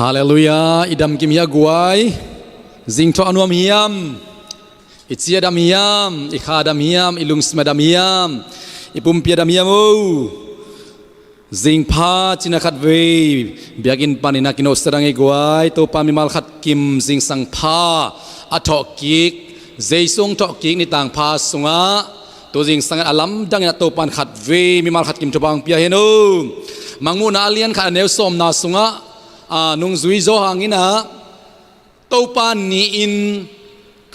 ฮาเลลูยาอิดามกิมยากวยจิงทออันวมฮิยามอิเจียดามฮิยามอิขาดามฮิยามอิลุงสมาดามฮิยามอิปุมเปียดามฮิยามโอจิงพาจินักขัดเวเบียกินปานินักินอสตังเอกวยตัวปามิมัลขัดกิมจิงสังพาอัทอกิกเจซุงทอกิกนิต่างพาสุงะตัวจิงสังอัลลัมดังนัตัวปานขัดเวมิมัลขัดกิมทบางเปียเฮนูมังมูนาเลียนขัดเนวสมนาสุงะนุ่งจุยโจหางินะตัวปานนี้อิน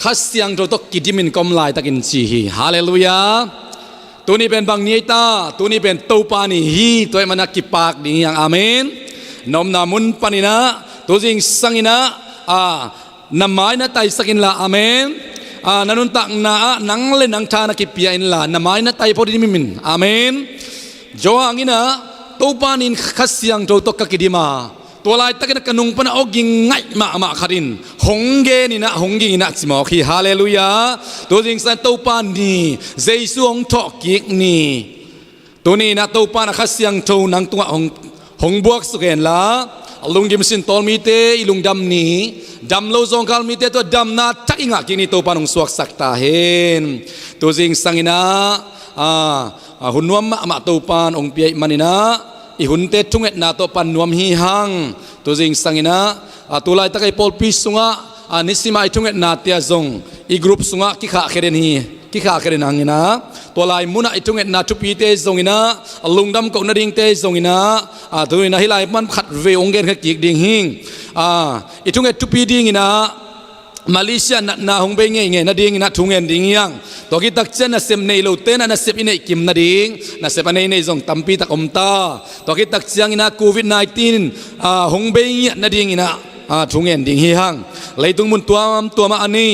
ขัดเสียงตัวตกกิดิมินกอมไลตะกินชีฮีฮาเลลูยาตัวนี้เป็นบางเนียตาตัวนี้เป็นตัวปานีฮีตัวมันนักกิปากดีอย่างอาเมนนมนามุนปานินะตัวจริงสังอินะนำไม้นะไตสักินละอาเมนนันุนตักนานังเล่นนังทานักกิปยาอินละนำไม้นะไตพอดีมินอาเมนโจหางินะตัวปานินขัดเสียงตัวตกกิดิมาตัวลายตะกันกนุงปนเอากิงไงมาขัดินหงเกนี่นะหงกิงนะสิมอคีฮาเลลูยาตัวจริงสันตัวปานนี่เจสุองทอกกิกนี่ตัวนี้นะตัวปานขัดเสียงโทนังตัวหงบวกสุเกนละลุงกิมสินตอลมีเตอีลุงดำนี่ดำโลซองคาลมีเตตัวดำนาทักอิงะกินี่ตัวปานหงสวกสักตาเห็นตัวจริงสังอินะหุ่นวมมาตัวปานองเปียมันนี่นะอีหุ่นเตทุ่งเอ็ดนาตัวปันนวมฮีหังตัวจริงสังอินะตัวลายตะไคปอลพิสุงะนิสิมาอีทุ่งเอ็ดนาเตียจงอีกรุ๊ปสุงะกิขาเคเรนฮีกิขาเคเรนหังอินะตัวลายมุนะอีทุ่งเอ็ดนาทุปีเตจงอินะลุงดำกอกนาดิงเตจงอินะตัวนี้นะฮิลายมันขัดเวองเกนขกิกดิ่งหิงอีทุ่งเอ็ดทุปีดิ่งอินะมาเลเซียนาหงเบงเงยนาดิ่งนาทุ่งเอ็นดิ่งยังตัวกิตักเจนนาเซมเนโลเตนะนาเซปอินเอกิมนาดิ่งนาเซปอันนี้จงตัมปีตักอมตาตัวกิตักเจียงอินะโควิด-19หงเบงนาดิ่งอินะทุ่งเอ็นดิ่งฮีฮังเลยตุงมุนตัวมาอันนี้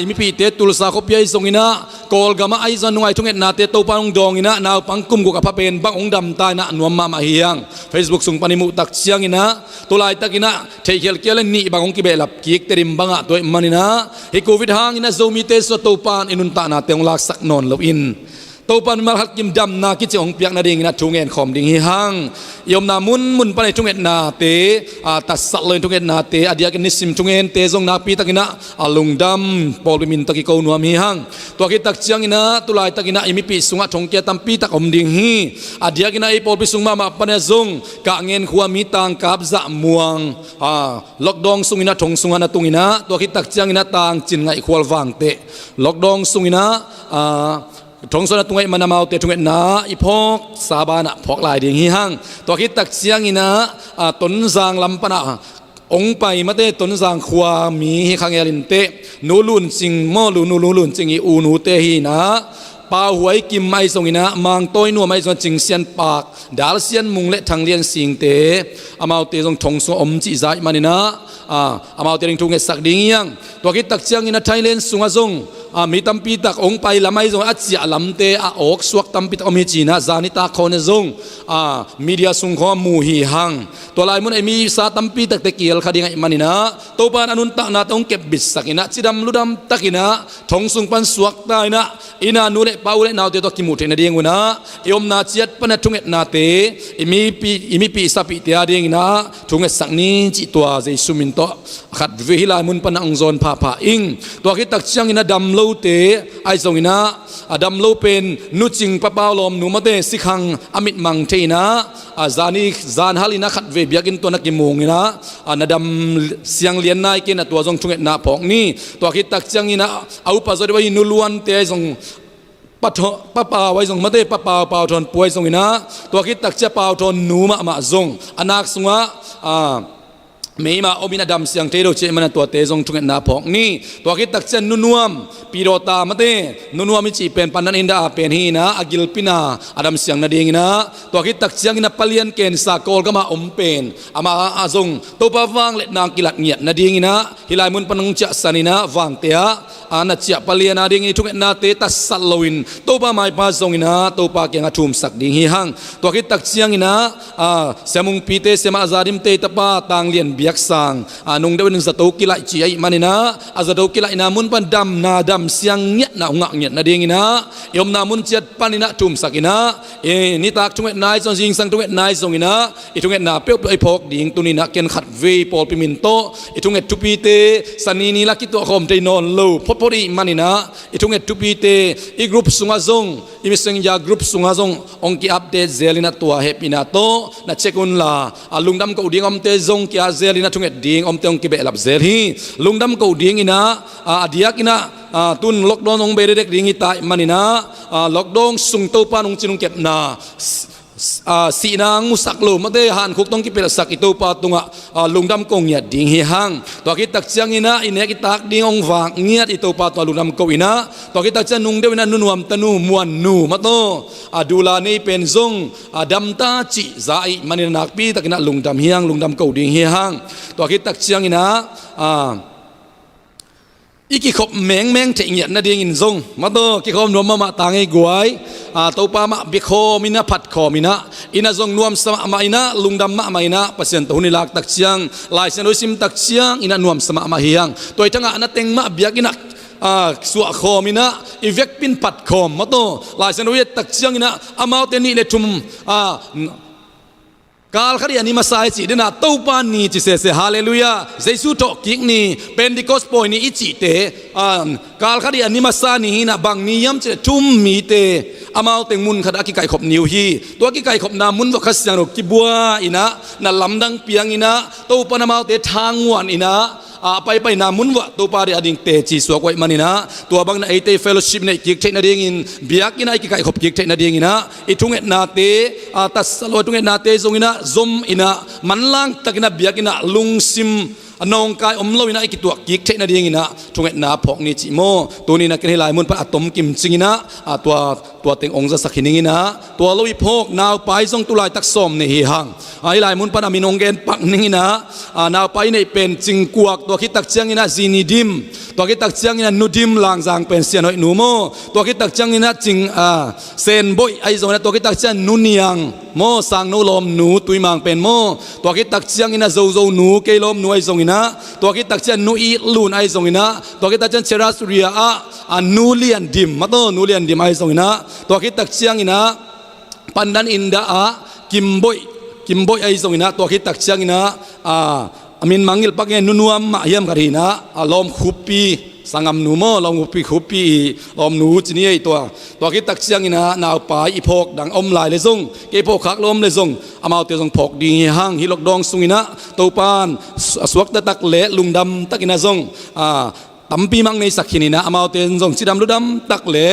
อิมิปีเตตุลสาคบยัยทรงอินะกอลกามาไอซันนุ่งไอทุ่งเอ็นนาเตตัวปังดองอินะนาวปังกุมกุกับพระเป็นบังองดำตายนะนวมมาฮีฮัง Facebook ส่งปนิมุตักเชียงอินะตัวลายตักอินะเทเคียลเคียลนี่บังองกิเบลับกิกเตริมบังตัวมันอินะฮิโควิดฮังอินะโซมิเตสตัวปันอินุนตานาเตงลักสักนอนลวินตัวปันมาหัดกิมดำนาคิดจะองเปียกนาดิ่งนะทุ่งเอ็นขอมดิ่งฮีฮังยมนามุนไปในทุ่งเอ็นนาเตตัดสักเลยทุ่งเอ็นนาเตอดียกันนิสิมทุ่งเอ็นเตจงนาปีตักินะลุงดำปอลบิมินตะกิโกนัวมีฮังตัวกิตักเชียงอินะตุลายตักินะอิมิปีสุงะทงเกียตัมปีตักอมดิ่งฮีอดียกินะไอปอลบิสุงมาปันจงกะเงินขวามีตังกับจะม่วงล็อกดองสุงอินะทงสุงะนาตุงอินะตัวกิตักเชียงอินะตังจินไงขวาวังเตล็อกดองสุงอินะทงสนตุงไอมันมาเอาเตทุงเอ็นนาอีพอกสาบานะพอกลายดิ่งฮีฮังตัวคิดตักเสียงอินะต้นจางลำปนะองไปมาเตต้นจางขวามีฮีขังเอลินเตนูลุนจิงมอลูนูลุนจิงอีอูนูเตฮีนะป่าหวยกิมไม่ทรงอินะมังต้อยนัวไม่ทรงจิงเซียนปากดาลเซียนมุงเละทางเลียนสิงเตอามาเอาเตทรงทงสอมจิใจมันนี่นะอามาเอาเตริงทุงเอสักดิ่งยังตัวคิดตักเสียงอินะไทยเลนสุงะจงมีตัมปีตักองไปละไม่จงอัจฉริยะลำเตออกสวกตัมปีตักอมีจีนะจานิตาคนจงมีเดียสุงขอมูฮีหังตัวลายมุนไอมีสาตัมปีตักเตกียลคดีไงมันนี่นะตัวปานอนุนตักนาต้องเก็บบิดสักินะจิดำลุดำตักินะทงสุงปันสวกได้นะอินานูเลปาวเลนาวเตตกิมุเทนเดียงวนะยมนาเจียดปนทุงเอนาเตอิมีปีสับปีเตียเดียงนะทุงเอสักนี้จิตัวเจสุมินโตขัดวิฮิลามุนปนังซอนผาอิงตัวคิดตักเชียงอินะดำโลเตไอส่งอินะดำโลเป็นนุจิงปะเปาลมนุมาเตสิขังอมิตมังเทนะจานฮัลินะขัดเวบยากินตัวนักกิมงอินะนาดำเสียงเลียนนายกินตัวจงทุงเอ็ดนาพอกนี่ตัวคิดตักเชียงอินะเอาปัจจุบันนุลวนเตจงปะเปาไว้จงมาเตปะเปาทนป่วยจงอินะตัวคิดตักเจ้าเปาทนนูมาจงอนาคสงะไม่มาอมินาดำเสียงเทโดเชมันตัวเตจงทุกเอ็นนาพอกนี่ตัวคิดตักเชนนุ่มปีโรตามาเตนุ่มมิจิเป็นปันนันอินดาเป็นฮีนะอากิลปินาอดัมเสียงนาดีงนะตัวคิดตักเชียงนะปลียนเกนสากอลก็มาอมเป็นอามาอาจงตัวปะวังเล็ดนางกิลัดเงียนาดีงนะฮิลายมุนปนังจักสันินะวังเตียอาณาจักรปลียนาดีงทุกเอ็นนาเตตัสสัลวินตัวปะไม่ปะจงนะตัวปะเกียงอาทุมสักดีงฮีฮังตัวคิดตักเชียงนะเสมุงปีเตเสมาอาซาดิมเตตปะต่างเลียนเบีย biak sang nung de wen zato kilai chi ai manina azado kilai namun pan dam na dam siang nyet na ngak nyet na ding ina yom namun chiat panina tum sakina ni tak chunget nai song jing sang chunget nai song ina itunget na pe ai phok ding tunina ken khat ve pol piminto itunget tupi te sanini la kito khom te non lo popori manina itunget tupi te I group sunga zong imiseng ya group sunga zong ongki update zelina tua hepina to na chekun la lungdam ko ding om te zong kya zelina chunget ding om te ong ki be lap zel hi lungdam ko ding ina adiak ina tun lockdown ong bere dek ringi tai manina lockdown sung to pa nong chinung kep na si nang musak lo mate han khuk tong ki pel sak ito pa tunga lungdam kong ya ding hi hang to ki tak chiang ina ine ki tak ding ong wang ngiat ito pa to lungdam ko ina to ki tak chan nung de na nunuam tanu muan nu mato adula nei pen zong dam ta chi zai manin nak pi takina lungdam hiang lungdam ko ding hi hang to ki tak chiang ina iki khop meng te ngiat na ding in zong mato ki khom nom ma tangai guai to pa ma bi kho mina phat kho mina ina zong nuam sama ma ina lungdam ma ina pasien to ni lak tak chiang lai sen sim tak chiang ina nuam sama ma hiang toi tanga na teng ma biak ina suwa kho mina ivek pin phat khom mato lai sen oi tak chiang ina amau te ni le thum kal khari ani masai chi dena topa ni chi se hallelujah jesu to king ni pentecost point ni ichi te kal khari ani masa ni na bang ni yam che thum mi te amau teng mun khada ki kai khop niu hi to ki kai khop na mun wa khas yang ro ki bua ina na lamdang piang ina topa na mau te thangwan inaไปนามุนวะตัวปาริอดิงเตจีสวกไว้มันนี่นะตัวบางนะไอเตเฟลโลชิพในกิกเทนนาเดียงินเบียกินไอกิไก่ขบกิกเทนนาเดียงินะไอทุ่งเอ็ดนาเตตัสโลทุ่งเอ็ดนาเตทรงอินะซมอินะมันล่างตะกินะเบียกินะลุงซิมนองกายอมโลวินะไอกิตัวกิกเทนนาเดียงินะทุ่งเอ็ดนาพอกนี่จิโมตัวนี้นะกินให้หลายมุนปะอะตอมกิมจิงินะตัวเต็งองค์สักขินิงินะตัวโลวิพอกนาวไปทรงตุลายตักซอมในหีหังไอหลายมุนปะนามินองเกนปักนิงินะนาวไปในเป็นจิงกวกตัวคิดตักเชียงอินะจีนีดิมตัวคิดตักเชียงอินะนูดิมลางจางเป็นเสียนหอยหนูโมตัวคิดตักเชียงอินะจิงเซนบอยไอซงนะตัวคิดตักเชียงนูเนียงโมสังนูลมหนูตุยมังเป็นโมตัวคิดตักเชียงอินะโซหนูเกลมหนูไอซงอินะตัวคิดตักเชียงนูอีลูนไอซงอินะตัวคิดตักเชียงเชราสุริยานูเลียนดิมมาโตนูเลียนดิมไอซงอินะตัวคิดตักเชียงอินะปันดันอินดากิมบอยไอซงอินะตัวคิดตักเชียงอินะamin manggil pakai nunuam mayam karina alom khupi sangam numo lom khupi lom nu chini ai to ki tak chiang ina naw pai ipok dang om lai le zong ke pok khak lom le zong amau te zong phok ding hang hi lok dong sungina to pan suak ta tak le lungdam takina zong tampi mang nei sakhinina amau te zong chidam ludam tak le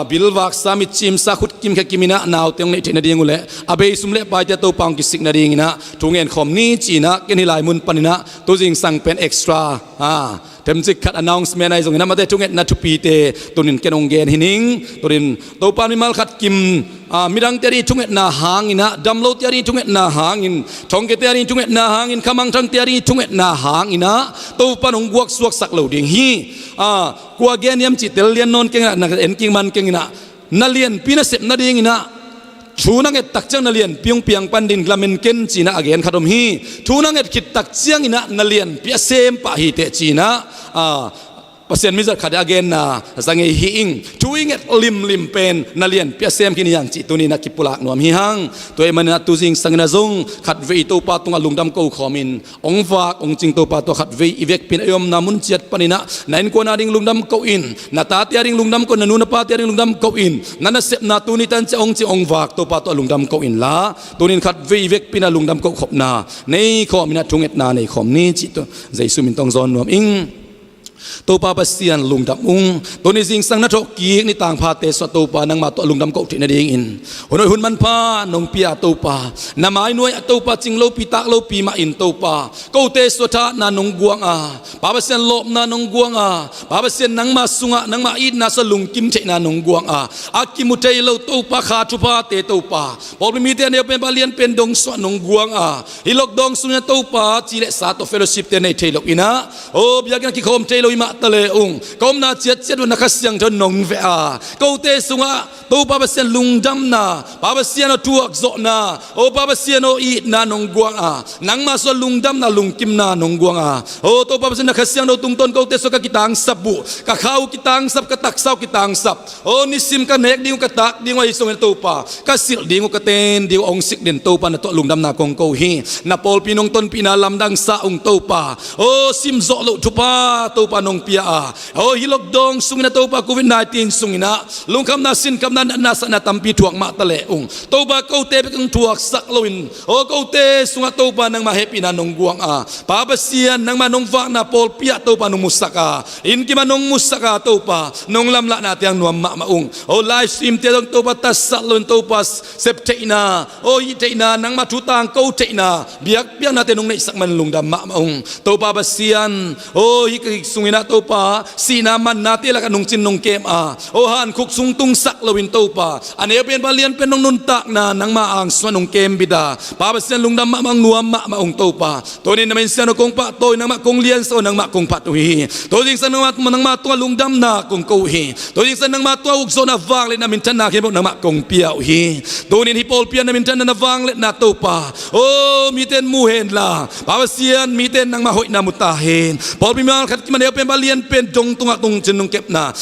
bilwak samit chim sa khut kim kha kimina naw teng nei thena ding ule abe sumle pai te to pang ki sikna ding ina thungen khom ni china keni lai mun panina to jing sang pen extra temjik khat announcement ai zong ina mate thunget na thupi te tunin kenong gen hining turin to pan mi mal khat kim midang teri thunget na hangina damlo teri thunget na hangin thongke teri thunget na hangin khamang thang teri thunget na hangina to panong guak suak sak lo ding hi kwa gen yam chi tel lian non kenga na en king man kengina na lian pina sep na ding ina thunang et tak chang na lian piang piang pandin glamen ken china again khadom hi thunang et khit tak chiang ina na lian pia sem pa hi te china pasien mizat khade again na zange hi ing tuing et lim pen na lian pia sem kini yang chi tuni na kipulak nuam hi hang toy manina tu jing sangna zong khat ve to pa tunga lungdam ko khomin ong wak ong ching to pa to khat ve ivek pin ayom namun chiat panina nain ko na ding lungdam ko in na ta ti ring lungdam ko na nu na pa ti ring lungdam ko in na sep na tuni tan cha ong chi ong wak to pa to lungdam ko in la tunin khat ve ivek pin a lungdam ko khop na nei kho mina thunget na nei khom ni chi to jaisu min tong zon nuam ing to pa pasian lungdam to ni jing sang na tho ki ni tang pha te so to pa nang ma to lungdam ko thi na ding in honoi hun man pha nong pia to pa na mai nuai to pa ching lo pi tak lo pi ma in to pa ko te so tha na nong guang pa pasian lop na nong guang pa pasian nang ma sunga nang ma it na so lung kim the na nong guang akimu te lo to pa kha thu pa te to pa pol mi te ne pen ba lian pen dong so nong guang hilok dong sunya to pa chi le sa to fellowship te nei thailok ina o bia ki khom te lo ma tale ung kom na chet chet na khasyang thon nong ve a ko te sunga to pa ba sian lungdam na pa ba sian o tuak zo na o pa ba sian o i na nong guang a nang ma so lungdam na lungkim na nong guang a o to pa ba sian na khasyang no tungton ko te so ka kitang sabu ka khau kitang sap ka taksaw kitang sap o nisim ka nek ding ka tak ding wa isong to pa ka sil ding ka ten ding ong sik din to pa na to lungdam na kong ko hi na pol pinong ton pinalam dang sa ong to pa o sim zo lo tu pa to pa nong pia a o hilok dong sungina to pa covid-19 sungina lungkam na sin kam na nasa na tampi tuak ma tale ung to ba ko te kang tuak sak loin o ko te sunga to pa nang mahepi na nong guang a pabasian nang manong va na pol pia to pa nong musaka in ki manong musaka to pa nong lamla na tiang nuam ma maung o live stream te dong to pa tas sak loin to pa septe na o ite na nang matutang ko te na biak biak na te nong naisak man lungdam ma maung to pa basian o hik sungina to pa sinaman natin la kanong chin nong kem a o han kuk sung tung sak lawin to pa ane pen balian pen nong nuntak na nang maang swanong kem bida pa basian lungdam ma mang nuam ma maung to pa to ni namen sian kong pa to nang ma kong lian so nang ma kong patuhi to ding san nang ma to lungdam na kong ko hi to ding san nang ma to ug so na wang le na min tan na ke nang ma kong piao hi to ni hipol pian na min tan na wang le na to pa o miten muhen la pa basian miten nang mahoi na mutahin pol pimal khat ki man pen balian pen dong tunga tung chin nong kep na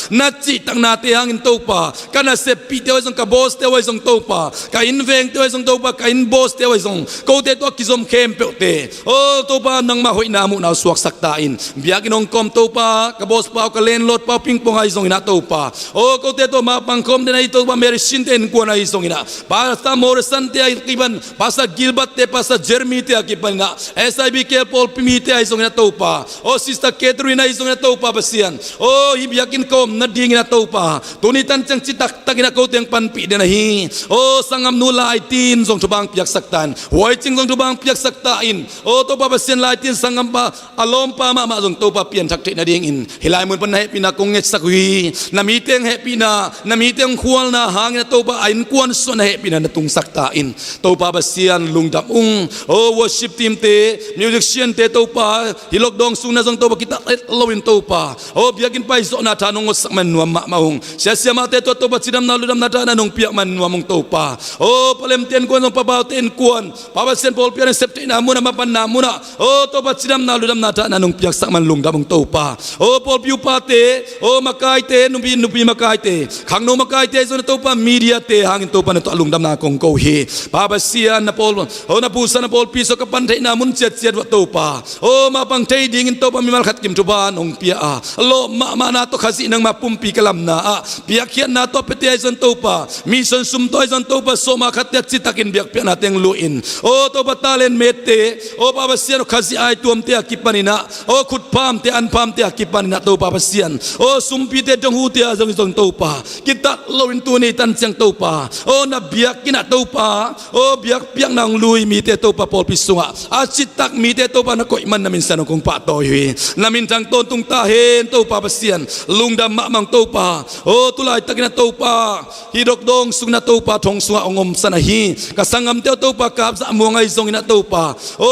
chi tang na te hangin to pa kana se pi te wai ka boss te wai song to pa ka inveng te wai song to pa ka in boss te wai song ko te to kizom kem pe te o to pa nang ma hoi na mu na suak saktain biak inong kom to pa ka boss pa ka landlord pa ping pong ai song ina to pa o ko te to ma pang kom de na ito pa mer sin ten ko na isong ina pa sa morsan te ai kiban pa sa gilbert te pa sa jeremy te akipan na sib ke pol pimi te ai song ina to pa o sister catherine ai song ina to pa basian o hibiakin kom na ding ina to pa tunitan chang chitak tak ina ko teng panpi de na hi o sangam nu lai tin song tubang piak saktan wai ching song tubang piak saktain o to pa basian lai tin sangam pa alom pa ma song to pa pian thak te na ding in hilai mun pan happy na kong nget sakwi na miteng happy na miteng khwal na hang na to pa ain kuan so na happy na tung saktain to pa basian lungdam ung o worship team te musician te to pa hilok dong sung na song to pa kita lowin to pa o biakin pa iso na tanong sak man nuam ma maung sia sia ma te to pa sidam na ludam na ta nong piak man nuam mong to pa o palem ten kuan pa ba ten kuan pa ba sen pol pian septe na mu na mapan na mu na o to pa sidam na ludam na ta nong piak sak man lungdam mong to pa o pol piu pa te o makai te nupi makai te khang no makai te so na to pa media te hangin to pa na to lungdam na kong ko hi pa ba sia na pol o na pusa na pol piso ka pan na mun chet chet wa to pa o ma pang te ding in to pa mi mal khat kim to ba nong pia a lo ma na to khazi nang ma pumpi kalam na a biak khian na to pete ai zon to pa mi son sum to ai zon to pa so ma khat te chitakin biak pia na teng lu in o to ba talen mete o pa ba sian khazi ai tuam te akipanina o khut pam te an pam te akipanina to pa ba sian o sumpi te jong hu te a zong to pa kita lo in tu ni tan chang to pa o na biak kina to pa o biak piak nang lui mi te to pa pol pisunga a chitak mi te to pa na ko man na min san kong pa to hi na min tang ton tung ta hen to pa basian lungdam ma mang to pa o tulai takina to pa hidok dong sung na to pa thong sunga ongom sanahi kasangam te to pa kap sa mo ngai zong ina to pa o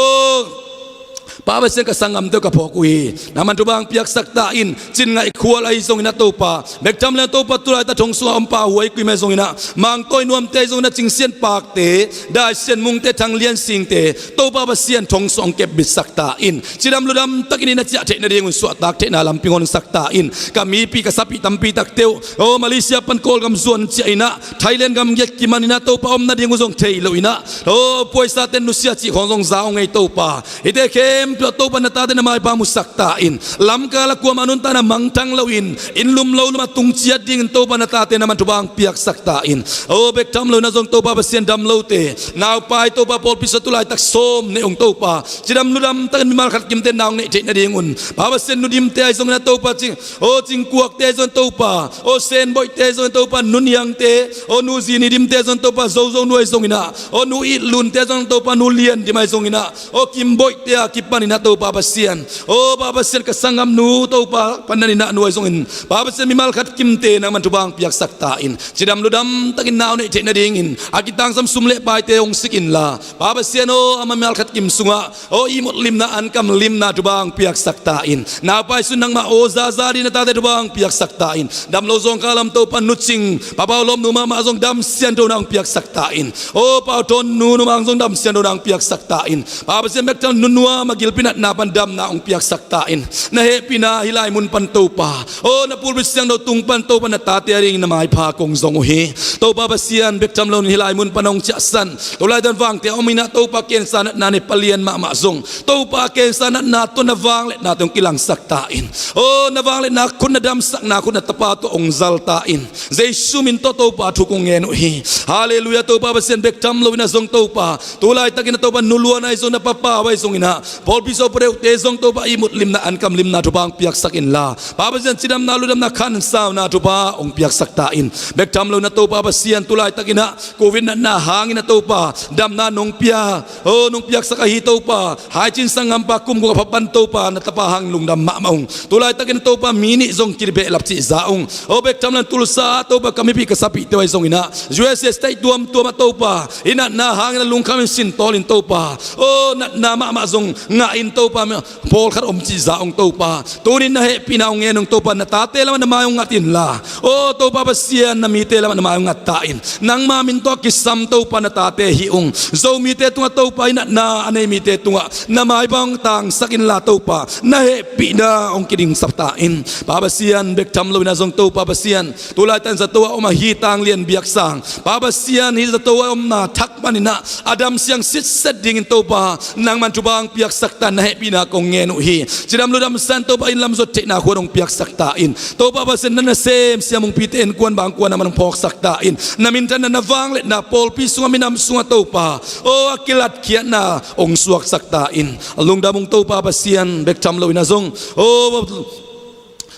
pa basian kasangam te ka phokui naman tubang piak saktain chin ngai khwal ai zong ina to pa bektam la to pa tulai ta thong sunga om pa huai kui me zong ina mang toy nuam te zong na ching sian pak te da sian mung te thang lian sing te to pa basian thong song kep bit saktain chidam ludam takini na cha the na ding su tak the na lampingon saktain kami pi ka sapi tampi tak teu o malaysia pan kol gam zon china thailand gam yek kimanina to pa om na ding zong thei lo ina o poisa ten nusia chi khong zong zao ngai to pa ite kem to pa na ta de na mai pa mu saktain lam ka la kwa manun ta na mangtang lawin inlum lo luma tung chia ding to pa na ta te na man tubang piak saktain o bek tam lo na zong to pa basian dam lo te naw pai to pa pol piso tulai tak som ne ong to pa chidam ludam tan mi mal khat kim te naw ne the na ding un pa basian nudim te ai zong na to pa ching o ching kuak te zon to pa o sen boy te zon to pa nun yang te o nu zini dim te zon to pa zo zo nu ai zong ina o nu i lun te zon to pa nu lian di mai zong ina o kim boy te a kipan ni na to pa pasian o pa pasian kasangam nu to pa panani na nuai songin pa pasian mi mal khat kimte na man tubang piak saktain sidam ludam takin naw ne te na dingin akitang sam sumle pai te ong sikin la pa pasian o ama mal khat kim sunga o imot lim na an kam lim na tubang piak saktain na pai sunang ma o za za di na ta te tubang piak saktain dam lo zong kalam to pan nutsing pa ba lom nu ma ma zong dam sian do nang piak saktain o pa ton nu nu mang zong dam sian do nang piak saktain pa pasian mek tan nunua magil pinat na pandam na ong piak saktain na he pina hilai mun pan to pa o na pulbis siang do tung pan to pa na tate ring na mai pha kong zong hi to pa pasian bek tam lon hilai mun panong chasan to lai dan wang te omina to pa ken san na ne palian ma ma zong to pa ken san na to na wang let na tong kilang saktain o na wang let na kun na dam sak na kun na tapa to ong zaltain jesu min to pa thukung nge no hi hallelujah to pa pasian bek tam lo na zong to pa to lai takin to pa nuluan ai zong na papa wai zong ina pol piso pre te zong to pa imut lim na an kam lim na to bang piak sakin la pa pasian sidam na ludam na khan saw na to pa ong piak saktain bek tam lo na to pa pasian to lai takina covid na hangin na to pa dam na nong pia o nong piak sakahi to pa hai chin sangam pa kum ko papan to pa na tapahang lungdam ma maung to lai takin to pa mini zong kirbe lap chi zaung o bek tam lan tulsa to pa kami pi kasapi te wai zong ina USA state tuam to pa ina na hangin na lung kami sin tolin to pa o na ma zong nga in to pa pol khat om chi zaung to pa tunin na he pinaung nge nong to pa na tate laman na mayong ngatin la o to pa pasian na mite laman na mayong ngatain nang mamin to kisam to pa na tate hiung zo mite tunga to pa ina na anay mite tunga na may bang tang sakin la to pa na he pina ong kiding saptain pa pasian bek tam lo na zong to pa pasian tulay tan sa to om hitang lian biak sang pa pasian hi sa to om na thak manina adam siang sit set ding to pa nang man tubang piak saktan na he pina kong ngenu hi sidam ludam santo pa in lam zo te na khorong piak saktain to pa basen na sem siamong piten kuan bang kuan naman pok saktain namintan na nawang let na pol pi sunga minam sunga to pa o akilat kiat na ong suak saktain alung damong to pa pasian bek tam lo ina zong o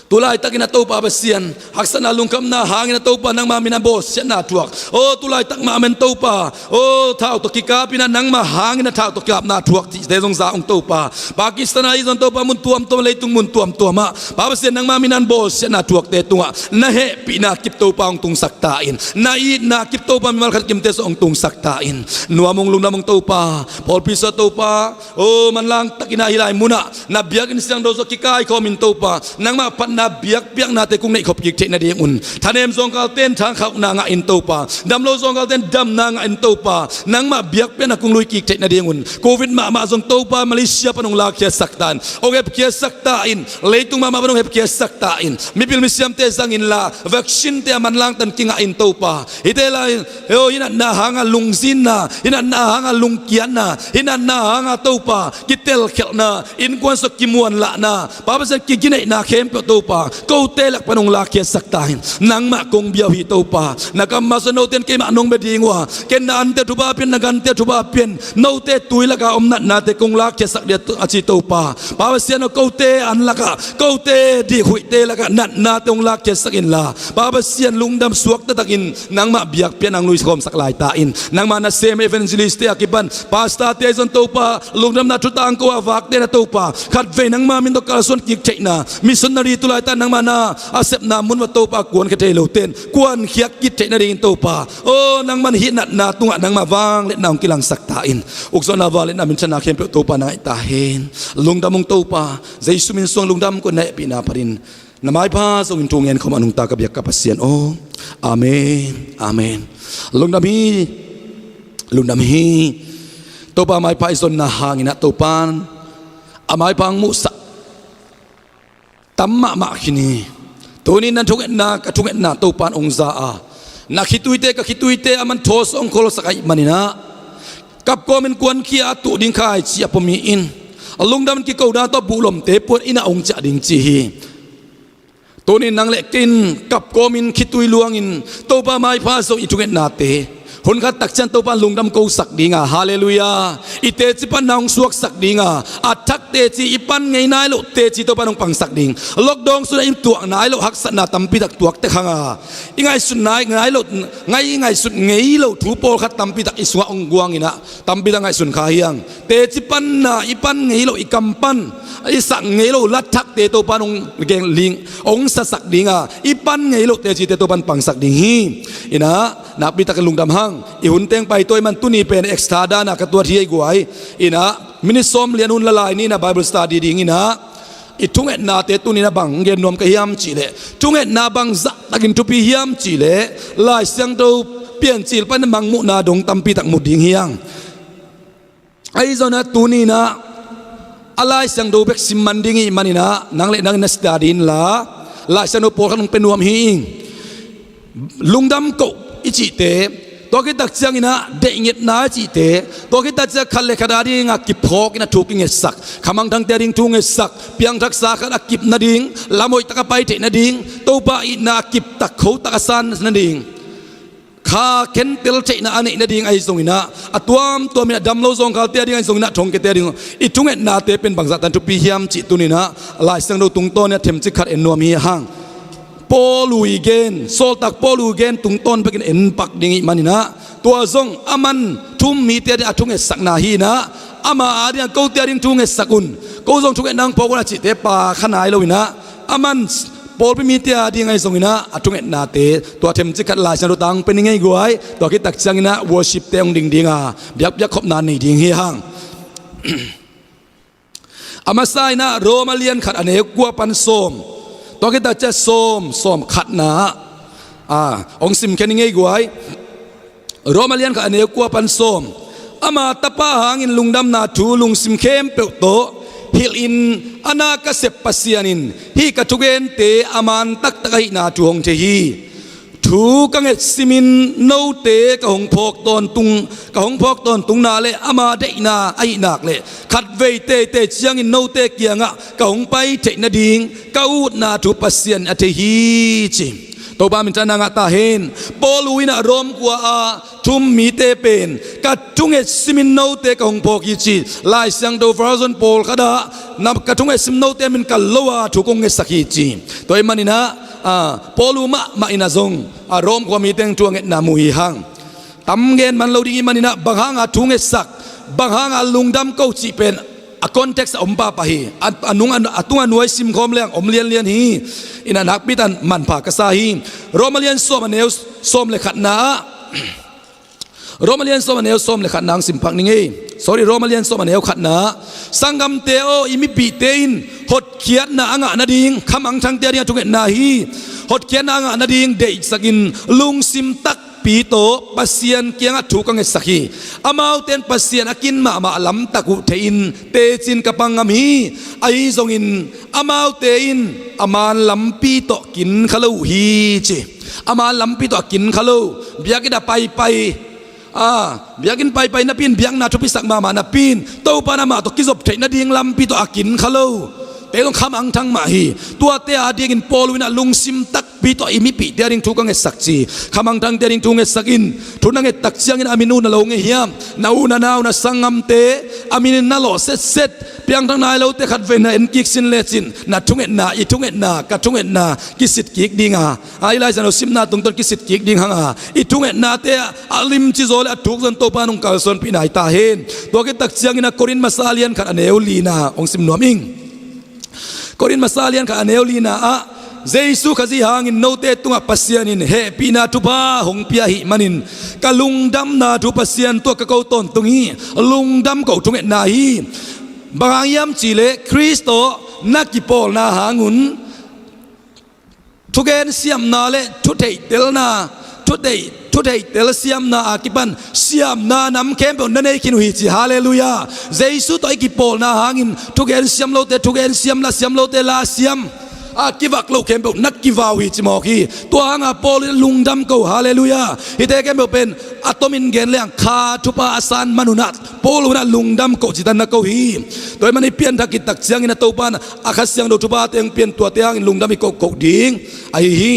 tulay takin na to pa pasian haksan na lungkam na hangin na to pa nang mamina boss siya na tuwak o tulay tak maamen to pa o tao to kikapi na nang mahangin na tao to kikap na tuwak ti dezong zaong to pa Pakistan na izon to pa muntuam to leitung muntuam to ma papasian nang maminan boss siya na tuwak te tunga na he pinakip to pa ong tung saktain na i nakip to pa mimalkat kimte so ong tung saktain nuamong lunamong to pa pol piso to pa o manlang takinahilay muna na biyagin siyang dozo kikay komin to pa nang mapat na biak nate kung naikop yik na diun tanem zong kal ten thang khak na nga in to pa dam lo zong kal ten dam na nga in to pa nang ma biak na kung lui kik na diun covid ma zong to pa Malaysia panong la kya saktan o hep kya saktain leitung ma panong hep kya saktain mipil misiam te zangin la vaccine te man lang tan kinga in to pa itela o ina na hanga lungzin na ina na hanga lungkian na ina na hanga to pa kitel khel na in kwan so kimuan la na pa sa kiginai na khem to pa ko telak panong lakya saktahin nang ma kong biyaw hito pa nakamasanoten kay manong bedingwa ken na ante tubapin nagante tubapin note tuilaga omnat nate kong lakya sakdia achito pa pawasiano kote anlaka kote di huite laga nat nate ong lakya sakin la pawasian lungdam suak tatakin nang ma biyak pian ang luis kom saklay tain nang mana sem evangelist akiban pasta te zon to pa lungdam na tutang ko avak te na to pa khatve nang mamin to kalson kik cheina mission na rito lai tan nang mana asep na mun wa to pa kuan ka telo ten kuan khiak kit te na ring to pa o nang man hi na tunga nang mawang let naong kilang saktain ukso na valet na min chana khem to pa na itahin lungdam mong to pa jesu min song lungdam ko na pina parin na mai pa song intungen khom anung ta ka biak kapasian o amen amen lungdam hi to pa mai pa ison na hangin na to pan amai pang musa tamma ma kini tunin nan thunget na to pan ong za a na khituite ka khituite aman thos ong khol sakai manina kap komen kuan khia tu ding khai chi apomi in alungdam ki kauda to bulom te pot ina ong cha ding chi hi tunin nang le kin kap komin khitui luangin to pa mai pha so i thunget na te คนขัดตักเชนตัวปันลุงดำกูสักดีงาฮาเลลูยาอิเตจิปันนางสวกสักดีงาอัดทักเตจิอิปันไงนายโลเตจิตัวปันนงปังสักดิงลกดองสุดอิมตัวนายโลหักสนาตัมปีตักตัวเตขังาอิไงสุดนายไงโลไงสุดไงโลถูโปขัดตัมปีตักอิสวะองกวางอินะตัมปีตักไงสุดขาเฮียงเตจิปันนาอิปันไงโลอิกัมปันอิสักไงโลลัดทักเตตัวปันองเกงลิงองสักดิงาอิปันไงโลเตจิเตตัวปันปังสักดิงฮีอินะนับปีตักลุงดำหังอิหุนเตงไปตัวมันตุนีเป็นเอ็กซ์ตร้าดานะกับตัวที่ไอ้กวยอินะมินิสอมเรียนอุนละลายนี่นะไบเบิลสตาดีดิ่งอินะอิทุงเอ็ดนาเตตุนีนะบังเกนนวมกะฮิมจีเลทุงเอ็ดนาบังจักตักินทุปีฮิมจีเลลายเสียงตัวเปลี่ยนจีลไปนั้นบังมุนาดงตัมปีตักมุดดิ่งฮิยังไอ้เจ้านะตุนีนะอะไรเสียงตัวเบกซิมมันดิ่งอีมันนี่นะนังเล่นังนัสตาดินละลายเสียงตัวโปรขันเป็นนวมฮิงลุงดำกูอิจิเตตัวกิตักเสียงนะเด็กเงียบนาจิเตตัวกิตักเสียงคันเลขดาดิ่งกิบพอกนะถูกเงียสักขมังทั้งเตดิ่งถูกเงียสักเพียงทักษะกันกิบนาดิ่งละมวยตะกไปเตนาดิ่งตัวป้าอินากิบตักเขาตะกสันนาดิ่งข้าเข็นเตลเจนะอันนี้นาดิ่งไอ้ทรงนะตัวมีดำโลทรงเขาเตดิ่งไอ้ทรงนะทงเกเตดิ่งอิทุงเอ็ดนาเตเป็นบางสัตว์ตันทุปีเฮียมจิตุนี่นะลายเสียงเราตุงโตเนี่ยเทมจิขัดเอ็นนัวมีห้างปอลูอีเกนโซลตักปอลูเกนตุงต้นไปกินเอ็นปักดิ่งอีมันนี่นะตัวทรงอามันทุ่มมีเตียดทุ่งเอสักนาฮีนะอามาอาเดียกูเตียดิ่งทุ่งเอสักุนกูทรงทุ่งเอ็นนางพอกนะจิเตปาขนายเลยนะอามันปอลไปมีเตียดิ่งไงทรงนะทุ่งเอ็นนาเตตัวเทมจิกัดลายเสรุตังเป็นยังไงกูไอตัวคิดตักจังนะวอร์ชิปเตียงดิ่งดิ่งอ่ะยักขบนานนี่ดิ่งฮีฮังอามาไซนะโรมาเลียนขัดอันเอกกัวปันโซมตัวคิดตักจะโซมขัดนะองซิมแค่นี้ไงกูไอโรมาเลียนกับอันเนกัวปันโซมอามาตะป้าหางินลุงดำนาทูลุงซิมเข้มเปโตฮิลอินอนาคเสปปัสยานินฮีกะทุเกนเตอามันตักตะไกนาทูงเทฮีทูกังเอซิมินโนเตกะหงพอกตอนตุงนาเลอามาเดนาไอนักเลขัดเวเตเจียงอินโนเตเกียงะกะหงไปเทนาดิงกะอูดนาทูปัสยานอเทฮีจิตัวบ้านมันจะนางตาเห็นปอลูวินะรวมกว่าทุ่มมีเตเป็นกัดทุ่งเอซิมินโนเตกงพอกยิจิลายเสียงตัวฟราซอนโปลขดานับกัดทุ่งเอซิมินโนเตมันกัลลัวถูกงเอสักยิจิตัวเอ็มันนี่นะปอลูมาอินาซงรวมกว่ามีเตงจวงเอ็นามุยหังตำเงินมันเราดิ้งมันนี่นะบางหางทุ่งเอสักบางหางลุงดำเก้าจีเป็นคอนเท็กซ์อมปาปะฮีตุงอนุไอซิมคอมเลียงอมเลียนฮีอินานักพิตันมันผากษาฮีโรมาเลียนส้มเนวส้มเลขัดนาโรมาเลียนส้มเนวส้มเลขัดนางสิมพักนี่ไงโรมาเลียนส้มเนวขัดนาสังกัมเตโออิมิปีเตอินหดเขียนนาอ่างนาดิงคำอังทังเตียนี่ทุกเอ็นนาฮีหดเขียนนาอ่างนาดิงเด็กสกินลุงซิมตักปีโตปัสเซียนเกียงถูกกังเอสักฮีอามาวเตนปัสเซียนอากินมาลำตะกุเทอินเตจินกับปังอามีไอซงอินอามาวเตอินอามาลำปีโตกินขลุ่ฮีจิอามาลำปีโตกินขลุ่เบียกิดาไปเบียกินไปนับปินเบียงนาทุพิสักมานับปินโตปานามาตกิจบเทนดิ่งลำปีโตอากินขลุ่เตต้องคำอังทั้งมาฮีตัวเตอาดิ่งปอลวินาลุงซิมตักปีโตอิมิปีเดียริงทุกังเอสักจีคำอังทั้งเดียริงทุงเอสักอินทุนังเอตักเสียงอินอามินูนลงเฮียมนาอูนาวนาสังงัมเตอามินนาโลเซตเพียงทั้งนายเราเตขัดเวนเอ็นกิกสินเลจินนาทุงเอ็นนาอีทุงเอ็นนากัทุงเอ็นนากิสิตกิกดิงาไอไลซ์เราซิมนาตุงต้นกิสิตกิกดิงหังอีทุงเอ็นนาเตอาลิมจิโซเลทุกสันโตปานุงกาลส่วนปีนายตาเห็นตัวเกตักเสียงอินโครินมาซาเลียนขัดอเนวลีนาองซิมนวมิงโครินมาซาเลียนขัดอเนวลีนาเจสุขจีหางอินโนเตตุงปัสยานินเฮปีนาทุบาหงพิยาหิมันินกะลุงดำนาทุปัสยานตัวกะเกาตนตุงฮีลุงดำเกาทุงเอ็นนาฮีบางยามจีเลคริสโตนักกิปอลนาหางุนทุกเอ็นเสียมนาเลทุเทเตลนาทุเทเตลเสียมนาอากิปันเสียมนานำเข้มเป็นนั่นเองคินุฮิจิฮาเลลูยาเจสุตัวกิปอลนาหางินทุกเอ็นเสียมโลเตทุกเอ็นเสียมลาเสียมโลเตลาเสียมกิวักโลเข้มเป็นนักกิวาวิจิมอกีตัวหางปอลลุงดำเกาฮาเลลูยาฮิเตเข้มเป็นอะตอมินเกนเลียงคาทุปาอาสันมนุนัตปอลนัลุงดำเกาจิตันนักเกาฮีโดยมันนี่เปลี่ยนทักกิตักเสียงอินตัวปานอาคัสเสียงดูทุบาเตียงเปลี่ยนตัวเตียงลุงดำมีเกาดิ่งไอฮี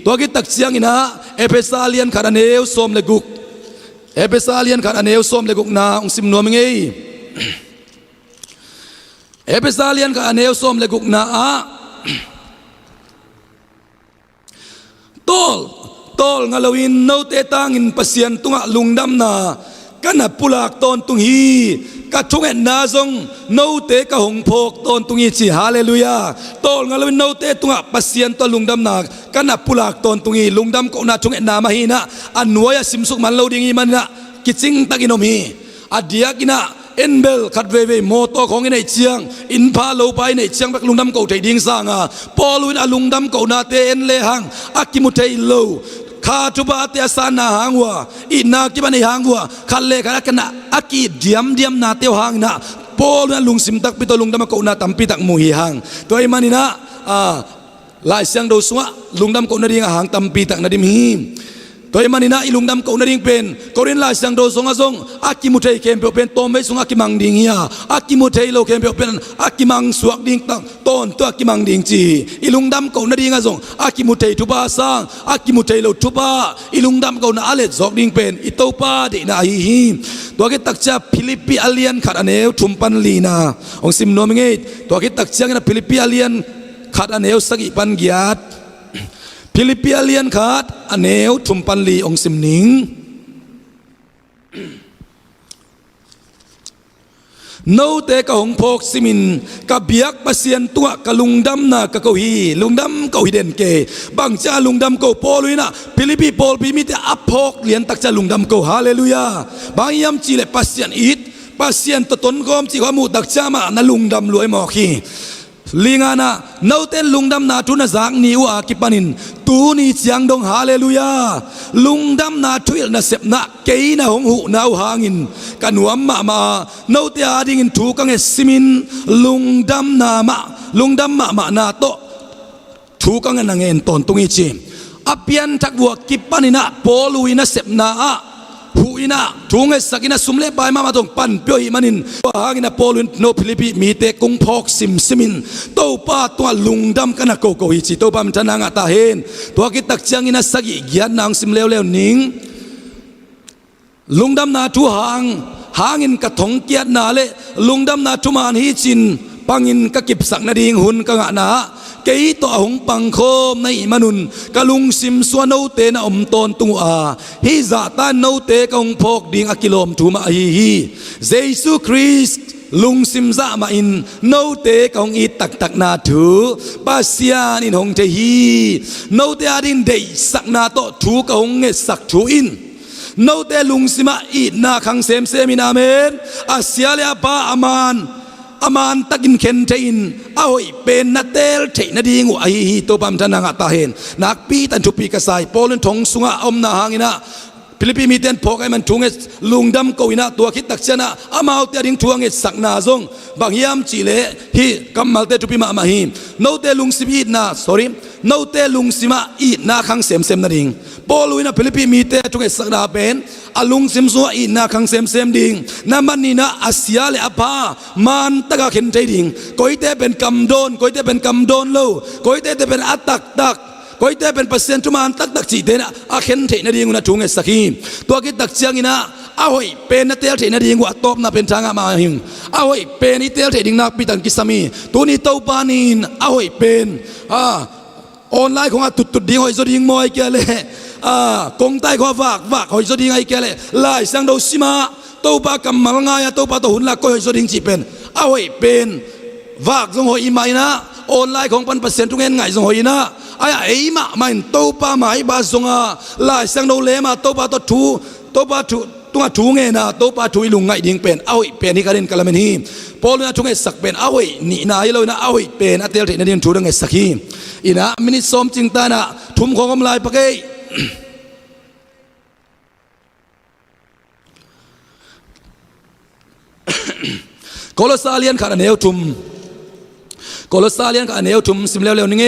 ตัวกิตักเสียงอินะเอเปซาเลียนคาราเนลสมเลกุก เอเปซาเลียนขัดอันเอวส้มเลกุกนาองซิมนัวมิงเอเอเปซาเลียนขัดอันเอวส้มเลกุกนาตอลงาลวินโนเตตังอินปัสยันตุงะลุงดำนากันนับปุลากตอนตุงฮีกัดทุงเอ็นนาซงโนเตกะหงพกตอนตุงฮีจีฮาเลลูยาตอลงาลวินโนเตตุงะปัสยันตัวลุงดำนากันนับปุลากตอนตุงฮีลุงดำก็นาทุงเอ็นนามาฮีนะอันนัวยาสิมสุกมันโลดิงีมันนะกิจิงตักินอมีอดียกินะเอ็นเบลขัดเวโมโตของในเชียงอินพาโลไปในเชียงบักลุงดำเก่าใจดิ้งสร้างปอลุนอลุงดำเก่านาเตเอ็นเลหังอากิมุเทอิโลข้าทุบาเตสานาหางวัวอินากิบันในหางวัวขันเลขันกันนะอากิเดียมนาเตียวหางนะปอลุนลุงสิมตักปิโตลุงดำเก่านาตัมปิตักมุฮีหางตัวไอ้มันนี่นะลายเสียงดูสวะลุงดำเก่านาดิ้งหางตัมปิตักนาดิมฮีตัวมันนี่นะอิลุงดำเก่านาดิ้งเป็นก็เรียนลายเสียงโดสงอาซงอากิมุเทยเคมเปียวเป็นต้นไม่สงอากิมังดิ่งเฮียอากิมุเทยโลเคมเปียวเป็นอากิมังสวกดิ่งตั้งต้นตัวอากิมังดิ่งจีอิลุงดำเก่านาดิ้งอาซงอากิมุเทยทุบาสังอากิมุเทยโลทุบาอิลุงดำเก่านาอาเลซอกดิ่งเป็นอิโตปาดินาฮีตัวกิตักเจ้าฟิลิปปีอาเลียนขัดอันเอวทุมปันลีนาองซิมโนมิงเอตัวกิตักเจ้านะฟิลิปปีอาเลียนขัดอันเอวสักิปันกิยัดฟิลิปปีเลียนขาดอันเนวทุมปันลีองซิมนิงโนเตกะหงพกซิมินกับเบียกปะเซียนตัวกะลุงดำนากะเกาฮีลุงดำเกาฮีเด่นเกบางจ้าลุงดำเกาโปลุยนะฟิลิปปีโปลปีมิแต่อัพพกเลียนตักจ้าลุงดำเกาฮาเลลูยาบางยามจีเลปะเซียนอีดปะเซียนตะตนกอมจีขมูตักจ้ามานะลุงดำรวยหมอกีลิงานะเนาเต้นลุงดำนาทุนจากนิวอากิปานินตูนี่เจียงดงฮาเลลูยาลุงดำนาทุยนะเสพนะเกยนะหงหูนาวหางินกันหัวมาเนาเตียดิงินถูกังเอซิมินลุงดำมานาโตถูกังเงินเงินตอนตุงอีจีอภิยันทักวัวกิปานินะโปลุยนะเสพนะหูอินะทุ่งเอสักินะสุมเลบายมาตรงปันเปียวอิมันินว่าหากินะโปลุนโนฟิลิปีมีเตกุงพอกซิมินโตป้าตัวลุงดำกันนะโกโกฮิจิโตป้ามันทนางตาเห็นตัวกิตักจังอินะสักิยันนางซิมเลวนิงลุงดำนาทุหางอินกระถงเกียดนาเลลุงดำนาทุมานฮิจินปังอินกะกิบสักนาดิงหุนกะงะนาเกยต่อหงปังโคมในมนุนกะลุงซิมสวนโนเตนะอมตอนตุงอาฮิซาตานโนเตกะหงพกดิงอะกิโลมทูมาฮีเยซูคริสต์ลุงซิมซามาอินโนเตกะหงอีตักนาถูปาเซียนินหงเทฮีโนเตอาดินเดสักนาโตถูกะหงเงสักถูอินโนเตลุงซิมาอีนาคังเซมมินาเมนอาเซียเลอาปาอามานตักินเข็นเทอินเอาไว้เป็นนาเตลเทนาดีงูไอฮีตัวปั๊มทนางตาเห็นนักปีตันทุปีกษายโปลันทงสุงะอมนาหางินะฟิลิปปีมีเตียนพกไอ้มันทุงเอลุงดำโกวินะตัวคิดตักเชนะอามาเอาเตียดิงทวงเอสักนาซงบางยามจีเลฮีกัมมัลเตทุปีมาฮีโนเตลุงซิมีนาโนเตลุงซิมาอีนาคังเซมนาดิงโปลุยนะฟิลิปปีมีเตทุงเอสักนาเป็นอลุงซิมซัวอีนาคังเซมดิงนามันนี่นะอาเซียเลอพามันตะกะเข็นใจดิงก้อยเตเป็นกำโดนโลก้อยเตเป็นอัตักก้อยเตเป็นเปอร์เซ็นต์ทุมานตักจีเตนะอาเข็นเทนาดิงนะทุงเอสักฮีตัวกิตักเชียงอินะเอาไว้เป็นนักเตะเทนาดิงว่าตบนะเป็นทางมาหิงเอาไว้เป็นนิเตะเทดิงนักปิตังกิสามีตัวนี้เต้าปานินเอาไว้เป็นออนไลน์ของตุดดิงหอยสดิงมอยเกลเลยกงใต้ขวากหอยสดิงไอเกลเลยลายสังโดซิมาเต้าปากำมังงายเต้าปาตัวหุ่นละก็หอยสดิงจีเป็นเอาไว้เป็นวากสงหอยไม้นะออนไลน์ของ1%ทุกเงินไงสงหอยนะไอ้มามันเต้าปาไม้บาสงลายสังโดเลมาเต้าปาตัวทูเต้าปาทูตัวถูเงินนะเต้าปาทูลุงไงดิ่งเป็นเอาไว้เป็นนี่การเล่นกะละเมนีพอเรื่องทุกเงินสักเป็นเอาไว้นี่นายเลยนะเอาไว้เป็นอัตเตอร์เทนเดียนทูดังเงินสักฮีอีนะมินิสอมจิงตานะทุ่มของกำไรปะเกยโคลซาเลียนขัดอันเอวทุ่มโคลซาเลียนขัดอันเอวทุ่มสิมเร็วนี่ไง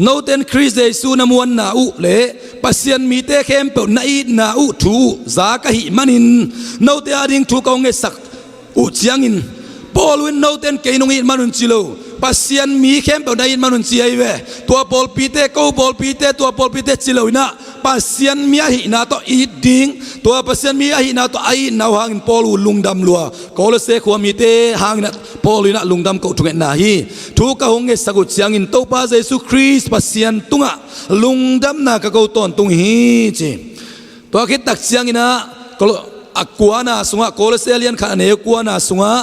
โนเตนคริสเดซูนามวนนาอุเลปัสยันมีเตเข้มเปิลนาอีนาอุทูซากะหิมันินโนเตอาดิงทูกองเงสักอุเจียงินปอลวินโนเตนเกยนงอีมันุนจิโล ปัสยันมีเข้มเปล่าได้ยินมันเสียเวตัวปอลปีเตกูปอลปีเตตัวปอลปีเตจิเลวินะปัสยันมีหินาตัวอีดิงตัวปัสยันมีหินาตัวไอนาหางปอลูลุงดำลัวก็เลยเสกความมีเตหางนะปอลูนะลุงดำกูทุกเอ็นนาฮีทุกกะหงเอสกุเสียงอินตัวป้าเยซูคริสต์ปัสยันตุงะลุงดำนะกะกูตอนตุงฮีจีตัวคิดตักเสียงอินะก็อักวานาสุงะโคลเซเลียนขันเนกวานาสุงะ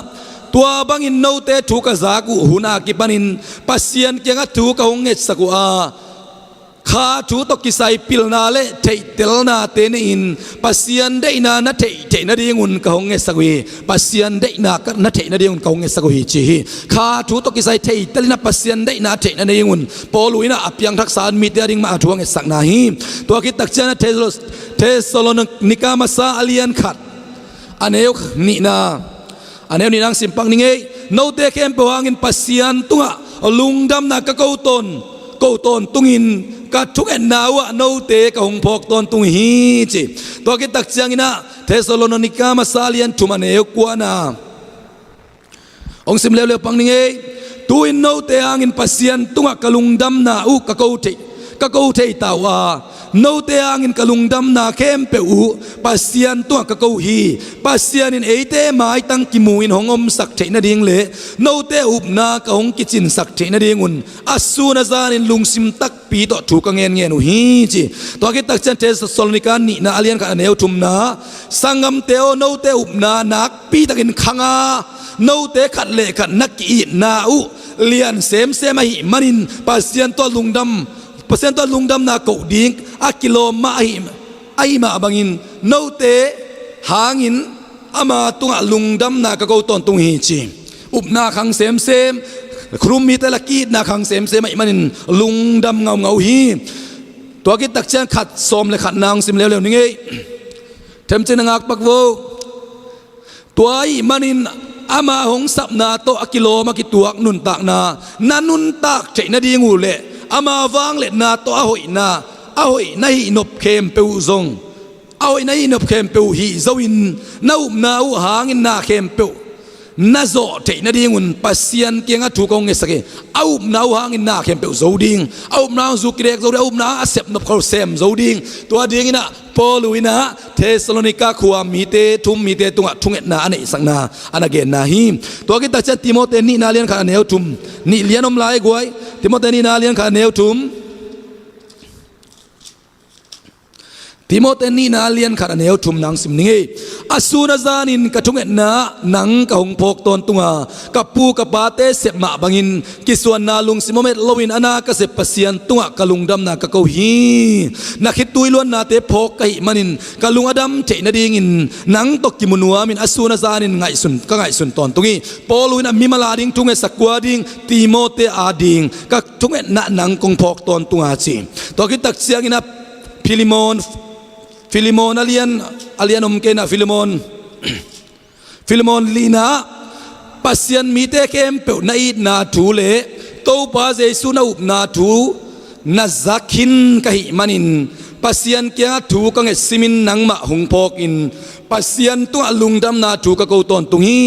ตัวบังอินโนเตถูกกะจากุหุนากิปันินปัสยันเกียงะถูกกะหงเอสกุอาข้าถูตกิไซปิลนาเลเทเตลนาเตนอินปัสยันได้นาณเทนดีงุนกะหงเอสกุยปัสยันได้นาณเทนดีงุนกะหงเอสกุยจีข้าถูตกิไซเทเตลนาปัสยันได้นาเทนดีงุนปอลุยนาอภิยังทักษานมีเตียริงมาทวงเอสักนาฮีตัวคิดตักเจนะเทสโลนิกามาซาอเลียนขัดอันเอวนี่นาอันเอวนี่นางสิมปังนี่ไงโนเตเข้มปวางอินปัสยันตุงะลุงดำนักกะเกาตนตุงอินกะทุกเอ็นนาวะโนเตกะหงพอกตนตุงฮีจิตัวกิตักเจียงอินะเทสโลนิกามาซาเลียนทุมันเอวกวานาองสิมเลวปังนี่ไงตูอินโนเตอังอินปัสยันตุงะกะลุงดำนาอุกะเกาเทตาวาโนเตอังอินกะลุงดำนาเข้มเปอูปัสยันตัวกะเกาฮีปัสยันอินเอเตมาไอตังกิมูอินหงอมสักเทนดิงเลโนเตอุบนากะหงกิจินสักเทนดิงุนอัสซูนาซานินลุงซิมตักปีต่อถูกเงียนฮีจีตัวกิตักจันเทสโซลนิกานีนาอเลียนกันเนวทุมนาสังกัมเตโอโนเตอุบนานักปีตักินขังาโนเตขัดเละขัดนักกีนาอุเลียนเซมมาหิมันินปัสยันตัวลุงดำเปอร์เซ็นต์ตัวลุงดำนาเกาดิ้งอากิโลมาไอมาบังอินโนเตหางินอามาตุงลุงดำนากะเกาตอนตุงฮีจีอุบนาขังเซมครุมมีแต่ละกีดนาขังเซมไอมันอินลุงดำเงาฮีตัวกิตักเชนขัดสมเลยขัดนางซิมเร็วนี่ไงเทมเจนงักปักโวตัวไอมันอินอามาหงสับนาโตอากิโลมากิตัวนุนตากนานันนุนตากเจนาดีงูเล่อามาวางเล็ดนาตัวอาหอยในนบเข้มเปียวซงอาหอยในนบเข้มเปียวฮีโซวินนาอุบนาอุหางอินนาเข้มเปียวนาโซเทนาดีงุนปัสยันเกียงอัตุกงเงสเกอาอุบนาอุหางอินนาเข้มเปียวโซดิงอาอุบนาซุกเรกโซเรอุบนาอาเซบนบเขาเซมโซดิงตัวดิงอินะปอลุยนะเทสโลนิกาขวามีเตทุมมีเตตุงะทุงเอ็ดนาอันนี้สังนาอันนั้นเกณฑ์นาฮีตัวกิตาจันติโมเตนี่นาเลียนขาเนวทุมนี่เลียนอมลายกวยติโมเตนี่นาเลียนขาเนวทุมติโมเตนี่นาเลียนขาเนวทุมนางสิมนิงอสูนาซานินกะทุงเอ็ดนานังกะหงพกตนตุงะกับปูกับปาเตเสบมาบังอินกิส่วนนาลุงสิโมเมตลวินอนากะเสบปัสยันตุงะกะลุงดำนากะเกาฮีนักขิดตุยล้วนนาเตพกกะหิมันินกะลุงอดัมเจนาดีงินนังตกกิมุนัวมินอสูนาซานินไงสุนก็ไงสุนตอนตุงีปอลุยนะมิมาลาดิงทุงเอสักกวาดิงติโมเตอาดิงกะทุงเอ็ดนานังกงพกตนตุงอาจีตัวกิตักเสียงินะฟิลิโมนอเลียนอมเกนะฟิลิโมนลีนาปัสยันมีเตเกมเปนาอีนาทูเลโตปาเจสุนาอุบนาทูนาซักขินกะหิมันินปัสยันเกียทูกังเอซิมินนังมะหงพอกอินปัสยันตัวลุงดำนาทูกะเกาตอนตุงฮี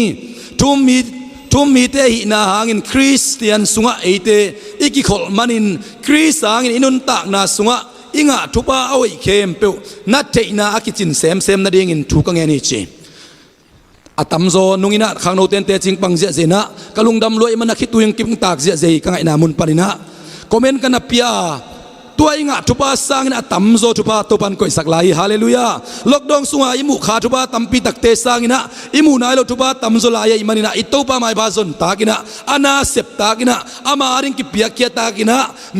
ทุมมีเตหินาหางอินคริสเตียนสุงะเอเตอิกิขอลมันินคริสหางอินอินุนตากนาสุงะอิงะทุบะเอาไอเข้มเปียวนัดเทนาอากิจินเซมนาเดียงินทุกังเงินจีอาตัมโซนุงินะขังโนเตนเตจิงปังเจเจนะกะลุงดำรวยมันนักขิตุยังกิมตากเจเจกังไอนามุนปารินะคอมเมนต์กันนับพิอาตัวอิงะทุบะสร้างอินะตัมโซทุบะตัวปันก่อยสักลายฮาเลลูยาล็อกดองสุงาอิมุขาทุบะตัมปีตักเตสร้างอินะอิมุนายโลทุบะตัมโซลายอิมันอินะอิโตปะไม่บาซอนตากินะอานาเซปตากินะอามาอาริงกิปิยาเกียตากินะ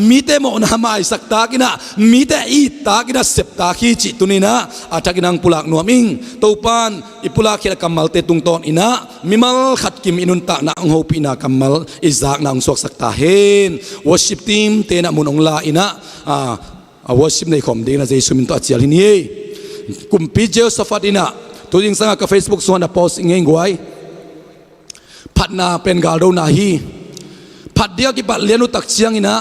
มีเตโมนาไม่สักตากินะมีเตอีตากินะเซปตาขีจิตุนีนะอาทักินังปุลักนัวมิงตัวปันอิปุลักเขียนกัมมัลเตตุงตอนอินะมิมัลขัดกิมอินุนตานะองโฮปีนะกัมมัลอิจากนะองสวกสักตาเฮนวอชิปทีมเตนะมุนองลาอินะวอชิปในคอมดีนะเจสุมินตัวเจียลินีกุมพีเจลสฟัดอินะตัวยิงสังกับเฟซบุ๊กส่วนนะโพสต์เงี้ยงไว้พัดนาเป็นกาลโดนาฮีพัดเดียวกิบัดเลียนุตักเชียงอินะ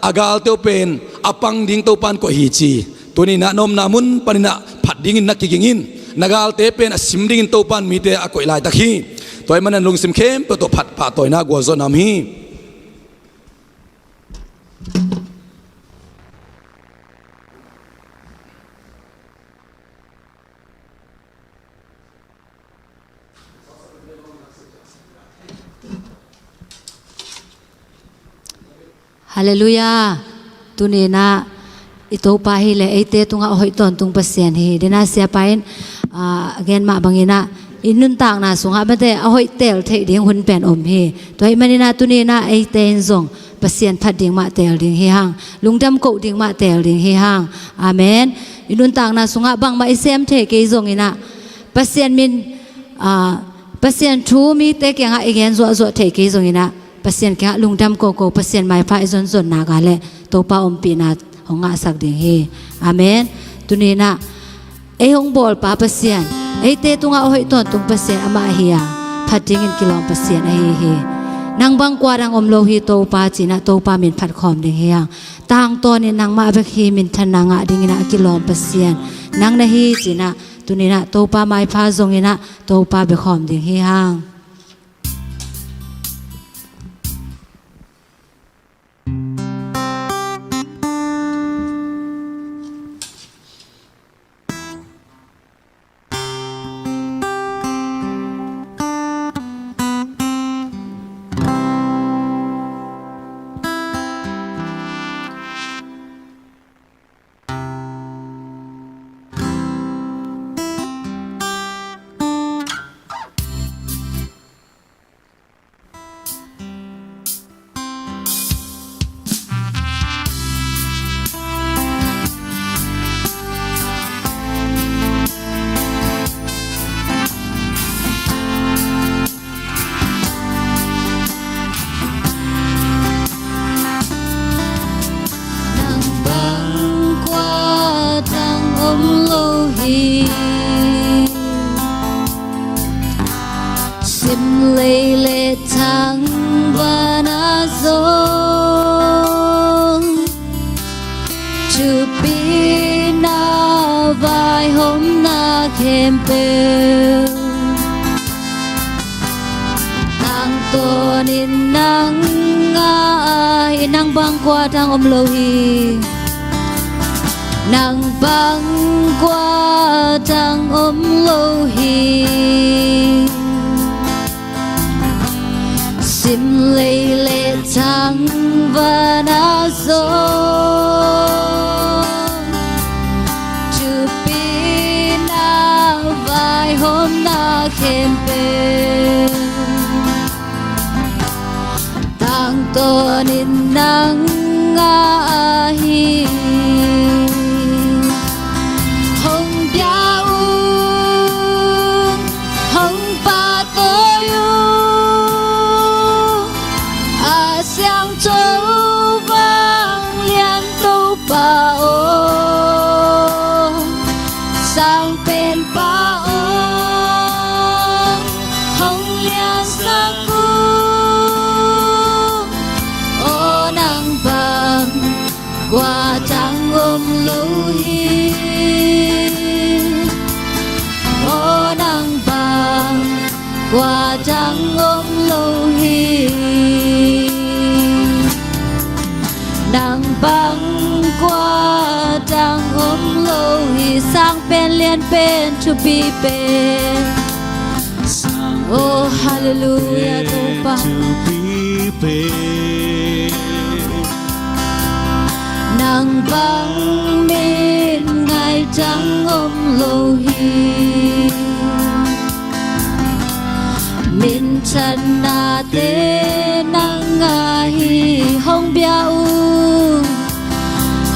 อากาลเตียวเป็นอปังดิ้งตัวปันก็ฮีจีตัวนี้นะนมนามุนปนินะพัดดิ้งนักกิงินนากาลเตเป็นสิมดิ้งตัวปันมีเตอากอยลายตะคีตัวมันนั่นลงสิมเข้มตัวพัดผ่าตัวน่ากลัวโซนามี ฮาเลลูยาตุนีนะอิโตปาฮิเลไอเตตุงะหอยตอนตุงปัสเซียนฮีเดน่าเสียไปเกนมาบังอินะอินุนต่างนาสุงหาบันเตอหอยเตลเทดิงหุ่นเป็นอมฮีตัวไอมันนะตุนีนะไอเตนซงปัสเซียนพัดดิงมาเตลดิงฮีฮังลุงดำโกดิงมาเตลดิงฮีฮังอาเมนอินุนต่างนาสุงหาบังมาไอเซมเทเกยซงอินะปัสเซียนมินปัสเซียนทูมีเตกยังหาอีกเห็นจัวเทเกยซงอินะปัสเซียนแกลุงดำโกปัสเซียนไม่พายซนนากาเลตัวป้าอมปีนาของอาสักดิงฮีอาเมนตุนีนะไอหงบอลป้าปัสเซียนไอเตตุงะหอยตอนตุงปัสเซียนอามาเฮียพัดดิงกิโลปัสเซียนไอเฮนางบางกว่าดังอมโลหิโตปาจีนะโตปามินพัดคอมดิงเฮียต่างตัวนี่นางมาเบกฮีมินทนางะดิงนะกิโลปัสเซียนนางนะฮีจีนะตุนีนะโตปาไม้พาซงอินะโตปาเบคอมดิงเฮียสิมเลทังวานาโซจูปีนาวายหอมนาเข้มเปลนางตัวนินนางงายนางบางกว่าทางอมโลหีนางบางกว่าทางอมโลหีสิมเลทังวานาโซจูปีนาวายหอมนาเข้มเปลต่างตัวนินนางงาฮีกว่าจังอมโลหิโอ้นางบางกว่าจังอมโลหินางบางกว่าจังอมโลหิสร้างเป็นเลียนเป็นทูบีเป็นโอ้ฮาเลลูยาตุปานางบางมินไงจังอมโลหิมินชันนาเตนางงาฮีห้องเบียอู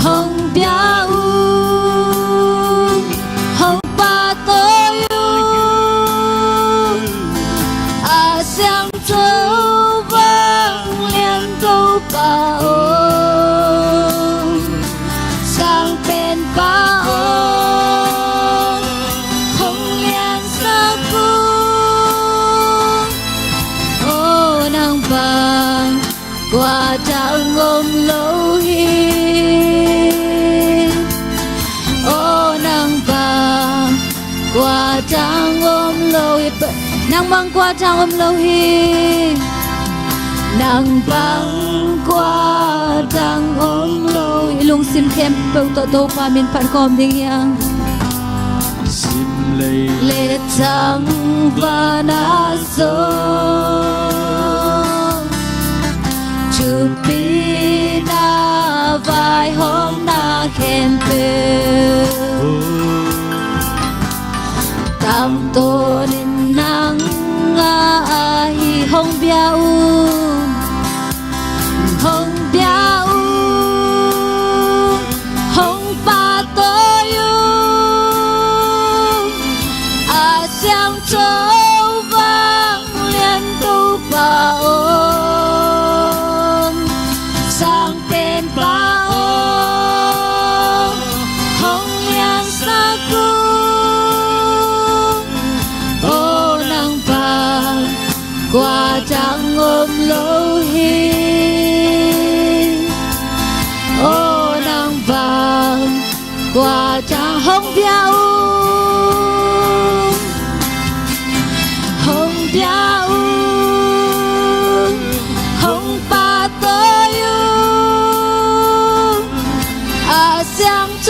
ห้องเบียอูห้องปาโตยูอาเซียงโจบังเลียนโตปาโอกว่าจังอมโลหิโอ้นางบางกว่าจังอมโลหินางบางกว่าจังอมโลหินางบางกว่าจังอมโลหิลุงซิมเข้มเปิลโตปามินพันคอมดิ้งยังซิมเลจังวานาโซจู ปีนาไว้ห้องนาเข็นเปิลตามตัวนินนางอาฮีห้องเบียวห้องเบียวห้องปาโตยูอาเซียงโจวังเลียนตูปาโอสร้างเป็นปาโอห้องเลียนสักกูโอนางปากว่าจังงมโลหิโอนางปากว่าจังห้องเบียวห้องเบียวห้องปาโตยูอาเซียงโจ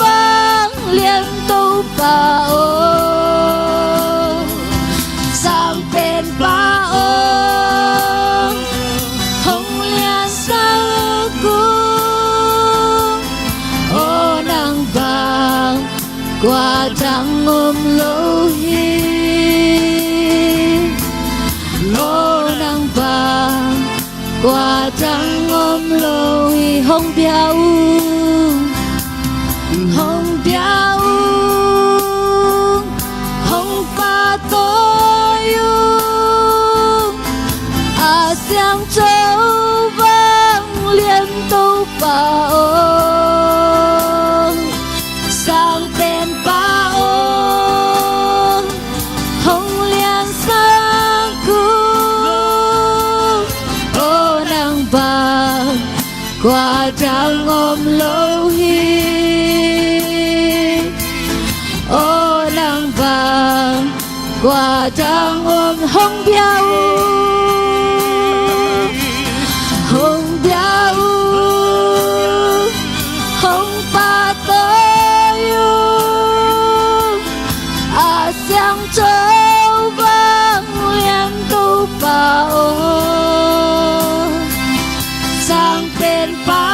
วังเลียนตูปาโอสร้างเป็นปาโอห้องเลียนสักกูโอนางบางกว่าจังงมโลหิโอนางบางกว่าจังงมโลหิห้องเบียวห้องเบียวห้องปาโตยูอาเซียงโจวังเลียนตูปาโอสร้างเป็นปาโอห้องเลียนสักกูโอนางบางกว่าจังงมโลหิโอนางบางกว่าจังงมห้องเบียวห้องเบียวห้องปาโตยูอาเซียงโจวังเลียนตูปาโอสร้างเป็นปา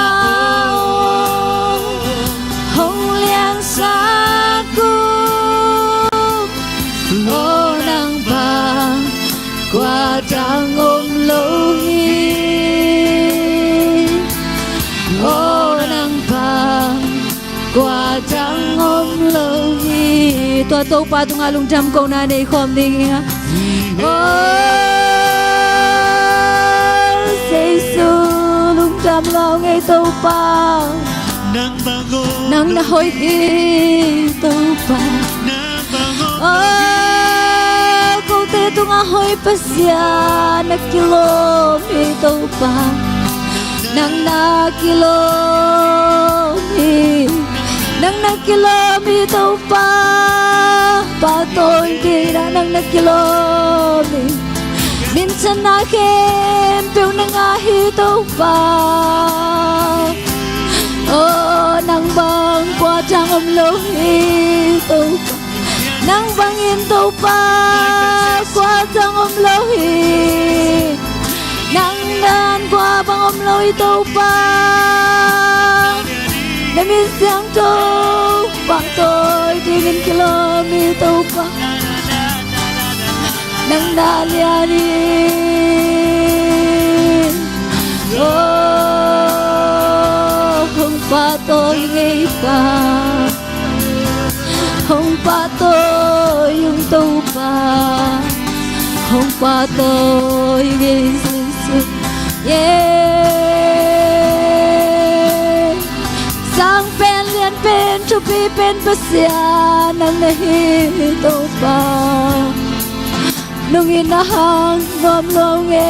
โอห้องเลียนสักกูโอนางบางกว่าจังงมโลหิโอนางบางกว่าจังงมโลหิตัวโตปาตุงอาลุงจำกงนาในคอมดิ้งฮะโอ้เซซูลุงจำเราไงโตปาnang na hoy ito pa kung tito nga hoy pasya na kilomito pa nang na kilomito pa patoy kira nang na kilomito minsan na kempew na nga hito pa nang bang qua trang âm lô hito nang bang into pa qua trang âm lô hi nang dan qua bang âm lô hito pa na min siang to pa toy tingin kilomito pa nang daliani hong pa toy ngay pa hong pa toy yung to pa hong pa toy ngay susu yeah sang pen lian pen chu pi pen pasya nang nahito pa nung inahang vom long ito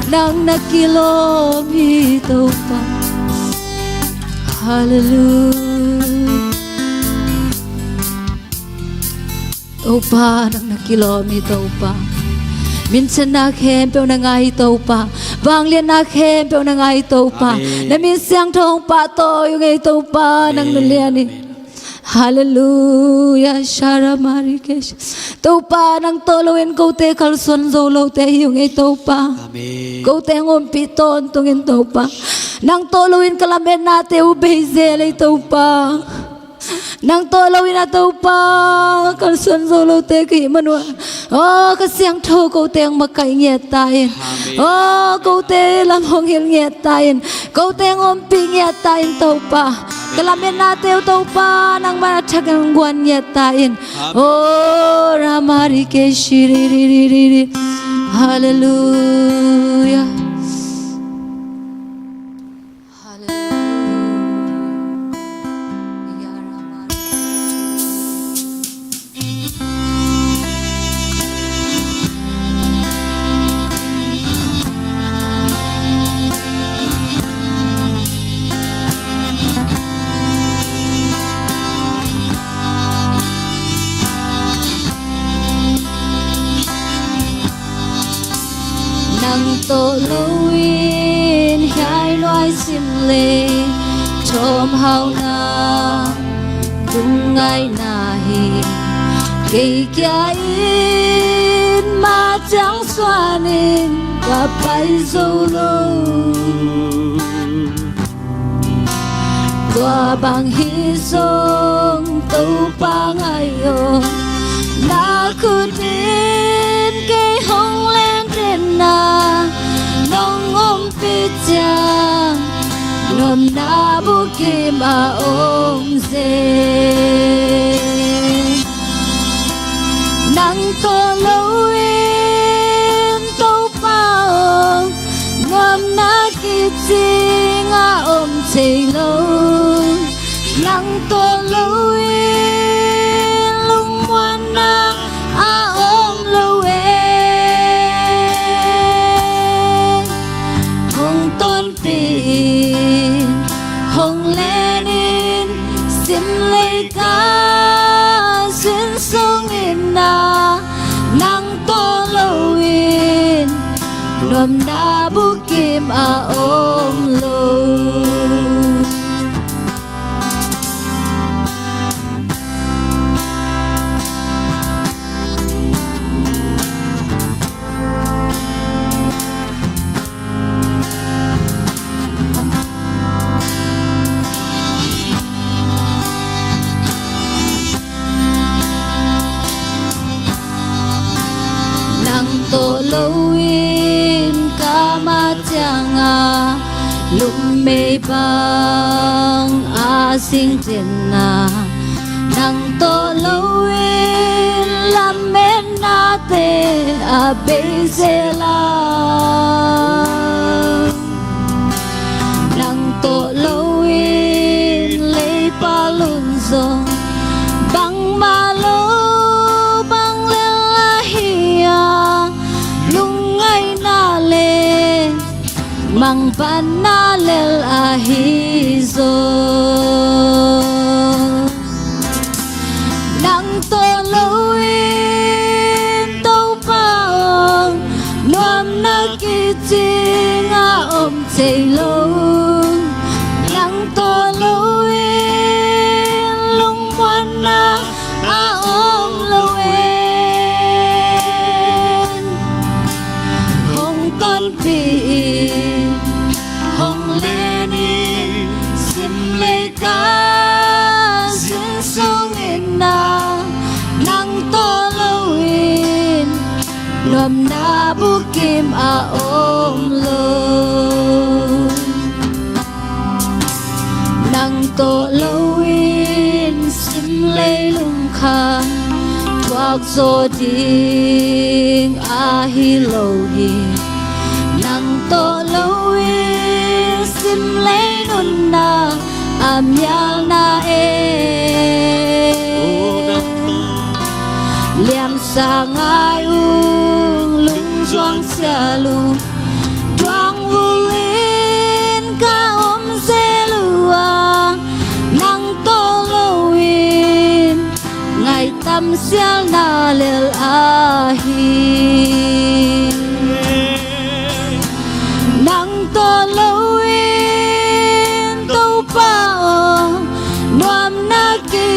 nang nakilomito pa hallelujah to pa nang nakilomito pa minsan nakempew na nga ito pa banglian nakempew na nga ito pa na minsan tong pa to yung ito pa nang nuliani Hallelujah, Sharamarikesh. Topa nang toloin ko te kalson zolo te yung itopa. Amen. Ko te ngom piton tungin topa. Nang toloin kalamen nate ubezel itopa. Nang tolawin ato pa kalson zolo te ki manwa oh kasyang tho ko te ang makainget tayin oh ko te lamong hilnget tayin ko te ngompi nget tayin to pa kalamin natin to pa nang matagang buwan nget tayin oh ramari ke shiri hallelujah. Nang toluin hay loài sim lê chom hao na tung ngay na hi cây kia in ma chẳng xoa nên và bay dâu lâu qua bằng hi sông tàu pa ngay yo na khu tin cây hồng lên trên na nong ôm pi chang nom na bu kim a ôm dê nang to lâu in tàu pa ngom na ki ching a ôm chei lâu nang to lâu in lung quan na a ôm lâu hong tôn pin hong lenin sim lê ca xuyên sông in na nang to lâu in nom na bu kim a ôm lâu to lâu in kama changa lum mê bang a sing trên na nang to lâu in lam men na te a be zela nang to lâu in lê pa lun zong bang ma lo bang le la hiya lung ngay na le mang van na lel a hi zo nang to lâu in tàu pa nuam na ki ching a om chei lâu nang to lâu in lung quan na a om lâu hong con pi hong leni sim lê ca xuyên sông in na nang to lâu in nom na bu kim a ôm lâu nang to lâu in sim lê lung kha quak zo ding a hi lâu hi nang to lâu in sim lê nun na am yal na liam sa ngai ung lung doang sia lu doang ulin ka om se lua nang to lâu in ngày tâm sia na lel a hi nang to lâu in tàu pa nuam na ki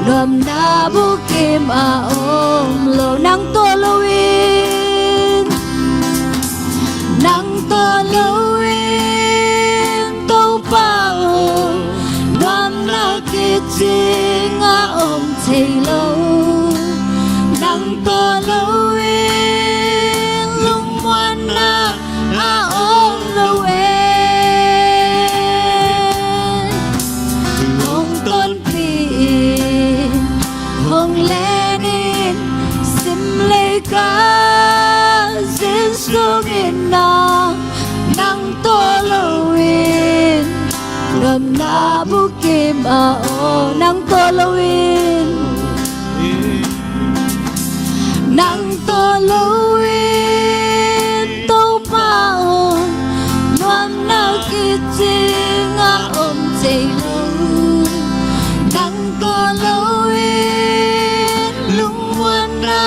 รวมนาบุกิมอาโอมโลนังตัวลวินนังตัวลวินตัวเป่ารวมนาคิดจริงอาโอมเทโลนังตัวลวินลุงวันนาอาโอมโลเวต้นปีหงเลนินสิมเลกาสินสุกินนานังตัวลวินรวมนาบุกิมอาโอนังตัวลวินนังตัวลวินตัวเป่ารวมนาคิดจริงอาอมใจลนังตัวลวินลุงวันนา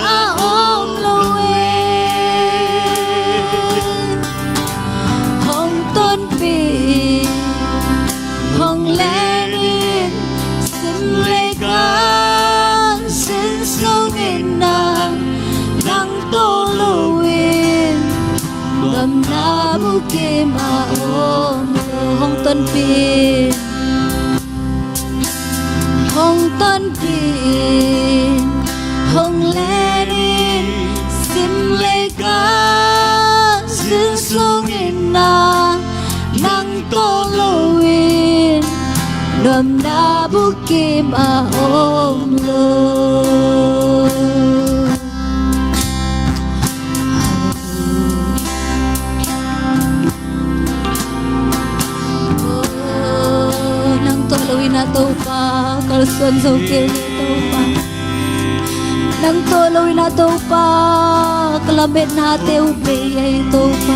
อาอมลวินห้องต้นปีห้องแลนินสิมเลกาสินสุกินนานังตัวลวินรวมนาบุกิมอาอมห้องต้นปีห้องต้นปีห้องเลนินสิมเลกาสินสุกินนานังตัวลวินรวมนาบุกิมอาโอมโลนังตัวลวินอาโตปาkalson sa ukil ito pa nang tuloy na to pa kalabit natin ubay ito pa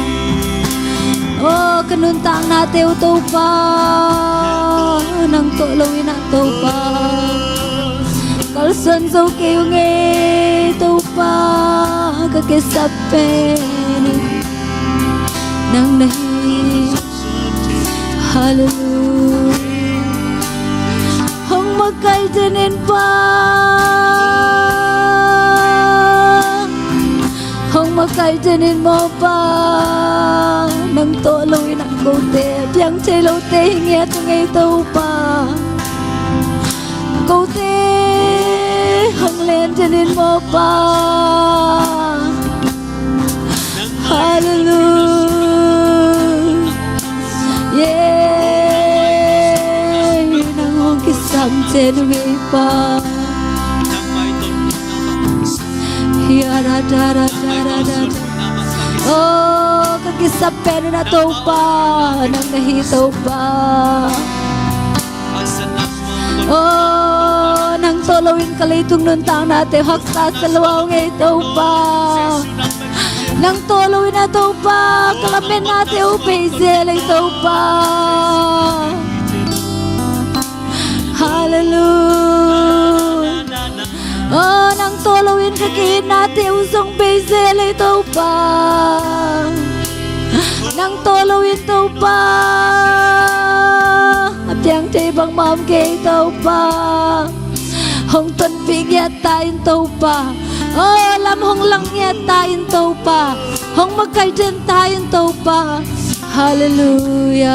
oh kanuntang natin ito pa nang tuloy na to pa kalson sa ukil ito pa kakisapin nang nahi hallelujah hong magkaitanin pa hong magkaitanin mo pa nang tuloy ng kote piyang chelote hingiat ngay ito pa kote hong lentanin mo pa hallelujah yeah nang hong kisam chenui pa hiara dara dara dara oh kagisapen na to pa nang nahito pa oh nang tolowin kalitong nuntang natin haksa sa luwang ito pa nang tolowin na to pa kalamin natin upay sila ito pa hallelujah oh nang tolowin kakiin natin usong basil ito pa nang tolowin to pa at yang tibang mam kay ito pa hong tunpig yatain to pa oh lam hong lang yatain to pa hong magkaitin tayin to pa hallelujah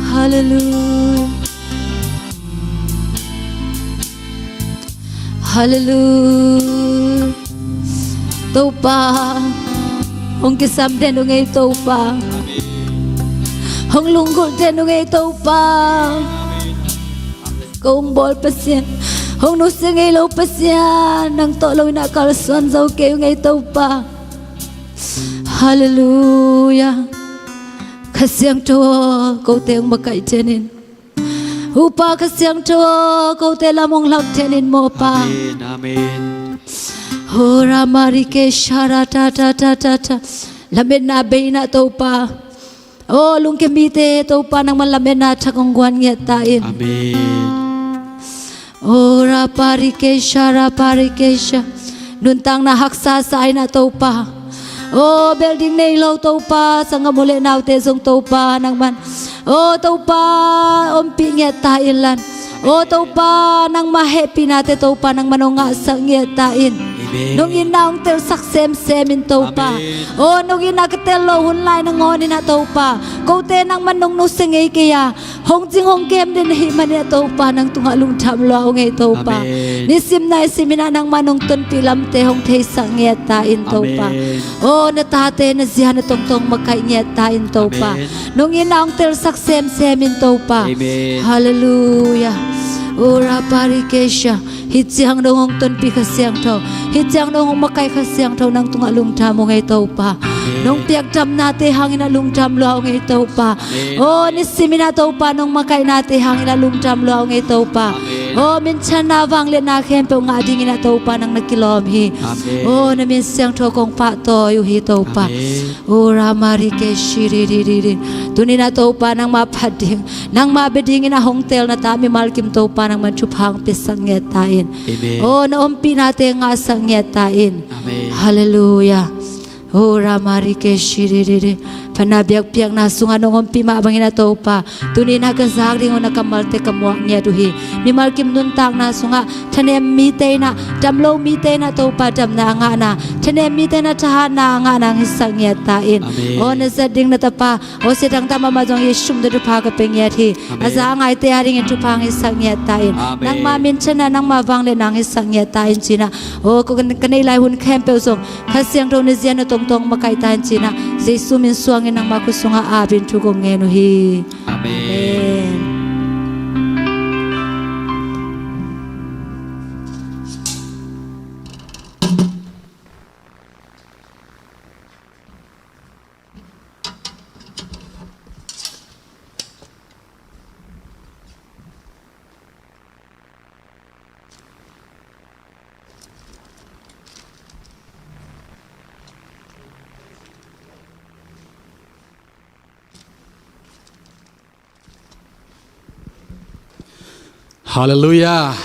hallelujah hallelujah to pa hong kisam den ngay to pa hong lungkot den ngay to pa kumbol pasyan hong nusing ngay lo pasyan nang toloy na kalson sa okay ngay to pa hallelujah kasyang to ko teng makaitenin upa kasyang to ko te lamong lagtenin mo pa Amen, amen. Hora marike shara ta ta ta ta ta lamin na bay na to pa oh lung kemite to pa nang malamin na chakongguan ngetain Amen. Ora parike shara parike sha nuntang na haksa sa ay na to pa oh building na ilaw to pa sa nga muli na te song to pa nang man oh to pa umpi ngetain lan O taupa nang ma-happy natin taupa nang manunga sa ngiyatain. Amen. Nung inaong tel saksem semin taupa. Amen. O nung inakitel lo hunlay nang ngonin na taupa. Kaute nang manung nusingay kaya. Hong jing hong kem din himan na taupa nang tungalung tamlo ngay taupa. Amen. Nisim na isimina nang manung tun pilam te hong te sa ngiyatain taupa. Amen. O natate na siya na tongtong magkay ngiyatain taupa. Amen. Nung inaong tel saksem semin taupa. Amen. Hallelujah. Ora parikesha hitsiang dongong ton pi kasiang tho hitsiang dongong makai kasiang tho nang tunga lungtam ngai tau pa nong piak tam nate hangin na lungtam lo ngai tau pa o nisimina tau pa nong makai nate hangin na lungtam lo ngai tau pa o min chana wang le na khem pe nga ding na tau pa nang nakilom hi o na min siang tho kong pa to yu hi tau pa ora marikeshi ri ri ri tunina tau pa nang mapading nang mabeding na hongtel na tami malkim tau pa nang manchupang pisang ngetain. Amen. Oh, naumpi natin nga sang ngetain. Amen. Hallelujah. Oh, ramarike shiriri. Panabiyag-piyag na sunga nung umpi maabangin na to pa. Tunin na kasag rin o nakamalte kamuak niya duhi. Mimalkim nuntang na sunga. Tanem mitay na. Damlo mitay na to pa. Dam na nga na. Tanem mitay na tahan na nga na ang isang ngetain. Oh, nasading na tapa. O sitang tama madong yesum na dupa ka pengyati. Asa ang ay tayaring ito pa ang isang ngetain. Nang maminsan na nang mabang le ng isang ngetain sina. O kung kanilay hun kempe usong. Kasi ang doon niya na tongtong makaitain sina. Sa isumin suang nang makusunga abin tukong ngenuhi. Amen. Hallelujah.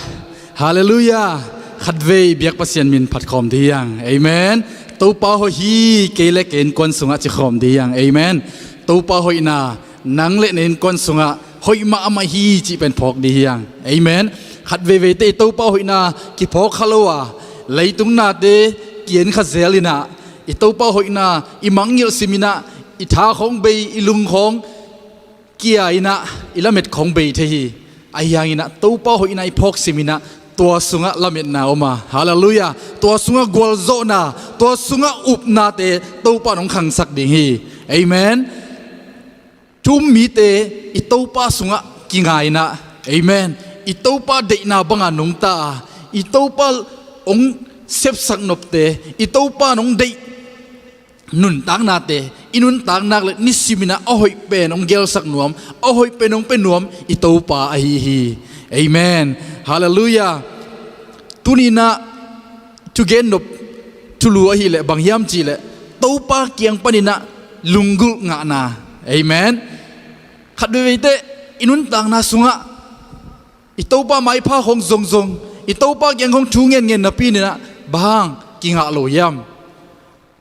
Hallelujah. Khadvei biak pasien min phat khom diang. Amen. Topa ho hi kele ken kon sunga chi khom diang. Amen. Topa hoi na nang le nen kon sunga hoi ma ama hi chi pen phok diang. Amen. Khadvei ve te topa hoi na ki phok khalowa leitung na te kien kha zelina i topa hoi na i mangil simina i tha khong bei i lung khong kia ina ilamet khong bei the hi ayang ina topa ho ina ipok simina tua sunga lamit na oma hallelujah tua sunga golzo na tua sunga up na te topa nong khang sak ding hi amen tum mi te i topa sunga kingai na amen i topa de na banga nong ta i topa ong sep sak nop te i topa nong de nun tang na te inun tang nak le nisimina ahoy pen ong gel sak nuam ahoy pen ong penuam ito pa ahi amen hallelujah tunina tugen nop tulu ahi le bangyam chi le to pa kiang panina lungul nga na amen khadwe te inun tang na sunga ito pa mai pha hong zong zong ito pa kiang hong thungen ngen na pi ni na bang kinga lo yam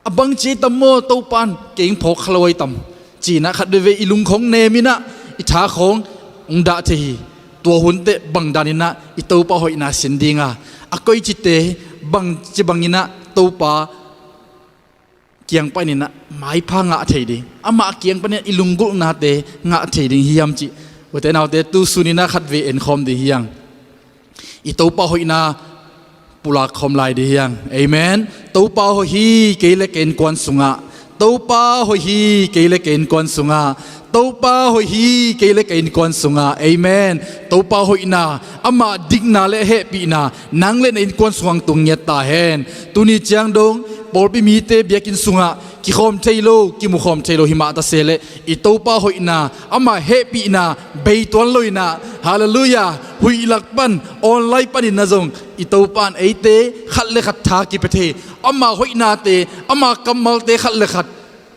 abang chi tammo topan keng phok khloi tam chi na khat ve ilung khong ne mina i tha khong ong da the hi to hun te bang danina i to pa hoi na sindinga akoi chi te bang chi bangina to pa kiang panina mai pha nga thei di ama kiang pan ilung gul na te nga thei ding hiam chi wote naw te tu sunina khat ve en khom di hiang i to pa hoi na pula khom lai di hiang amen topa ho hi kele ken kon sunga topa ho hi kele ken kon sunga topa ho hi kele ken kon sunga amen topa ho ina ama digna le he pi na nang le in kon suang tung nya ta hen tuni chiang dong por pi mi te biakin sunga ki khom thailo ki mu khom thailo hima ta sele i topa ho ina ama he pi na bei ton loina hallelujah hui lak pan online pan in na zong i topan eite khat le khat tha ki pethe ama hoina te ama kamal te khat le khat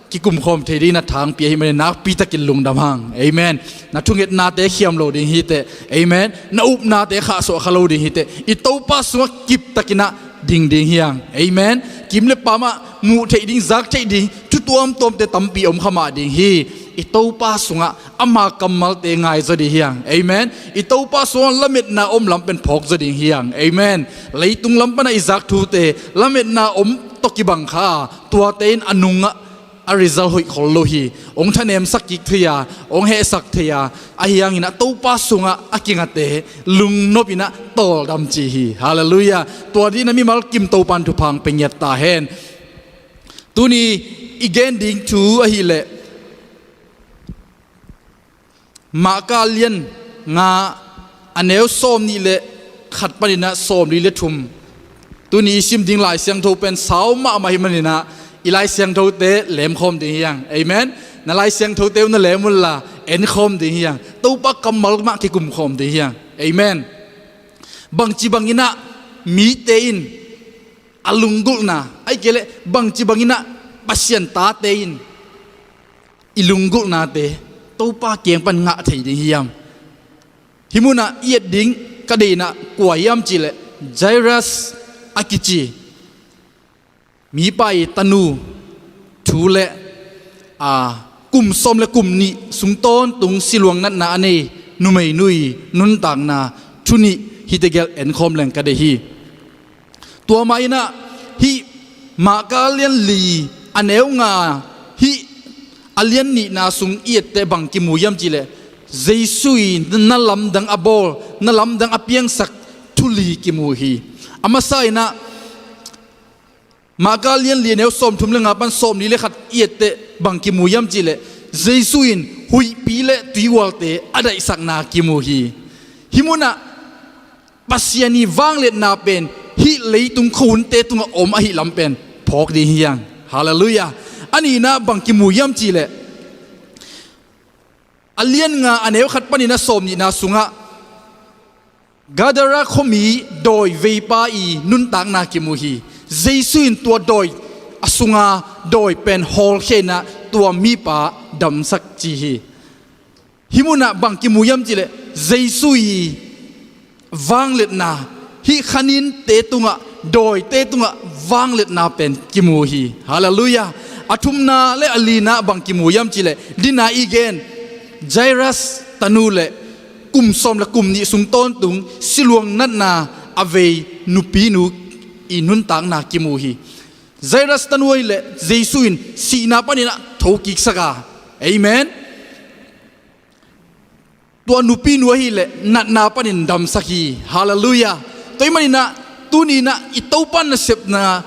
ki kum khom the ri na thang pi hi mane nak pi takin lung dam hang amen na thunget na te khiam lo ding hi te amen na up na te kha so khalo ding hi te i topa so kip takina ding ding hiang amen kim le pama mu the ding zak the ding tu tuam tom te tampi om khama ding hi itopa sunga ama kamal te ngai zodi hiang amen itopa sunga lamit na lam pen phok zodi hiang amen leitung lam pana izak thu te lamit na tokibang kha tua tein anunga a result hoi kholohi ong thanem sakik thia ong he sak thia a hiang ina topa sunga akinga te lung nopina tol dam chi hi hallelujah tua di na mi mal kim to pan thu phang penyat ta hen tuni igen ding thu a hi le ma ka lian nga aneu som ni le khat panina som ni le thum tuni sim ding lai siang tho pen saw ma ma hi manina ilai siang tho te lem khom ding hiang amen na lai siang tho te na lemul la en khom ding hiang to pa kamal ma ki kum khom ding hiang amen bang chi bangina mi te in alungul na ai kele bang chi bangina pasien ta te in ilungul na te to pa kieng pan nga thei ding hiam himuna yet ding kadina kwayam chile Jairus akichi mi pai tanu thule kum som le kum ni sungton tung silwang nat na ane numei nui nun tang na thuni hitegel en khom leng ka de hi tua mai na hi ma ka lian li aneu nga hi alian ni na sung iet te bang ki muyam chile jeisui na lam dang abol na lam dang apiang sak thuli ki mu hi amasai na ma ka lian li neu som thum lenga pan som ni le khat iet te bang ki muyam chile jeisuin hui pi le tuiwal te adai sak na ki mu hi himuna pasiani wang let na pen hi leitung khun te tunga om a hi lam pen phok di hiang hallelujah ani na bang ki muyam chile alian nga aneu khat pani na som ni na sunga gadara khomi doi veipa i nun tang na ki mu hi jeisuin tua doi asunga doi pen hol khena tua mi pa dam sak chi hi himuna bang ki muyam chile jeisui wang let na hi khanin te tunga doi te tunga wang let na pen ki mu hi hallelujah athumna le alina bang ki muyam chile dina igen Jairus tanule kum som la kum ni sung ton tung siluang nat na ave nupi nu inun tang na ki mu hi Jairus tanuai le jeisuin si na panina thoki saka amen tua nupi nu hi le nat na panin dam saki hallelujah toy manina tuni na itopan na sep na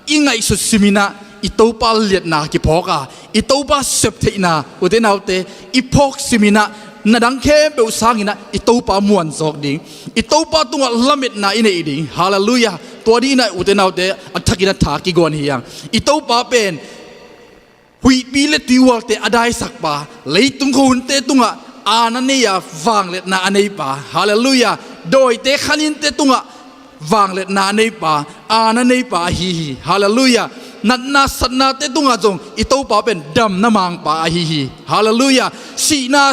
ingai su simina itopa liat na ki phoka itopa sep theina utenaute iphok simina nadang khe be usangina itopa muan jok ding itopa tunga lamit na ine ding hallelujahตัวนี้นะอุตนาเตอทักกินถากิกวนเฮียงอิโตปาเป็นหุยปีเลติวเตอได้สักปาเลยตุงคุณเตตุงะอานันเนียฟังเลนาอันนี้ปาฮาเลลูยาโดยเตขันินเตตุงะฟังเลนาอันนี้ปาอานันนี้ปาฮีฮีฮาเลลูยานัดนาสันนาเตตุงะจงอิโตปาเป็นดำน้ำมังปาฮีฮีฮาเลลูยาสีนา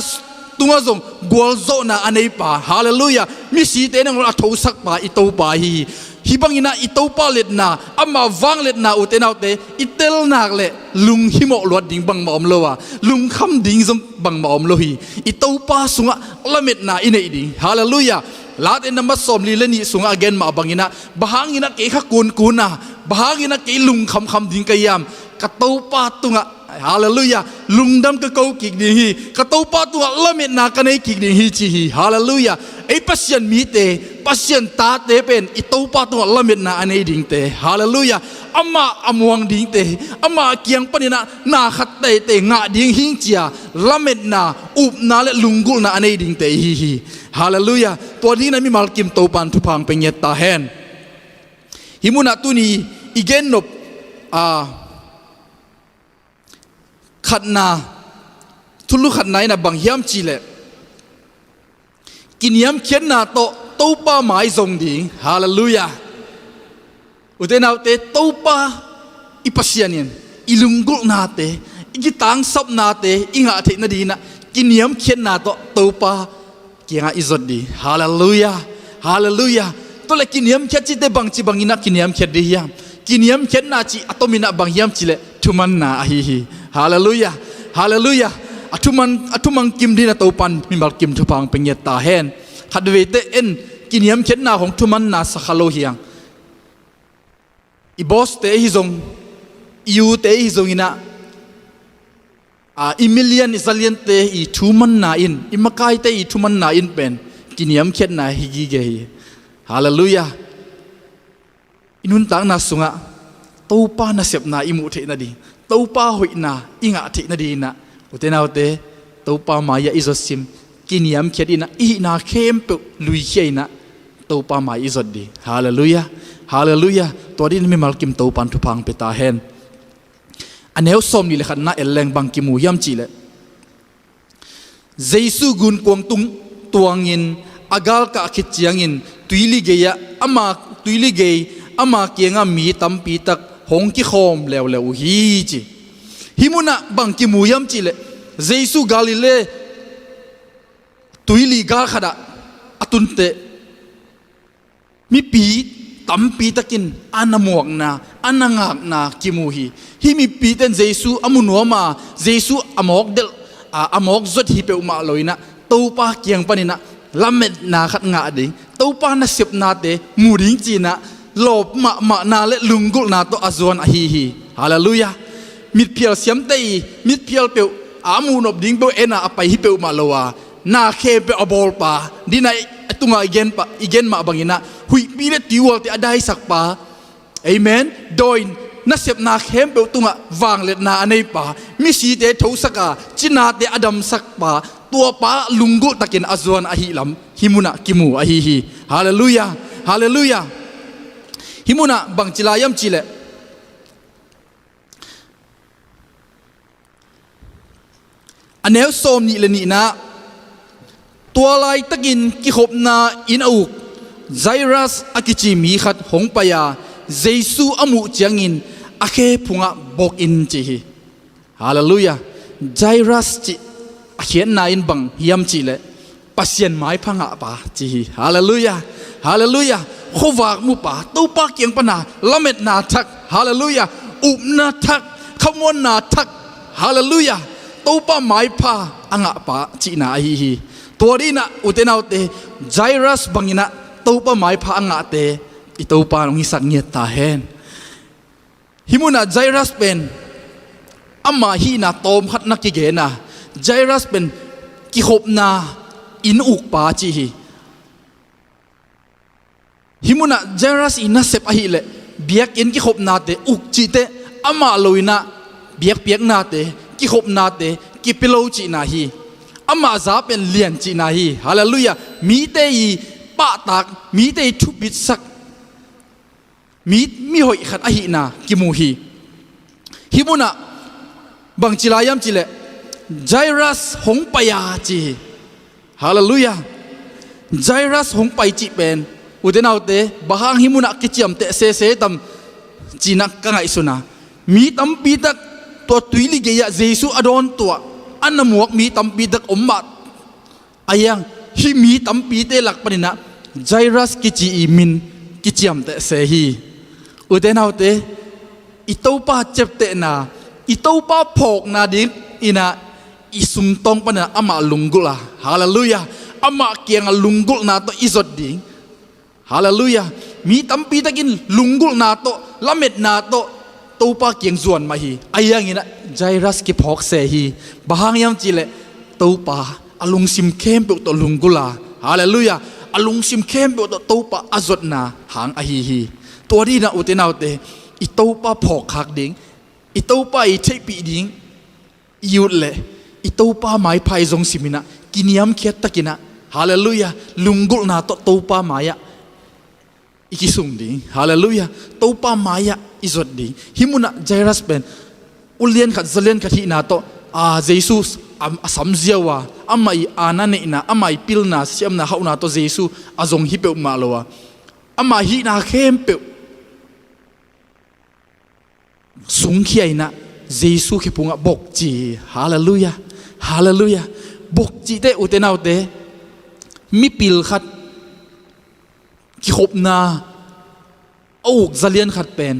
ตุงะจงกวลโซนาอันนี้ปาฮาเลลูยามิสีเตนังเราทูสักปาอิโตปาฮีฮีhibangina itopa let na ama wang let na utenaute itel nak le lung himo lot ding bang maom lowa lung kham ding zong bang maom lohi itopa sunga lamet na ine ding hallelujah lat en number som li le ni sunga again ma bangina bahangina ke kha kun kuna bahangina ke lung kham kham ding kayam katopa tunga hallelujah lungdam ka kau ki ding hi katopa tunga lamet na kanai ki ding hi chi hi hallelujah ai pasien mi te pasien ta te pen itopa tu lamit na ane ding te hallelujah ama amuang ding te ama kiang panina na khat te nga ding hing chia lamit na up na le lungul na ane ding te hi hi hallelujah to ni na mi malkim to pan thu phang penyet ta hen himuna tu ni igen nop khatna thulu khatnai na bang hiam chi le kiniam khian na to topa mai zong ding hallelujah utenau te topa ipasianin ilungul na te igitang sap na te inga the na dina kiniam khian na to topa kianga izot di hallelujah hallelujah to le kiniam khiat chi te bang chi bangina kiniam khiat di hiam kiniam khiat na chi atomina bang hiam chi le thuman na hi hi hallelujah hallelujah atuman kim din na topan mi mal kim thupang penget ta hen khadwe te en kiniam khet na hong thuman na sakhalo hiang i boss te hi zong iu te hi zong ina a million isalian te i thuman na in imakai te i thuman na in pen kiniam khet na higi ge hallelujah inun tang na sunga topa na sep na imu the na di topa hoi na inga the na di na utena te topa maya izosim kiniam khet ina i na khem pe lui kheina topa mai izot di hallelujah hallelujah to din mi malkim topan thupang peta hen aneu som ni le khat na eleng bang ki mu yam chi le jesu gun kwang tung tuangin agal ka khit chiangin tuili geya tuili gei ama kianga mi tampi tak hong ki khom lew lew hi chi himuna bang ki mu yam chi le jesu galile tuili gal khada atunte mi pi tampi takin anamuak na anangak na kimuhi himi pi ten jesu amunoma jesu amok del amok zot hi pe uma loina topa kiang panina lamet na khat nga ding topa na sep na te muring chi na lop ma na le lungul na to azon a hi hallelujah mit phial siam te mit phial pe amu nop ding pe ena apai hi pe uma lowa na khe pe abol pa dinai tunga igen ma bangina hui pi le tiwal te adai sak pa amen doin na sep na khem pe tunga wang let na anei pa mi si te tho saka china te adam sak pa tua pa lungu takin azwan a hi lam himuna kimu a hi hallelujah hallelujah himuna bang chilayam chile aneu som ni le ni naตัวลายตะกินกิขบนาอินอุกไซรัสอากิจิมีขัดหงปยาเยซูอามุเจียงอินอาเคพุงะบอกอินจีฮีฮาเลลูยาไซรัสจิอาเขียนนาอินบังยามจีเลปัสเซียนไม้พังะปาจีฮีฮาเลลูยาฮาเลลูยาขวากมุปาตู้ปาเกียงปนาละเม็ดนาทักฮาเลลูยาอุบนาทักขมวนนาทักฮาเลลูยาตู้ปาไม้พาอ่างะปาจีนาฮีตัวนี้นะอุตนาเตไจรัสบังอินะตัวป้าไม้พางะเตอิตัวป้าองค์สักเงียตาเห็นฮิมุนะไจรัสเป็นอามาฮีนะโตมขัดนักกิเกนะไจรัสเป็นกิขบนาอินอุกป้าจีฮีฮิมุนะไจรัสอินะเซปอะฮิเลเบียกอินกิขบนาเตอุกจีเตอามาลอยนะเบียกนาเตกิขบนาเตกิปิโลจีนาฮีอามาซาเป็นเลียนจีนาฮีฮาเลลูยามีเตยปะตักมีเตยทุบิดสักมีหอยขัดอหินากิมูฮีฮิมุนะบังจิลายามจิเลไจรัสหงปยาจีฮาเลลูยาไจรัสหงไปจีเป็นอุเดนเอาเตบะฮังฮิมุนะกิจยมเตเซตัมจีนักกังไอสุนามีตัมปีตักตัวตุยลิเกียเยซูอดอนตัวอันนมวกมีตัมปีดักอมบัดอายังฮิมีตัมปีเตลักปนินะไจรัสกิจิอิมินกิจิยมเตเซฮีอุเดนเอาเตอิโตปาเจ็บเตนาอิโตปาพอกนาดิอินะอิสุมตองปนินะอามาลุงกุลาฮาเลลูยาอามาเกียงลุงกุลนาโตอิสดดิงฮาเลลูยามีตัมปีตะกินลุงกุลนาโตละเม็ดนาโตตัวป้าเกียงส่วนมาฮีไอ้ยังงี้นะไจรัสกิพอกเซฮีบางยามจีเลตัวป้าอลุงซิมเข้มเปิดตัวลุงกุลาฮาเลลูยาอลุงซิมเข้มเปิดตัวป้าอจดนาหางอฮีตัวนี้นะอุตนาเตอีตัวป้าพอกหักดิ้งอีตัวป้าอีเทปีดิ้งยุดเลยอีตัวป้าไม้พายจงสิมินะกินยำเคียดตะกินะฮาเลลูยาลุงกุลนาตัวป้าไม้อะอีกิสุงดิ้งฮาเลลูยาตัวป้าไม้อะอิสดดีฮิมุนะไจรัสเป็นอุเลียนขัดเซเลนขัดที่นาโตเยซูสัมเซียวะอามาอีอานันเนนะอามาอีพิลนาเสียมนาเขานาโตเยซูอาจงฮิเปอมาโลวะอามาฮีนาเข้มเปอสุงเขียนะเยซูเขปุงะบกจีฮาเลลูยาฮาเลลูยาบกจีเตอุเตนาเตมิพิลขัดกิขบนาอุกเซเลนขัดเป็น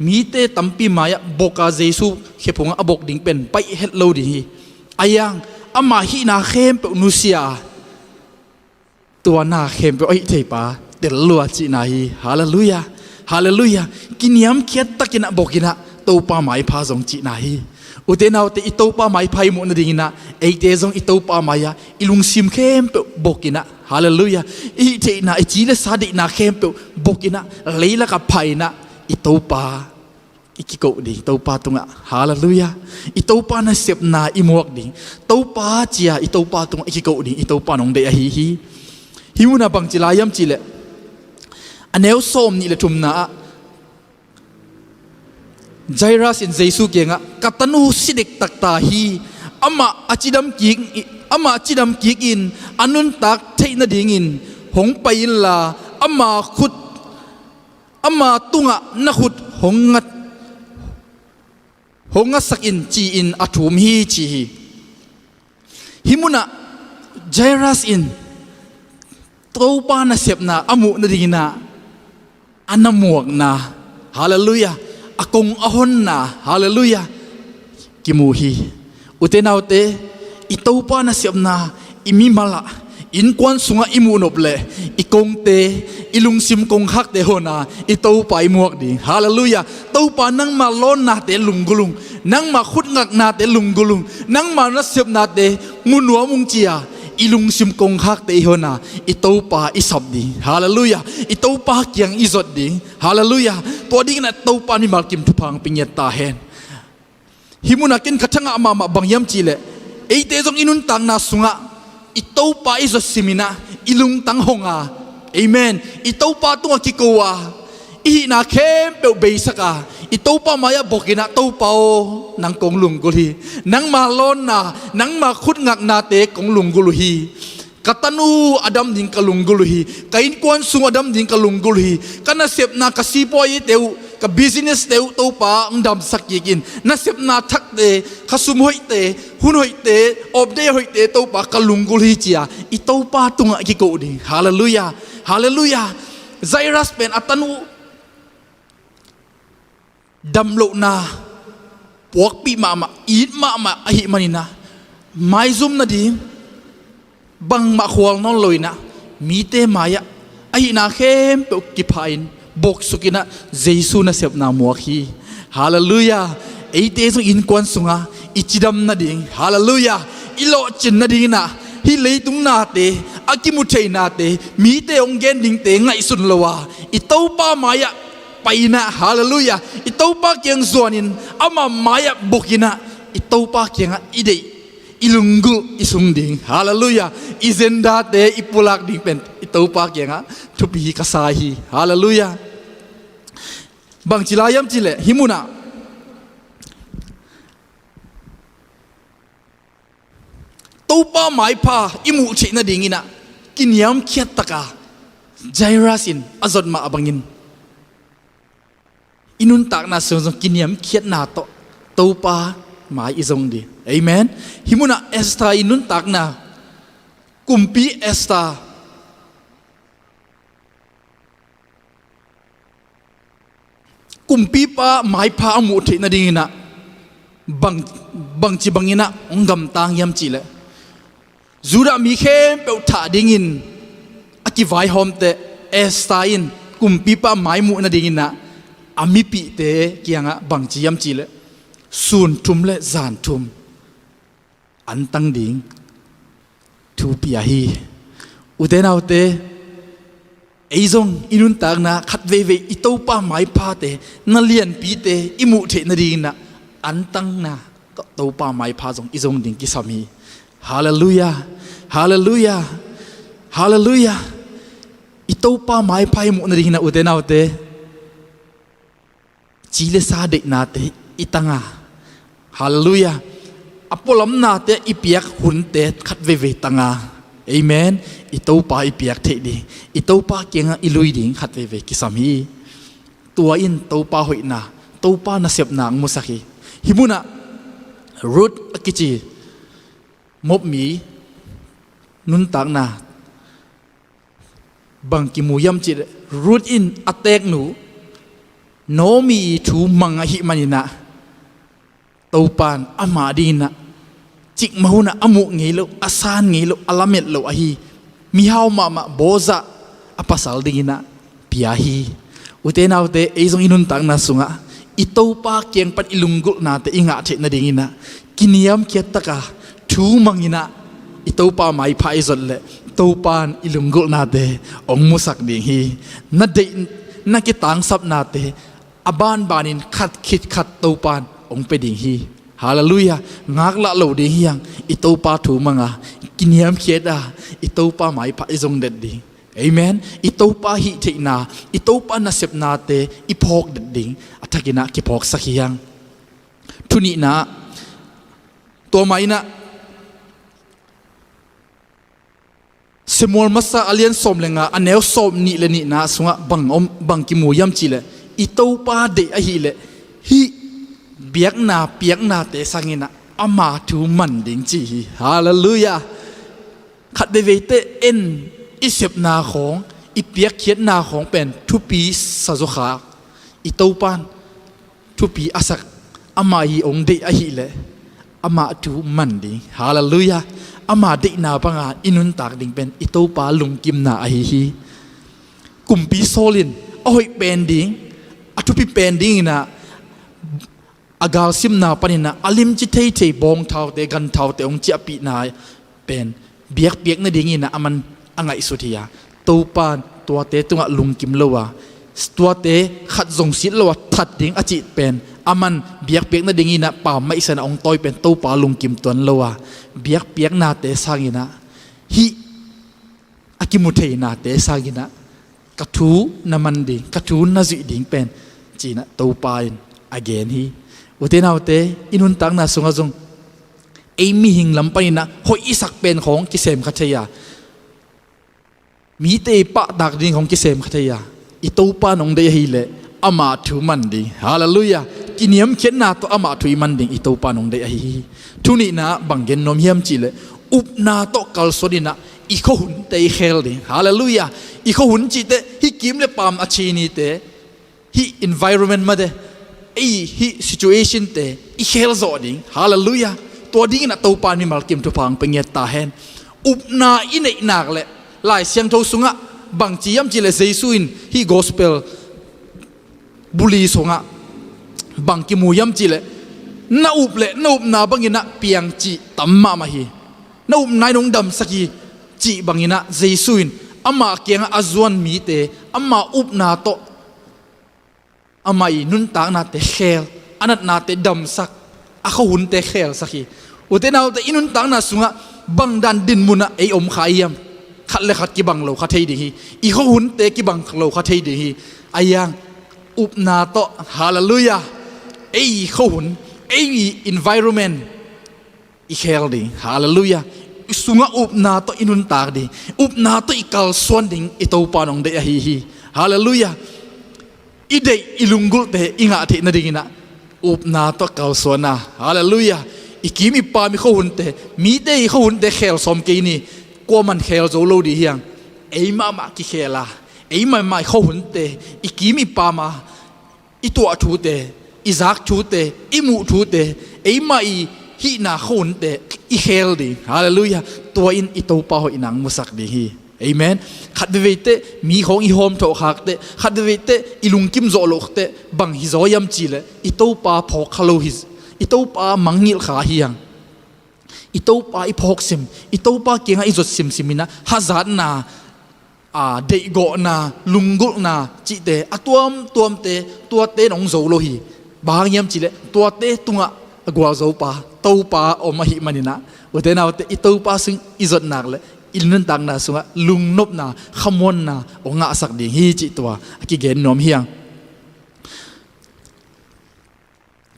มีเตตัมปีมายะบอกอาเยซูเขพงะอบกดิ่งเป็นไปเฮ็ดโลดีอายัง อามาฮีนาเข้มเปนุเซียตัวนาเข้มเปไอเทปาเตลัวจีนาฮีฮาเลลูยาฮาเลลูยากินยำเคียดตะกินะบอกกินะตัวปาไม้พาจงจีนาฮีอุเทนเอาเตอิตัวปาไม้พายมุนดิ่งนะไอเตจงอิตัวปาไม้ยาอิลุงซิมเข้มเปบอกกินะฮาเลลูยาอีเทนะไอจีเลสาดินาเข้มเปบอกกินะเลยละกับไผ่นะอิตัวปาอีกกูดิตัวปาตรงอ่ะฮาเลลูยาอีตัวปาน่ะเสียบนาอีมวกดิตัวปาเจียอีตัวปาตรงอีกกูดิอีตัวปานองเดียฮีฮิวนาบังจิลายมจิเลอันเอวส้มนี่แหละทุมนาไจรัสอินเจสุเกียงะกัตันูสิเด็กตักตาฮีอามาอาจิดัมกิกอามาอาจิดัมกิกอินอันนุนตักเทนดิ่งอินหงไปอินลาอามาขุดอามาตุงะนักขุดหงงัดสักอินจีอินอัฐุมฮีจีฮิมุนะไจรัสอินตัวปานาเสพนาอามุนดิ่งนาอันนมวกนาฮาเลลูยาอากงอหนนาฮาเลลูยากิมูฮีอุเทนเอาเตอิตัวปานาเสพนาอิมิมาละอินควันสุงอิมูนบเลอิกงเตอิลุงซิมกงฮักเตโหนาอิตัวปายมวกดีฮาเลลูยาตัวปานังมาล้นนาเตลุงกุลุงนังมาขุดงักนาเตลุงกุลุงนังมานัสเสพนาเตมุนัวมุงเจียอิลุงซิมกงฮักเตโหนาอิตัวปาอิสับดีฮาเลลูยาอิตัวปาเกียงอิจดดีฮาเลลูยาตัวดิ้งนัดตัวปานี่มากิมทุพังปิญญาตาเฮนฮิมุนักินขัดช่างอามาบังยามจีเลเอเตจงอินุนตังนาสุงะอิโตปาอิจสิมินะอิลุงตังหงาเอเมนอิโตปาตุงกิโกวาอินาเข้มเปเบสกาอิโตปามายาบอกกินะโตปานังกงลุงกุลีนังมาลอนนานังมาขุดงักนาเตกงลุงกุลี Katanu Adam din kalungguluhi, kain kuan sung Adam din kalungguluhi, kana sep na kasipoy teu, ka business teu to pa ang dam sakyikin, na sep na thak te, kasumhoy te, hunhoy te, obde hoy te to pa kalungguluhi chia, ito pa tunga kiko di, hallelujah, hallelujah, Zairus pen atanu damlo na, puak pi mama, eat mama ahi manina, mai zoom na di, bang makwal non loina mite maya ai na khem pe kipain bok sukina jesu na sep na muakhi hallelujah eite so in kwan sunga ichidam na ding hallelujah ilo chin na ding na hi leitung na te akimutei na te mite onggen ding te ngai sun lowa itau pa maya paina hallelujah itau pa kyang zuanin ama maya bokina itau pa kyang idei ilunggu isungding hallelujah izenda te ipulak ding pen itopa kenga thupi kasahi hallelujah bang chilayam chile himuna topa maipa imu china dingina kinyam khiat taka jairasin azot ma abangin inun tak na so kinyam khiat na to topa mai izong di amen himuna esta inun tak na kumpi esta kumpi pa mai pa amu the na dingina bang chi bangina ongam tang yam chi le zura mi khem pe tha dingin aki vai hom te esta in kumpi pa mai mu na dingina ami pi te kianga bang chi yam chi le sun tum le zan tum an tang ding thu pia hi udenau te eizong inun tang na khat ve ve itopa mai pa te na lian pi te imu the na ding na an tang na to pa mai pa jong izong ding ki sami hallelujah hallelujah hallelujah itopa mai pa imu na ding na udenau te chile sa de na te itanga hallelujah apolam na te ipiak hun te khat ve ve tanga amen ito pa ipiak the di ito pa kenga ilui ding khat ve ve kisami tua in to pa hoi na to pa na sep na ang musaki himuna root akichi mop mi nun tak na bang kimuyam chi root in attack nu no mi thu manga hi manina taupan ama dina จิกมาหุนะอมุงี้โลอาซานงี้โลอลาเมตโลอะฮีมีฮาวมาโบซาอปัสสัลดินะพิอาฮีอุเทนาอุเตไอซงอินุนตังนาสุงะอิโตปาเกียงปัดอิลุงกุนาเตอิงะเทนะดิงินะกินิยามเกียตตะกาทูมังอินะอิโตปาไมพาอิซอลเลโตปานอิลุงกุนาเตองมุสักดิงฮีนัดเดนักกิตังซับนาเตอบานบานินขัดคิดขัดโตปานองเปดิงฮีฮาเลลูยางากละโลดิงฮียังอิโตปาทูมังะกินิยามเกียดาอิโตปาไมพาอิซงเด็ดดิงเอเมนอิโตปาฮิเทนาอิโตปานาเซปนาเตอิพอกเด็ดดิงอัตกินะกิพอกสักยังทุนีนะตัวไม่นะสมอลมาซาอเลียนสมเลงะอันเนวสมนี่เลนี่นะสุงะบังกิมูยามจิเลอิโตปาเดอหิเลฮิเบียกนาเตสังเงนะอามาทูมันดิงจีฮาเลลูยาขัดเดเวเตเอ็นอิเสบนาของอิเปียกเขียนนาของเป็นทุปีสะจุขาอิโตปานทุปีอาศักอามาฮีองเดอหิเลอามาทูมันดิงฮาเลลูยาอามาเดนาปังอาอินุนตากดิงเป็นอิโตปาลุงกิมนาอหิฮีกุมปีโซลินโอ้ยเป็นดิงอทุปีเป็นดิงนะอากาลซิมนาปนินะอลิมจิเทเทบองเท้าเตกันเท้าเตองจีปีนาเป็นเบียกนะดิงินะอามันอังไงสุธียาตัวปานตัวเตตัวลุงกิมเลวะตัวเตขัดจงสิเลวะทัดดิงอจิเป็นอามันเบียกนะดิงินะป่าไม่สนะองต้อยเป็นตัวปาลุงกิมตัวเลวะเบียกนาเตสังกินะฮิอากิมุเทนาเตสังกินะกระทูนามันดิงกระทูนาจิดิงเป็นจีนะตัวปานagain hi uti na ute inun tang na sunga jong ei mi hing lam pani na hoi isak pen khong ki sem khathaya mi te pa dak ding khong ki sem khathaya i to pa nong de hi le ama thu man ding hallelujah kiniam khen na to ama thu man ding i to pa nong de hi thuni na banggen nom hiam chi le up na to kal sodina i kho hun te khel ding hallelujah i kho hun chi te hi kim le pam achi ni te hi environment ma de hi situation te i khel zo ding hallelujahตัวดิ้งนะตัวปานิมัลกิมทุพังเป็นเงียตาเห็นอุบนาอินเนนักเลยหลายเสียงโทสุงะบางจียมจีเลเซซุอินฮีกอสเปลบุลีสุงะบางกิมูยมจีเลน่าอุบเลยน่าอุบนาบางยินะเปียงจีตัมมามาฮีน่าอุบนายนงดำสักีจีบางยินะเซซุอินอามาเกียงอาจวนมีเตอามาอุบนาโตอามาอินุนตางนาเตเขลอันนั้นนาเตดำสักอาเขาหุ่นเตะเขลสักทีอุตเตนาอุตอินุนตังนาสุงะบังดันดินมุนะไออมขายยำขัดเลยขัดกิบังเราขัดเฮดีฮีอีเขาหุ่นเตะกิบังเราขัดเฮดีฮีอายังอุปนาโตฮาเลลูยาไอเขาหุ่นไอ environment อีเขลดีฮาเลลูยาสุงะอุปนาโตอินุนตากดีอุปนาโตอีกัลส่วนดิ่งอิโตปานองเดะฮีฮาเลลูยาอีเดอิลุงกุลเตอิงะเทนดิงินะอุปนาตกาวสวนะฮาเลลูยาอีกิมีปามีข้าหุ่นเตมีเตข้าหุ่นเตเขลสมกีนี่กลัวมันเขลโจโลดีเฮียงไอ้มากิเขลาไอ้มาข้าหุ่นเตอีกิมีปามาอีตัวทูเตอีซักทูเตอีมูทูเตไอ้มาอีฮีนาข้าหุ่นเตอีเขลดีฮาเลลูยาตัวอินอีตัวปาหอินังมุสักดีฮีเอเมนขัดเวเตมีของอีโฮมโตขักเตขัดเวเตอีลุงกิมโจโลกเตบังฮิโซยมจีเลอีโตปาพอกคาโลฮิสอีโตปามังงิลขาเฮียงอีโตปาอีพอกซิมอีโตปาเกียงอีจดซิมมินะฮัซาดนาเดโกนาลุงกุนาจีเตอตัวมเตตัวเตนองโจโลฮีบางยมจีเลตัวเตตุงะกัวโจปาโตปาอมหิมันินะวันเดนาวเตอีโตปาซึ่งอีจดนักเลยอินนันตังนาสุงะลุงนบนาขมวนนาองะสักดิ่งฮีจิตัวกิเกนนอมเฮียง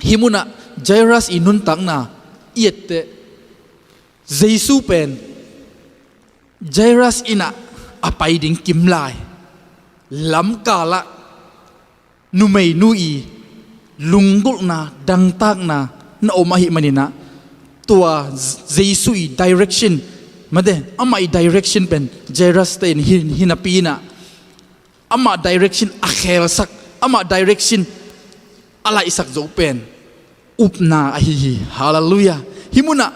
ฮิมุนะไจรัสอินุนตังนาเอียดเตเจซูเป็นไจรัสอินะอภัยดิ่งกิมลายล้ำกาละนุเมยนุอีลุงกุลนาดังตักนาณอมหิมันินะตัวเจซูอี directionมาเดอามาอี direction เป็นเจรัสเตนฮินาปีนะอามา direction อาเคลสักอามา direction อะไรสักโจเป็นอุปนาอหิฮาเลลูยาฮิมุนะ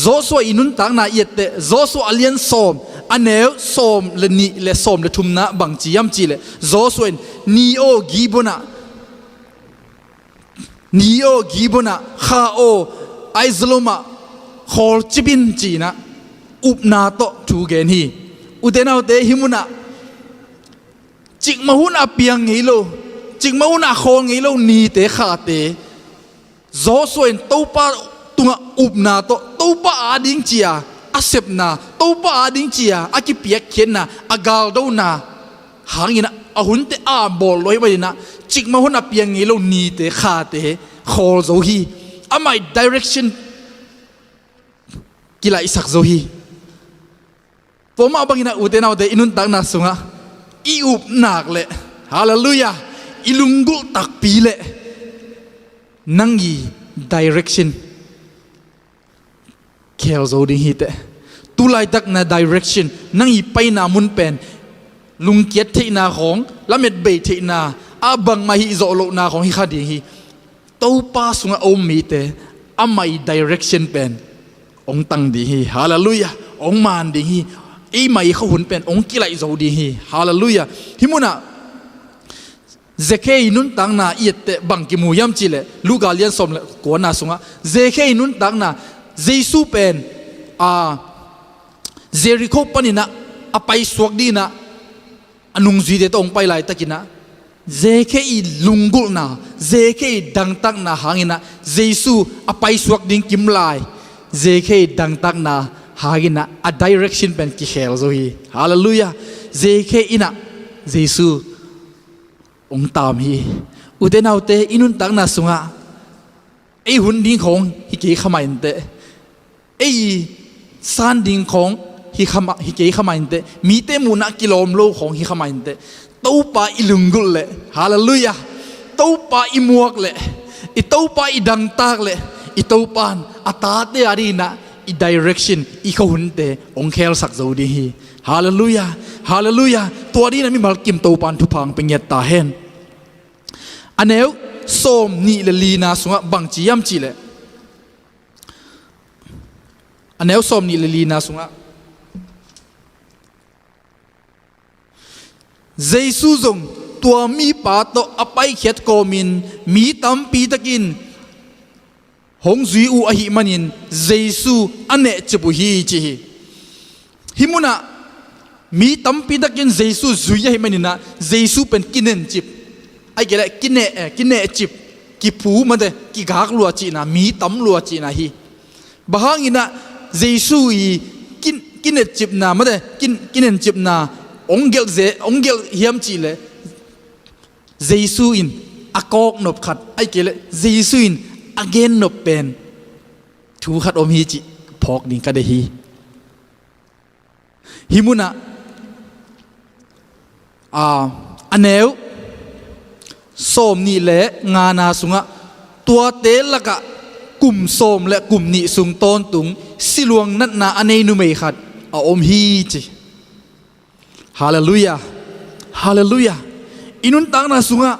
Joshua inun tang na yette Joshua alian som aneu som le ni le som le thumna bang chi yam chi le Joshua ni o gibona kha o aizloma khol chibin chi na upna to thu gen hi utenau te himuna chik mahun apiang ngilo chik mahun a khol ngilo ni te kha te Joshua topa tunga upna to topa ading chia asep na topa ading chia akipiak khen na agal do na hangina ahun te a bol loi ba na chik mahun apiang ngilo ni te kha te khol zo hi amai direction kila isak zo hi poma bangina utenau te inun tak na sunga i up nak le hallelujah ilungul tak pi le nangi direction kel zo ding hi te tulai tak na direction nangi pai na mun pen lung kiat the na khong lamet be the na abang ma hi zo lo na khong hi khadi hi to pa sunga om mi te amai direction pen ong tang di hi hallelujah ong man di hi ei mai kho hun pen ong kilai zo di hi hallelujah himuna Zekei nun tang na iette bang ki mu yam chile luga lian som le ko na sunga Zekei nun tang na Jesu pen Jericho panina apai suak di na anung zui de tong pai lai takina Zekei lungul na Zekei dang tak na hangina Jesu apai suak ding kim lai Zekei dang tak na hagina a direction pen ki khel zo hi hallelujah Zekei ina Jesu ong tam hi utenau te inun tak na sunga ei hun ding khong hi ke khamain te ei san ding khong hi ke khamain te mi te muna kilom lo khong hi khamain te topa ilungul le hallelujah topa imuak le I topa idang tak le I topan atate arina I direction I khunte ong khel sak zo di hi hallelujah hallelujahตัวนี้นะมีมัลกิมโตปันทุพังเป็นเงตาเห็นอันเนวส้มนี่เลลีนาสุงะบังจียมจีเลอันเนวส้มนี่เลลีนาสุงะเจสุจงตัวมีปาโตอภัยเขียดโกมินมีตั้มปีตะกินหงจุยอูอหิมันินเจสุอันเนจบุฮีจีฮิมุนะมีตั้มปีตะกินเจสุจุยให้มันนี่นะเจสุเป็นกินเนจิบไอ้เกล้กินเนจิบกิผูมันเดกิกากลัวจีนะมีตั้มลัวจีนะฮีบางอินะเจสุอีกินเนจิบนะมันเดกินเนจิบนะองเกลเฮียมจีเลยเจสุอินอากอกนบขัดไอ้เกล้เจสุอินอเกนนบเป็นถูขัดอมฮีจิพอกนี่ก็ได้ฮีฮิมุนะอันเนวส้มนี่แหละงานาสุงะตัวเตลละกะกลุ่มส้มและกลุ่มนี่สุงต้นตุงสิลวงนัดนาอันเนนุเมขัดอมฮีจิฮาเลลูยาฮาเลลูยาอินุนตังนาสุงะ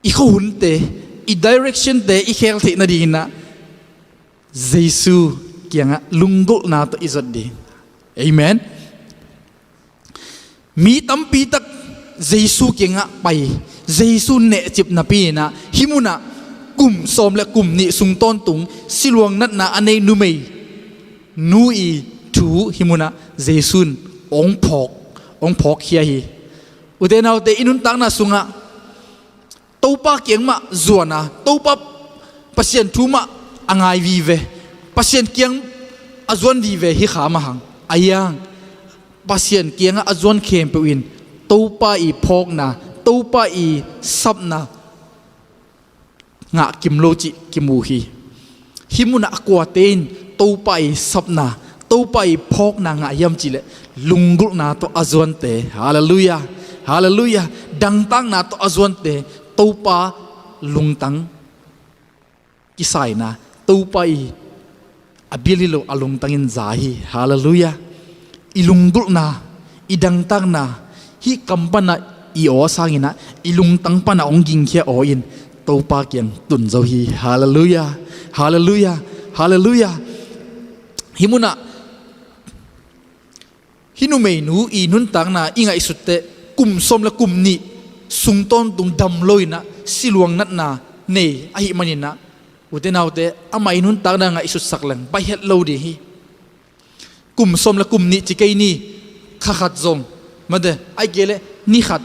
อีเขาหุ่นเตอีดิเรกชันเตอีเคลเทนาดีนะเจสุเกียงะลุงกุนาตัวอิสดดีเอเมนมีตั้มปีตักเจสุเกียงะไปเจสุเนจิบนาปีนะฮิมุนะกลุ่มสมและกลุ่มนี่สุงต้นตุงสิลวงนัดนาอันเนนุเมนูอีถูฮิมุนะเจสุนองพอกเฮียฮีอุเทนเอาเตอินุนตังนาสุงะตัวป้าเกียงมาจวนนะตัวป้าปัสเซียนทูมาอ่างไอวีเวปัสเซียนเกียงอาจวนวีเวฮิขามาหังอายังปัสเซียนเกียงอาจวนเข้มไปวินตัวป้าอีพอกนะตัวป้าอีซับนะงะกิมโลจิกิมูฮีฮิมุนะกวาเตนตัวป้าอีซับนะตัวป้าอีพอกนะงะยำจิเลลุงกุนะตัวอาจวนเตฮาเลลูยาฮาเลลูยาดังตั้งนะตัวอาจวนเตตัวป้าลุงตังกิสัยนะตัวป้าอีอบิลิโลอลุงตังอินใจฮาเลลูยาอิลุงกุนะอิดังตั้งนะฮิกัมปนะอีโอสังอินะอิลุงตังปนะองกิงเขียโออินตัวป้าเกียงตุนเจ้าฮีฮาเลลูยาฮาเลลูยา ฮาเลลูยาฮิมุนะฮินุเมนูอีนุนตังนาอิงไอสุดเตกุมสมและกุมนี้สุงต้นตุงดำลอยนะสิลวงนัดนาเนยอหิมันินะอุเทนเอาเตอามาอินุนตังนาไงสุดสักหลังไปเฮ็ดโลดีฮีกุมสมและกุมนี้จิกไอนี่ข้าขัดจงมาเดไอเกลนี่ขัด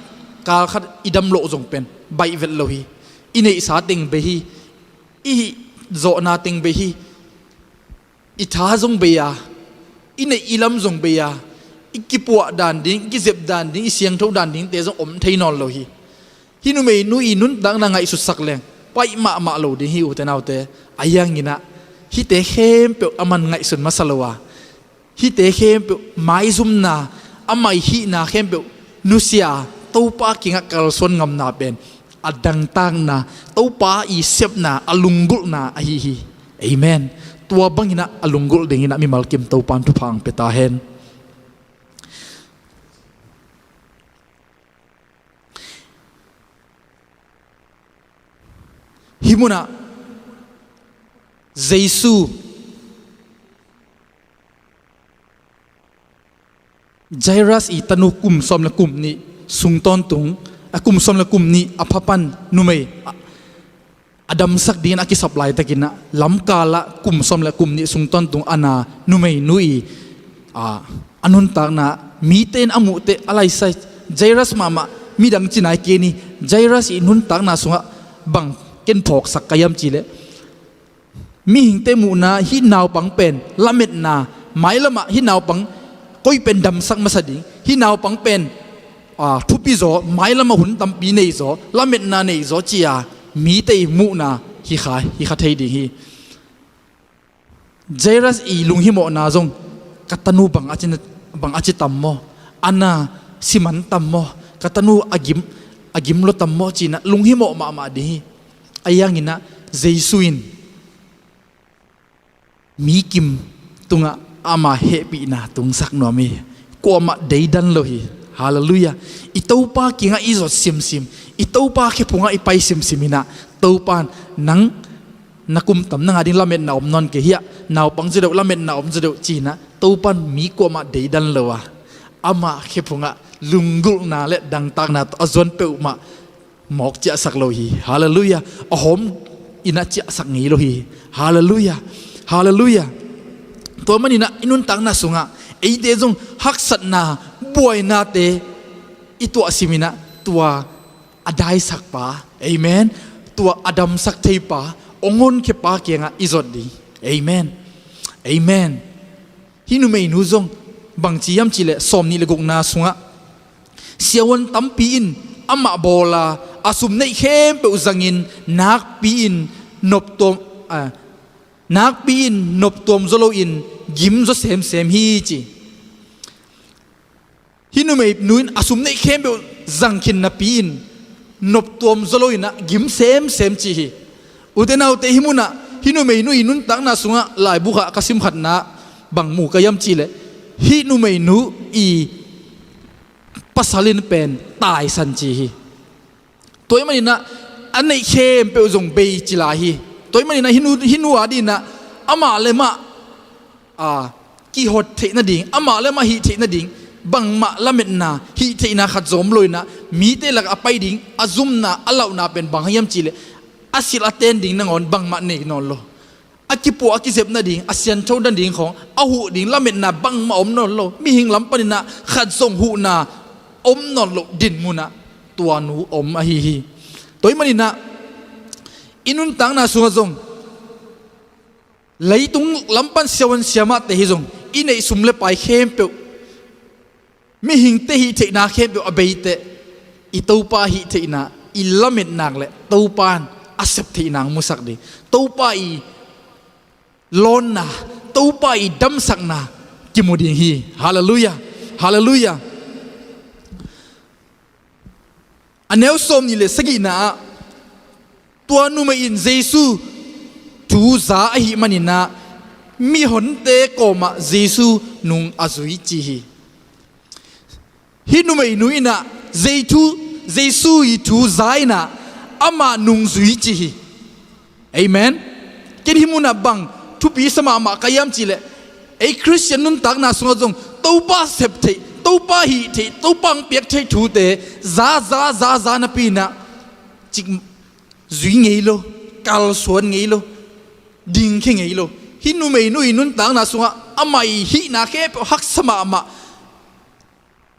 กาขัดอิดำโลจงเป็นใบเวลโลฮีอินเอสาติงเบฮีอีโจนาติงเบฮีอิท้าจงเบียอินเออิลัมจงเบียอีกิปัวดานดิ้งกิเจ็บดานดิ้งอีเสียงเท่าดานดิ้งเตะจงอมเทนอนโลฮีฮินุเมนูอีนุนดังนางไงสุดสักแรงไปมาโลดีฮิอุเตนเอาเตอายังงี้นะฮิเตเข้มเปียวอามันไงสุดมาสลาวาฮิเตเข้มเปียวไม้ซุ่มนาอาไม่ฮินาเข้มเปียวนุเซียตู้ป้ากิงกะลส่วนงำนาเป็นอดังตังนาตู้ป้าอีเซบนาอลุงกุลนาอฮิเอเมนตัวบังงี้นะอลุงกุลเดงินะมีมัลกิมตู้ปานทุพังเปตาเฮนฮิมุนะเยซูไจรัสอีตนุกุมสมละกุมนี้สุงตอนตุงกุมสมละกุมนี้อภปันนุเมอดัมสักดีนักกิสับไลตะกินะลำกาละกุมสมละกุมนี้สุงตอนตุงอานานุเมนุยอนุนตากนะมีเตนอมุเตอะไรใส่ไจรัสมามีดังจีนายเกนี่ไจรัสอีนุนตากนะสุงบังเกินพอกสักกายมจีเลมีหิงเตมูนาฮินาวปังเป็นละเม็ดนาไม้ละมะฮินาวปังก้อยเป็นดำสักมาสดิฮินาวปังเป็นทุบปีโซไม้ละมะหุ่นตำปีเนยโซละเม็ดนาเนยโซจียามีเตมูนาฮิขาเทดีฮีเจรัสอีลุงฮิโมนาจงกัตนูบังอาจิตัมโมอันนาสิมันตัมโมกัตนูอากิมโลตัมโมจีนะลุงฮิโมมาดีอายังอินะเจสุอินมีกิมตุงอามาเฮปีนะตุงสักหน่อมีกัวมาเดดันโลฮีฮาเลลูยาอิตาปากิงอิจดซิมอิตาปาแค่พุงอิไปซิมนะตาปานนังนักุมตำนังอดินละเม็ดนาอมนอนเกียนาปังจะเดละเม็ดนาอมจะเดจีนะตาปานมีกัวมาเดดันโลวะอามาแค่พุงลุงกุลนาเละดังตากนาอจวนเปอุมาหมอกเจสักโลฮีฮาเลลูยาอหอมอินะเจสักงี้โลฮีฮาเลลูยาฮาเลลูยาตัวมันนี่นะอินุนตังนาสุงะไอเดจงฮักสัตนาบวยนาเตอีตัวสิมินะตัวอดายสักปาเอเมนตัวอดัมสักเทปาองนเคปาเกียงอิจดดีเอเมนเอเมนฮินุเมนูจงบังจียมจิเลสอมนี่เลกุกนาสุงะเสียวันตั้มปีอินอามาโบลาอาสุมในเข้มเปอุจังอินนักปีอินนบตัวนักปีอินนบตัวมโซโลอินยิ้มจะเซมฮีจีฮินุเมย์นุนอาสุมในเข้มเปจังคินนับปีอินนบตัวมโซโลอินนะยิ้มเซมจีอุเทนาอุเตหิมุนะฮินุเมย์นุอินุนตักนาสุงะลายบุขะกสิมขัดนะบังมูกยำจีเลฮินุเมย์นุอีปัสลินเป็นตายสันจีตัวมันนี่นะอันในเข้มเปอุจงเบยจิลาฮีตัวมันนี่นะฮินูอาดีนะอามาเลมากีฮอดเทนดิ่งอามาเลมาฮีเทนดิ่งบังมาละเม็ดนาฮีเทนาขัดจอมลอยนะมีเตลักอไปดิ่งอาซุมนาอาลาวนาเป็นบังให้ยำจีเลอาศิลาเตนดิ่งนงอนบังมาเนกนอนโลอากิปัวอากิเจ็บนาดิ่งอาเซียนเท่าดันดิ่งของอาหูดิ่งละเม็ดนาบังมาอมนอนโลมีหิงลำปนินะขัดทรงหูนาอมนอนโลดินมุนะตัวหนูอมอฮีตัวมันนี่นะอินุนตังนาสุงจงเลยตุงลำปันเสียวันเสียมาเตหิจงอินไอสุมเลไปเข้มเปมีหิงเตหิเทนาเข้มเปอเบยเตอิตูปาหิเทนาอิลเมนนางเลตูปานอาเซปเทนางมุสักดีตูปาอีลอนนาตูปาอีดัมสักนากิมุดีฮีฮาเลลูยาฮาเลลูยาอันเนวสมนี่เลยสกินาตัวนุมาอินเยซูจูซาหิมันินะมีหนเตโกมาเยซูนุงอาซุยจีฮินุมาอินุอินะเยซูอีจูซาอินะอามานุงซุยจีเอเมนกินฮิมุนะบัง ทุปีสมามาขยำจีเลไอ้คริสเตียนนุ่นตักนาสุงจงตัวป้าเสพเทตัวป้าหีเทตัวปังเปียกเทถูเตซานาปีนะจิกจุยไงโลกัลสวนไงโลดิ่งแค่ไงโลหินุเมนุยนุ่นตักนาสุงอามาหินาแค่ฮักสมามา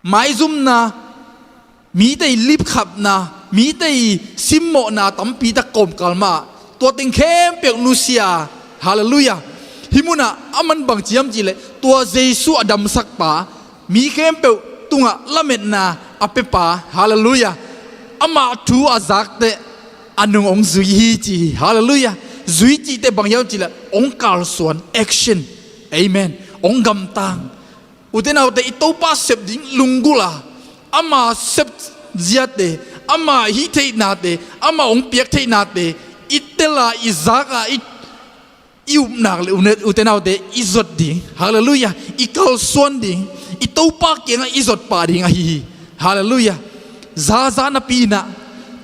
ไม่ซุ่มนามีแต่ลิบขับนามีแต่ซิมโมนาตั้มปีตะกอมกัลมาตัวติงเข้มเปียกนูเซียฮาเลลูยาฮิมุนะอามันบังจียมจีเลตัวเยซูอดัมสักป่ามีเข้มเปียกตุงะละเม็ดนาอเปป่าฮาเลลูยาอามาทูอาซักเตอันนุงองซุยฮีจีฮาเลลูยาซุยจีเตบังยามจีเลองกาลส่วนแอคชั่นเอเมนองกำตังอุเทนาอุเตอิโตป้าเสพดิ้งลุงกุลาอามาเสพเจียเตอามาฮิเทนาเตอามาองเปียกเทนาเตอิเตลาอิซากาอิวนักเลยอุเทนาอุเตอิจดดิ้งฮาเลลูยาอิกาลส่วนดิ้งอิโตป้าเกียงอิจดป่าดิ้งอะฮีฮาเลลูยาซานาปีนะ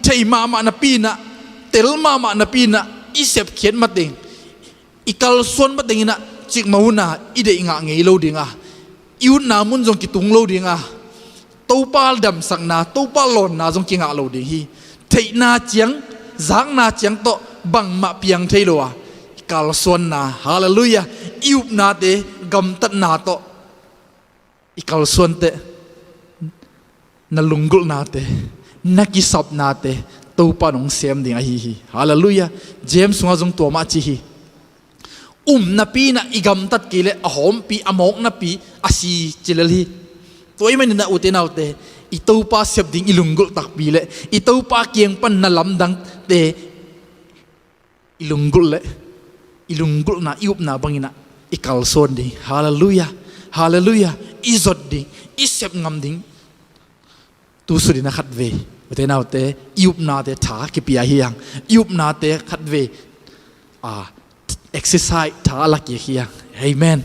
เทมานาปีนะเตลมานาปีนะอิเสพเขียนมาดิ้งอิกาลส่วนมาดิ้งนะจิกมาหุนาอิเดงะเงยโลดิ้งอะอิวนามุนจงกิตุงโลดิ้งอะตัวป้าดำสักนาตัวป้าหล่นนาจงกิงอาโลดีฮีเทนาเจียงจางนาเจียงโตบังมาเปียงเทโลอะกาลส่วนนาฮาเลลูยาอิวนาเตกำตัดนาโตอีกาลส่วนเตนลุงกุลนาเตนักกิสับนาเตตัวป้าหนองเสียมดิ่งอะฮีฮาเลลูยาเจมส์งาจงตัวมาจีฮีนาปีนะอีกำตัดกิเลอหอมปีอมอกนาปีอาศีจิเลลีตัวไม่น่าอุเทนาอุเตอิตัวป้าเสพดิ้งอิลุงกุลตักปีเลอิตัวป้าเกียงปันนาลำดังเตอิลุงกุลเลอิลุงกุลนาอิบนาบังอินะอิกาลโซนดิ้งฮาเลลูยาฮาเลลูยาอิจดดิ้งอิเสพงำดิ้งตูสุดินะขัดเวอุเทนาอุเตอิบนาเตถากิปิยาฮียังอิบนาเตขัดเวexercise ถาลักยี่ยังเอเมน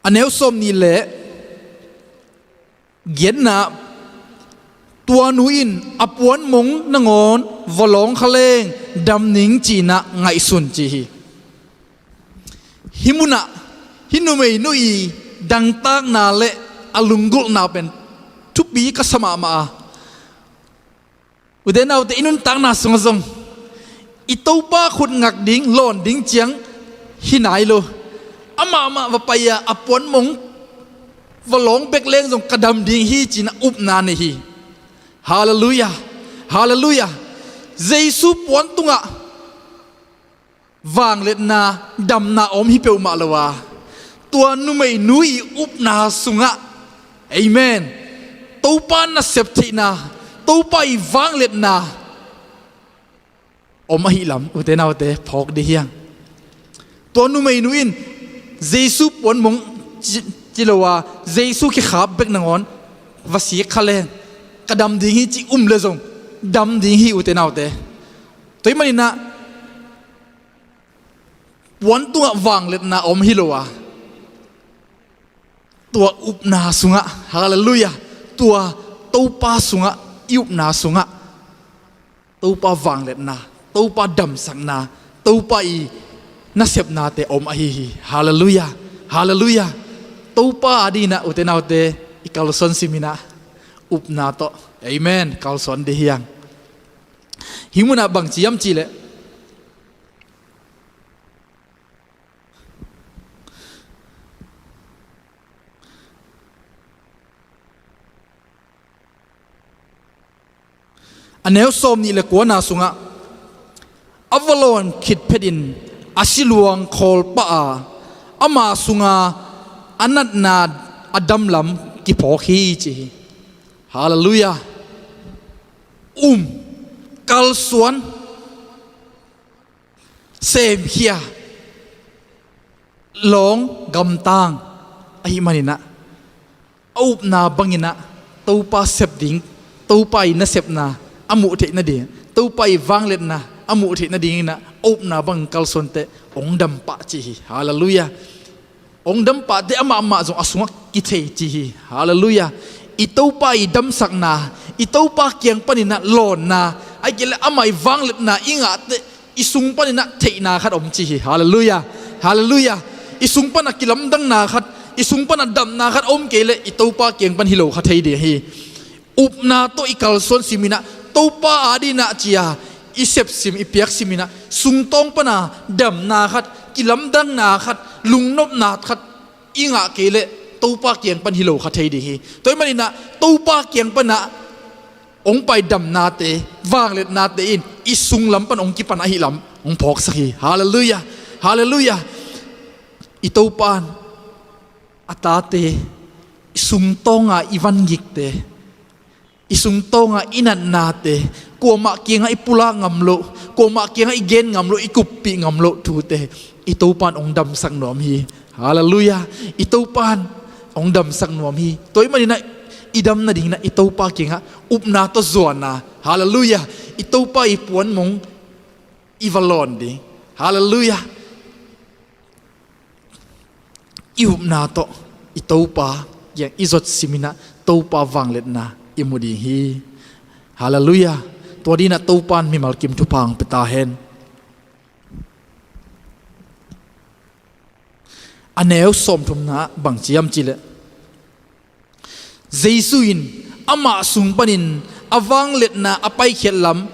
อันเอวสมนี่แหละเย็นนะตัวหนูอินอปวนมงนงอนวลองคะเลงดำนิงจีนะไงสุนจีฮิมุนะฮินุเมนุยดังตากนาเลอลุงกุลนาเป็นทุบบีก็สมามาอุเดนเอาแต่อินุนตังนาสงสงอิโตป้าขุดงักดิ้งหล่นดิ้งเจียงฮินายโลอามาว่าไปอะอปวนมงวลองเบกเลงจงกระดำดิ้งฮีจีนะอุบนาเนฮีฮาเลลูยาฮาเลลูยาเยซูปวนตุงะวางเล็ดนาดำนาอมฮิเปวมาลวาตัวนุไม่นุยอุบนาสุงะเอเมนตัวปานาเสพตินาตัวไปวางเล็ดนาอมหิลำอุเทนาอุเตพอกดียังตัวนุไม่นุอินเยซูปวนมงจิลวาเยซูขี้ขาบเบกนงอนวาสีขะเลงกระดำดิ้งฮีจิเลยจงดำดิ้งฮีอุเทนาอุเตตัวมันนะวันตัววางเล็ดนาอมหิลวาตัวอุบนาสุงะฮาเลลูยาตัวป้าสุงะอุบนาสุงะตัวป้าวางเล็ดนาตัวป้าดำสังนาตัวป้าอีนักเสพนาเตอมอหิฮิฮาเลลูยาฮาเลลูยาตัวป้าอดีนะอุเทนาอุเตอิกาลสอนซิมินะอุบนาโตเอเมนกาลสอนเดียงหิมุนะบังจียมจีเลอันเนวสมนี่เลยกวนนาสุงะอวลอนคิดเพดินอาศิลวงโคลปะอามาสุงะอันนัดนาอดัมลำกิพอคีจีฮาเลลูยากัลสวนเซมเฮียหลงกำตังไอ้มันนี่นะอุบนาบังอินะตัวป้าเสพดิ้งตัวไปน่ะเสพนาอามุเทนดีตัวไปวางเล็ดนะอามุเทนดีนะอุบนาบังกัลสวนเตองดำปะจีฮาเลลูยาองดำปะเตอามาจงอสุงกิเทจีฮาเลลูยาอิตัวไปดำสักนาอิตัวไปเกียงปนินะหล่นนาไอ ai ke le amai wang let na inga te isung pan na theina khat om chi hi hallelujah hallelujah isung pan kilam dang na khat isung pan dam na khat om ke le itopa keng pan hilo kha thei de hi upna to ikal son simina topa adina chia isep sim ipiak simina sungtong pana dam na khat kilam dang na khat lungnop na khat inga ke le topa keng pan hilo kha thei de hi toy manina topa keng pana ong pai dam na te wang let na te in isung lam pan ong ki pan a hi lam ong phok sakhi hallelujah hallelujah itopan atate isung tonga ivan gikte isung tonga inan nate koma kinga ipula ngamlo koma kinga igen ngamlo ikupi ngamlo tu te itopan ong dam sang nom hi hallelujah itopan ong dam sang nom hi toy manina idam na ding na itopa kinga upna to zona hallelujah itopa ipuan mong ivalon ding hallelujah iupna to itopa yang izot simina topa wanglet na imudi hi hallelujah to dina topan mi malkim tupang petahen aneu som thumna bangchiam chile jesuin ama sungpanin awang let na apai khelam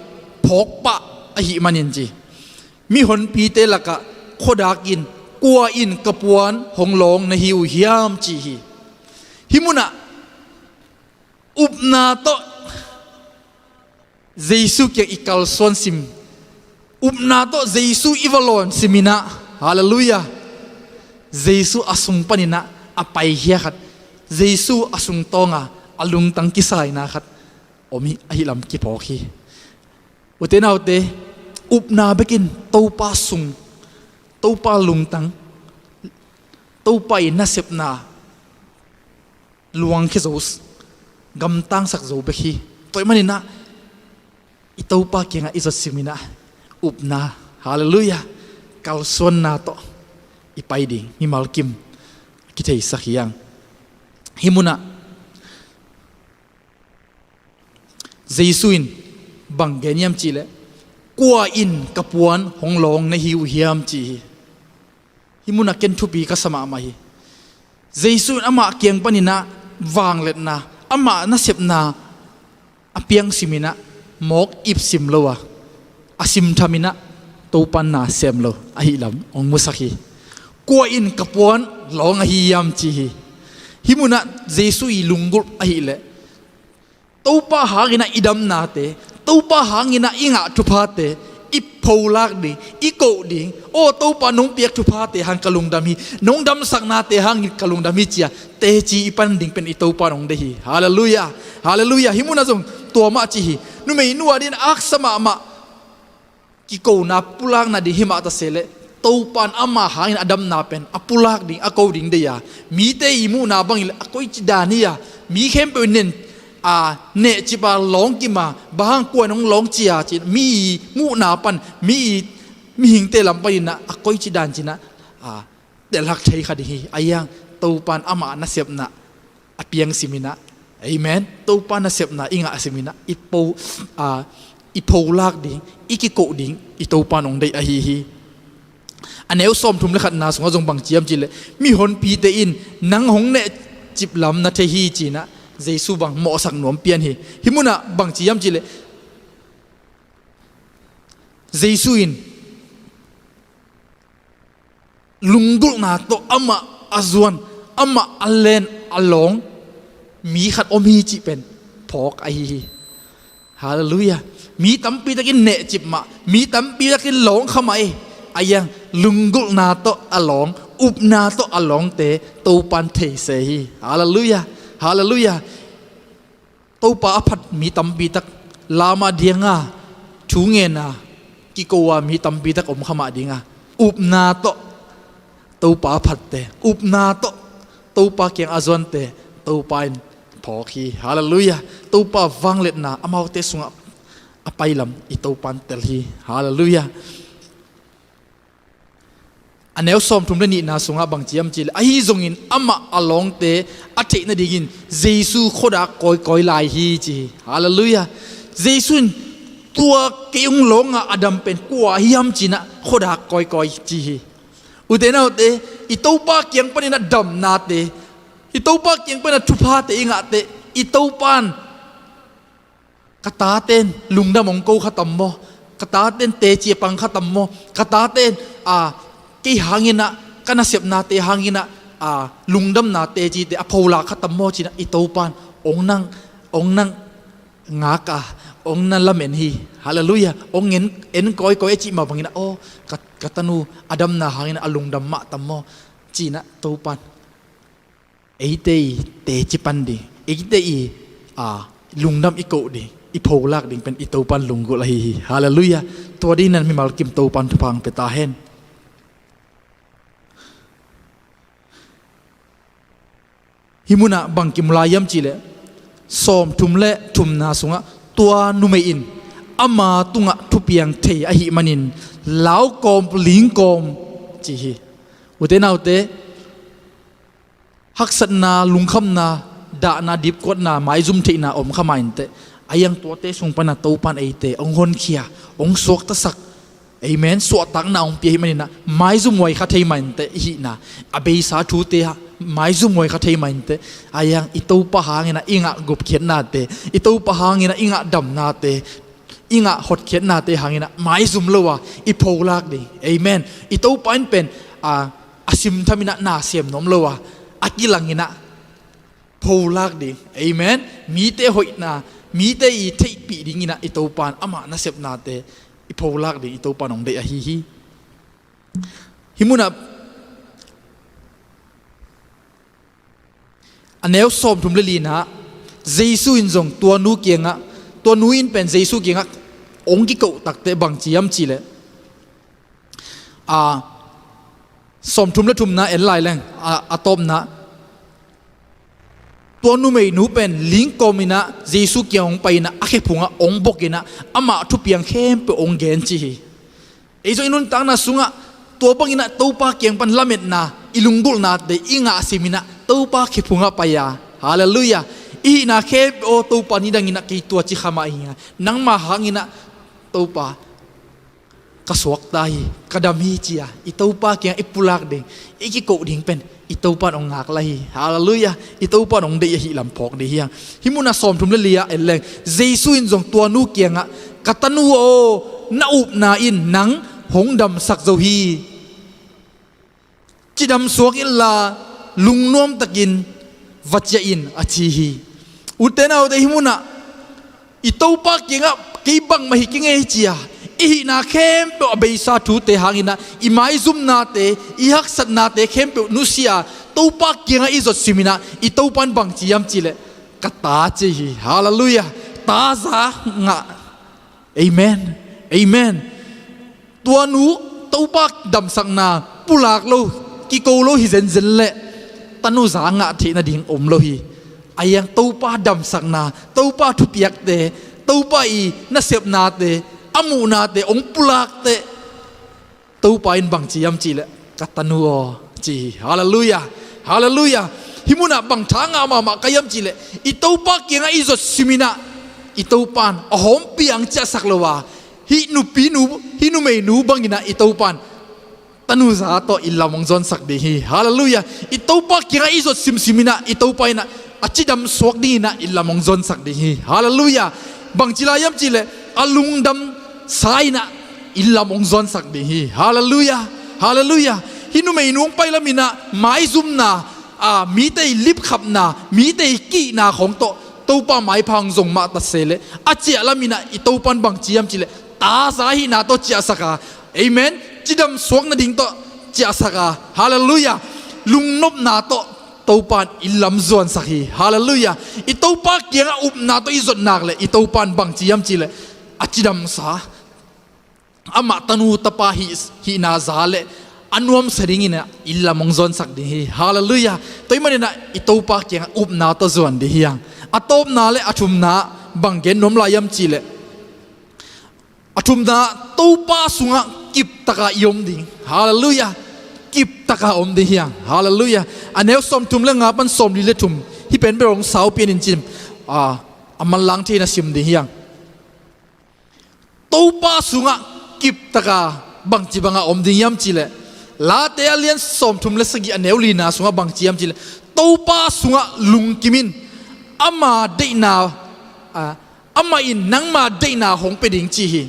phok pa ahi manin ji mi hon pi te laka khodakin kwa in kapuan honglong na hiu hiam chi hi himuna upna to jesu ke ikal son sim upna to jesu ivalon simina hallelujah jesu asung panina apai hia khat jesu asung tonga alung tang kisai na khat omi ahilam ki phokhi uten autte upna bekin topa sung topa lung tang topa ina sepna luang ke zos gam tang sak zo bekhi toy manina itopa kenga izot simina upna hallelujah kalson na to ipai ding mi malkim kitei sakhiyang himuna jesuin bangeniam chile kwa in kapuan honglong na hiu hiam chi himuna ken thupi ka sama mai jesuin ama kyang panina wanglet na ama na sepna apiang simina mok ip simlowa asim thamina topan na semlo ahilam ong musaki kwa in kapuan long hiam chi himuna jesu ilunggur ahile topa hangina idam nate topa hangina inga thupate ipholak ding iko ding o topa nong piak thupate hang kalung dami nong dam sakna te hang kalung dami chia te chi ipan ding pen itopa nong dehi hallelujah hallelujah himuna jong to ma chi hi nu mei nuwa din ak sama ma ki ko na pulang na di hima ta sele topan ama hangin adam na pen apulak ding ako ding de ya mi te imu na bang akoi chi dania mi khem pe nen a ne chi ba long ki ma bahang ko nong long chia chi mi mu na pan mi hing te lam pa na akoi chi dan chi na a de lak thei khadi hi ayang topan ama na sep na apiang simina amen topan na sep na inga simina ipo lak ding ikiko ding itopan ong dei a hi aneu som thum lekhat na sunga jong bang chiam chile mi hon pi te in nang hong ne chip lam na the hi chi na jesu bang mo sak nom pian hi himuna bang chiam chile jesu in lungul na to ama azwan ama alen along mi khat om hi chi pen phok ai hi hallelujah mi tampi takin ne chip ma mi tampi takin long khamai ayang lungul na to along up na to along te topan thei se hi hallelujah hallelujah topa aphat mi tampi tak lama dianga thunge na ki kowa mi tampi tak om khama dinga up na to topa aphat te up na to topa kyang azon te topain phokhi hallelujah topa wanglet na amau te sunga apailam itopan telhi hallelujah aneu som thum ni na sunga bang chiam chil ahi zongin ama along te athe na digin jesu khoda koi lai hi chi hallelujah jesu ตัวเกี่ยงหลงอดัมเป็นกัวฮิยมจีนะโคดากอยกอยจีอุเทนะอุเตอิตูปาเกี่ยงปนินะดัมนาเตอิตูปาเกี่ยงปนินะทุพาเตอิงะเตอิตูปานกตาเต้นลุงดำองกูขตัมโมกตาเต้นเตจีปังขตัมโมกตาเต้นกี่หางินะกันเสียบนาเตหางินะลุงดำนาเตจีเตอภาวลาขตัมโมจีนะอิตูปานองนั่งงากาองนั่นละเมนฮีฮาเลลูยาองเอ็นก้อยจีมาบังอินะโอ้กตันูอดัมนาหางินะอลุงดำมะตัมโมจีนะตูปานเอเตเตจิปันดีเอเตลุงดำอีโกดีอีโพลากดิ่งเป็นอีตูปันลุงกุลาฮีฮาเลลูยาตัวดีนั้นมีมาลกิมตูปันทุพังเปตาเฮนฮิมุนะบังกิมลายมจีเลสอมทุมเละทุมนาสุงะตัวนุเมอินอามาตุงะทุเปียงเทอหิมันินลาวกอมลิงกอมจีฮีอุเตนาอุเตฮักษนาลุงคำนาดานาดิบกดนาไม้ซุ่มเทนาอมขมาอินเตอายังตัวเตส่งปนัตูปันเอเตองคนเขียองสวกตะสักเอเมนสวดตังนาองเปียหิมันินะไม้ซุ่มไว้ขัดเทมันเตหินาอเบยสาทูเตะไม้ซุ่มไว้ขัดเทมันเตอายังอิตูปะหางนะอิงะกบเขียนนาเตอิตูปะหางนะอิงะดำนาเตอิงะหดเขียนนาเตหางนะไม้ซุ่มเลวะอิโพลากดิเอเมนอิตูปันเป็นอาซิมทามินะนาเสียมนมเลวะอากิลังนะโพลากดิเอเมนมีเตหอยนามีเตอีเทปีดิงินะอิตูปันอามานาเสพนาเตอิโพลากดิอิตูปันองเดอฮีฮิมุนะอันเนวสมทุมเลลีนะเจสุอินจงตัวนูเกียงะตัวนูอินเป็นเจสุเกียงะองกิโกตักเตบังจียมจีเลสมทุมและทุมนะเอ็นไลแรงอะตอมนะตัวนูไม่นูเป็นลิงกอมินะเจสุเกียงไปนะอาเคพุงะองบกินะอามาทุเปียงเข้มเปองเกนจีไอ้จงอินุนตังนะสุงะตัวบังอินะตัวปาเกียงปันละเม็ดนะอิลุงกุลนาเดอิงะสิมินะตูปาเคพุงะปายาฮาเลลูยาอีนาเคโอตูปานี่ดังอินะกีตัวจิขมาอิงะนังมาหังอินะตูปากระสวกได้กระดำฮีจียอีตูปาเกียงอิปุลักเดงอีกิโกดิ่งเป็นอีตูปานองงากไลฮาเลลูยาอีตูปานองเดียหิลำพอกเดียงฮิมุนาสอมทุมเลลียเอลเลงเจสุอินจงตัวนูเกียงะกตันูโอนาอุบนาอินนังหงดำสักโจฮีจิดำสวกอิลลาลุงนวมตะกินวัจอินอาชีฮีอุเตนาอุเตหิมุนะอิตูปากิงะกีบังมาฮิกิงเอจียอีนาเข้มเปอเบยซาทูเตหังอินะอิไมซุมนาเตอีฮักสัตนาเตเข้มเปนุเซียตูปากิงะอิจดซิมินะอิตูปันบังจียมจีเลกตาจีฮีฮาเลลูยาตาซางะเอเมนเอเมนตัวนูตูปาดำสังนาปุลากโลกิโกโลฮิเซนเซนเลตนุสางะที่นาดิ่งอมโลฮีอายังตูปาดำสังนาตูปาทุเปียกเตตูปาอีนาเสพนาเตอามูนาเตองปุลากเตตูปาอินบังจียมจีเลกัตนูอจีฮาเลลูยาฮาเลลูยาฮิมุนะบังทางามามากายมจีเลอิตูปาเกียงอิจดซิมินะอิตูปานอหอมเปียงจะสักเลวะฮินุปีนูฮินุเมนูบังอินะอิตูปานตนุสาโตอิลลามงจอนสักดีฮีฮาเลลูยาอิตูปากิระอิจดซิมซิมินะอิตูปาอินะอจิดำสวกดีนะอิลลามงจอนสักดีฮีฮาเลลูยาบังจิลายมจิเลอลุงดำสายนะอิลลามงจอนสักดีฮีฮาเลลูยาฮาเลลูยาฮินุเมนูไปละมินะไม้ซุมนามีแต่ลิบขับนามีแต่กีนาของโตตูปาไม้พังจงมาตัดเสเลอาเจียละมินะอิตูปันบังจียมจิเลตาสาหินาโตเจียสักเอเมนจิดำสวกนาดิ่งโตเจียสักฮาเลลูยาลุงนบนาโตตูปานอิลลัมจวนสักฮีฮาเลลูยาอิตูปาเกียงอุบนาโตอิจดนักเลอิตูปานบังจียมจิเลอาจิดำสาอามาตนูตปาฮินาซาเลอันวมสริงินะอิลลามงจอนสักดีฮีฮาเลลูยาตัวมันนะอิตูปาเกียงอุบนาโตจวนดีฮียังอัตบนาเลอัชุมนาบังเกนนมลายมจีเลอัชุมนาตูปาสุงะกิบตะกายมดิ่งฮาเลลูยากิบตะกาอมดีฮียังฮาเลลูยาอันเนวสมทุมเลงาปันสมลิเลทุมที่เป็นไปรองสาวเปียนินจิมอามันลังที่น่ะซิมดีฮียังต to pa sunga kip taka bang chi banga om ding yam chi le la te alien som thum le sagi aneu na sunga bang chi yam chi le to pa sunga lung kimin ama de na ama in nang ma de na hong pe ding chi hi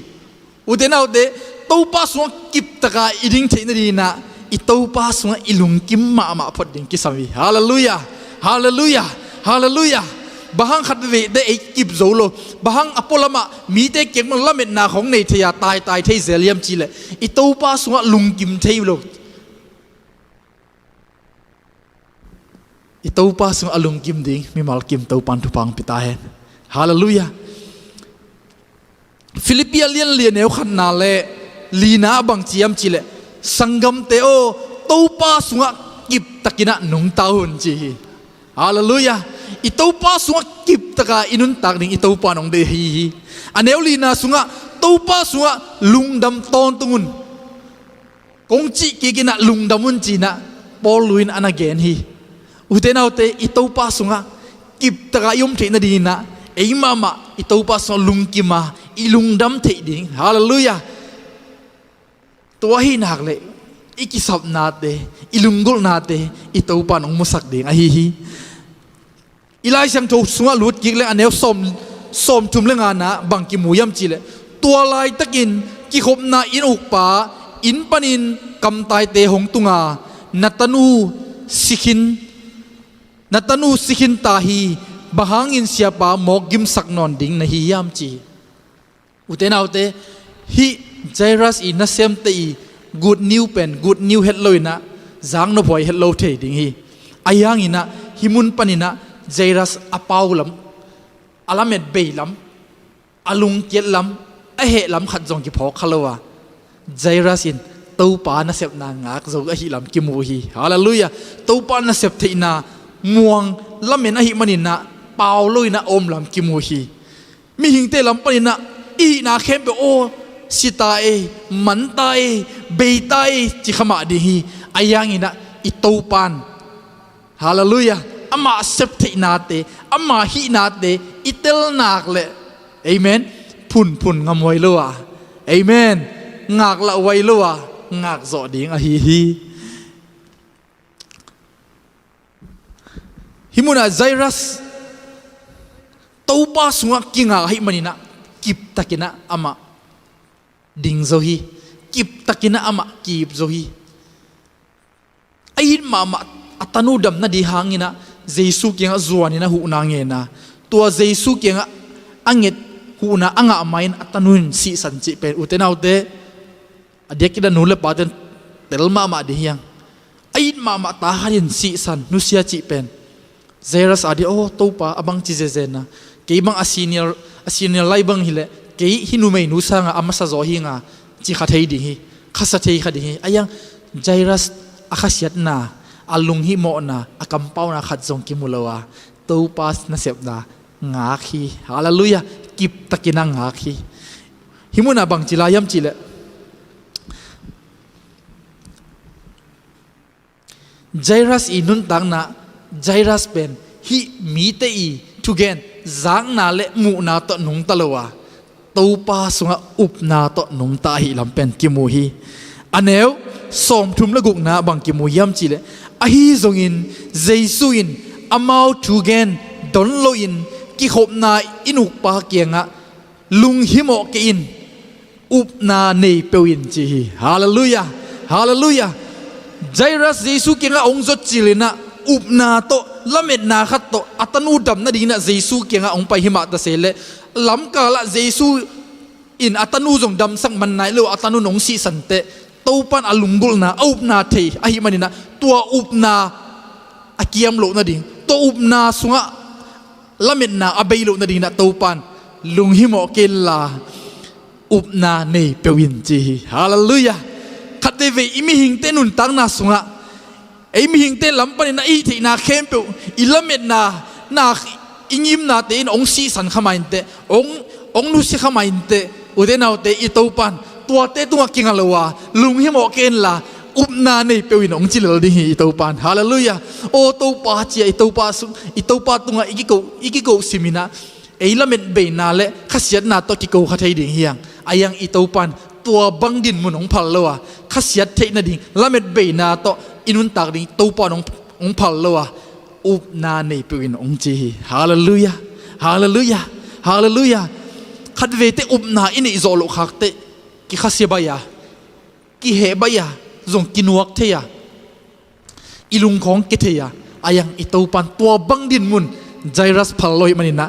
uten au de to pa sunga kip taka iding the na di na i to pa sunga ilung kim ma phot ding ki sami hallelujah hallelujah hallelujah bahang khat ve de ei kip zolo bahang apolama mi te keng mang lamet na khong nei thaya tai tai thei zeliam chi le i to pa sunga lung kim thei lo i to pa sunga lung kim ding mi mal kim to pan thu pang pita hen hallelujah Philippia lian neu khat na le lina bang chiam chi le sangam te o to pa sunga kip takina nung taun chi hallelujah ito pa sunga kip taka inun tak ding ito pa nong de hi aneu lina sunga to pa sunga lungdam ton tungun kong chi ki kina lungdamun chi na poluin an again hi utenaw te ito pa sunga kip taka yum the na di na ei mama ito pa so lungkima ilungdam the ding hallelujah to hi nak le ikisap na te ilunggol na te ito pa nong musak ding hi ilai sang tho sunga lut kik le aneu som tum le nga na bang ki muyam chi le tua lai takin ki khop na in uk pa in panin kam tai te hong tunga natanu sikhin ta hi bahangin sia pa mogim sak non ding na hi yam chi utenaw te hi Jairus in na sem te good new hello na zang no boy hello the ding hi ayang ina himun panina Jairus apaulam alamet beilam alung kietlam ahe lam khat jong ki phok khalowa Jairus in to pa na sep na ngak zo a hi lam ki mu hi hallelujah to pa na sep theina muang lamen a hi manina paw loina om lam ki mu hi mi hingte lam panina i na khem be o sitai mantai beitai chi khama di hi ayang ina i to pan hallelujah ama sep the na te ama hi na te itel nak le amen phun ngamoi lo wa amen ngak la wai lo wa ngak zo ding a hi himuna Jairus to pa sunga kinga hi manina kip takina ama ding zo hi kip takina ama kip zo hi ai mama atanu dam na di hangina Jesu kenga zuani na hu na nge na tua Jesu kenga anget hu na anga main atanun si san chi pe utenaw te adekida nule paten telma ma di hiang ai mama ta harin si san nu sia chi pen Jairus adi oh to pa abang chi zezena ke bang asenior lai bang hile ke hinu mai nu sanga amasa zo hi nga chi khathei di hi khasa thei khadi hi ayang Jairus akhasiat na alung hi mo na akampaw na khat jong ki mulawa to pas na sep na nga khi hallelujah kip takina nga khi himuna bang chilayam chile Jairus inun tang na Jairus pen hi mi te I tugen zang na le mu na to nung talowa to pa sunga up na to nung ta hi lam pen ki mu hi aneu som thum la guk na bang ki mu yam chile ahi zongin Jesuin amau tugen don lo in ki khop na inuk pa kianga lung himo ke in up na nei pewin chi hallelujah hallelujah Jairus Jesu kianga ong zot chilena up na to lamet na khat to atanu dam na dina Jesu kianga ong pa hima ta sele lam ka la Jesu in atanu zong dam sang man nai lo atanu nong si sante topan alunggol na up na thei ahi manina tua up na akiam lo na ding to up na sunga lamet na abei lo na ding na topan lunghimo kella up na nei pewin chi hallelujah khate ve imi hing te nun tang na sunga ei mi hing te lampan na I thei na khem pe ilamet na ingim na te in ong si san khamain te ong nu si khamain te udenau te I topan tua te tunga kingalawa lunghimo ken la upna nei pewin ong chilal ding hi topan hallelujah o to pa chi I to pa tunga ikiko simina eilamet be na le khasiat na to kiko khathei ding hiang อายังอิตาปันตัวบังดินมุนองพัลโลอะข้าเสียเทนดิ่งละเม็ดเบนาโตอินุนตากดิ่งตัวปอนองพัลโลอะอุบนาในเปวินองจีฮาเลลูยาฮาเลลูยาฮาเลลูยาขัดเวทอุบนาอินอิโซโลขักเตกิข้าเสียบายากิเหบายาจงกินวักเทียอิลุงของกิเทียอายังอิตาปันตัวบังดินมุนไจรัสพัลโลยมันนะ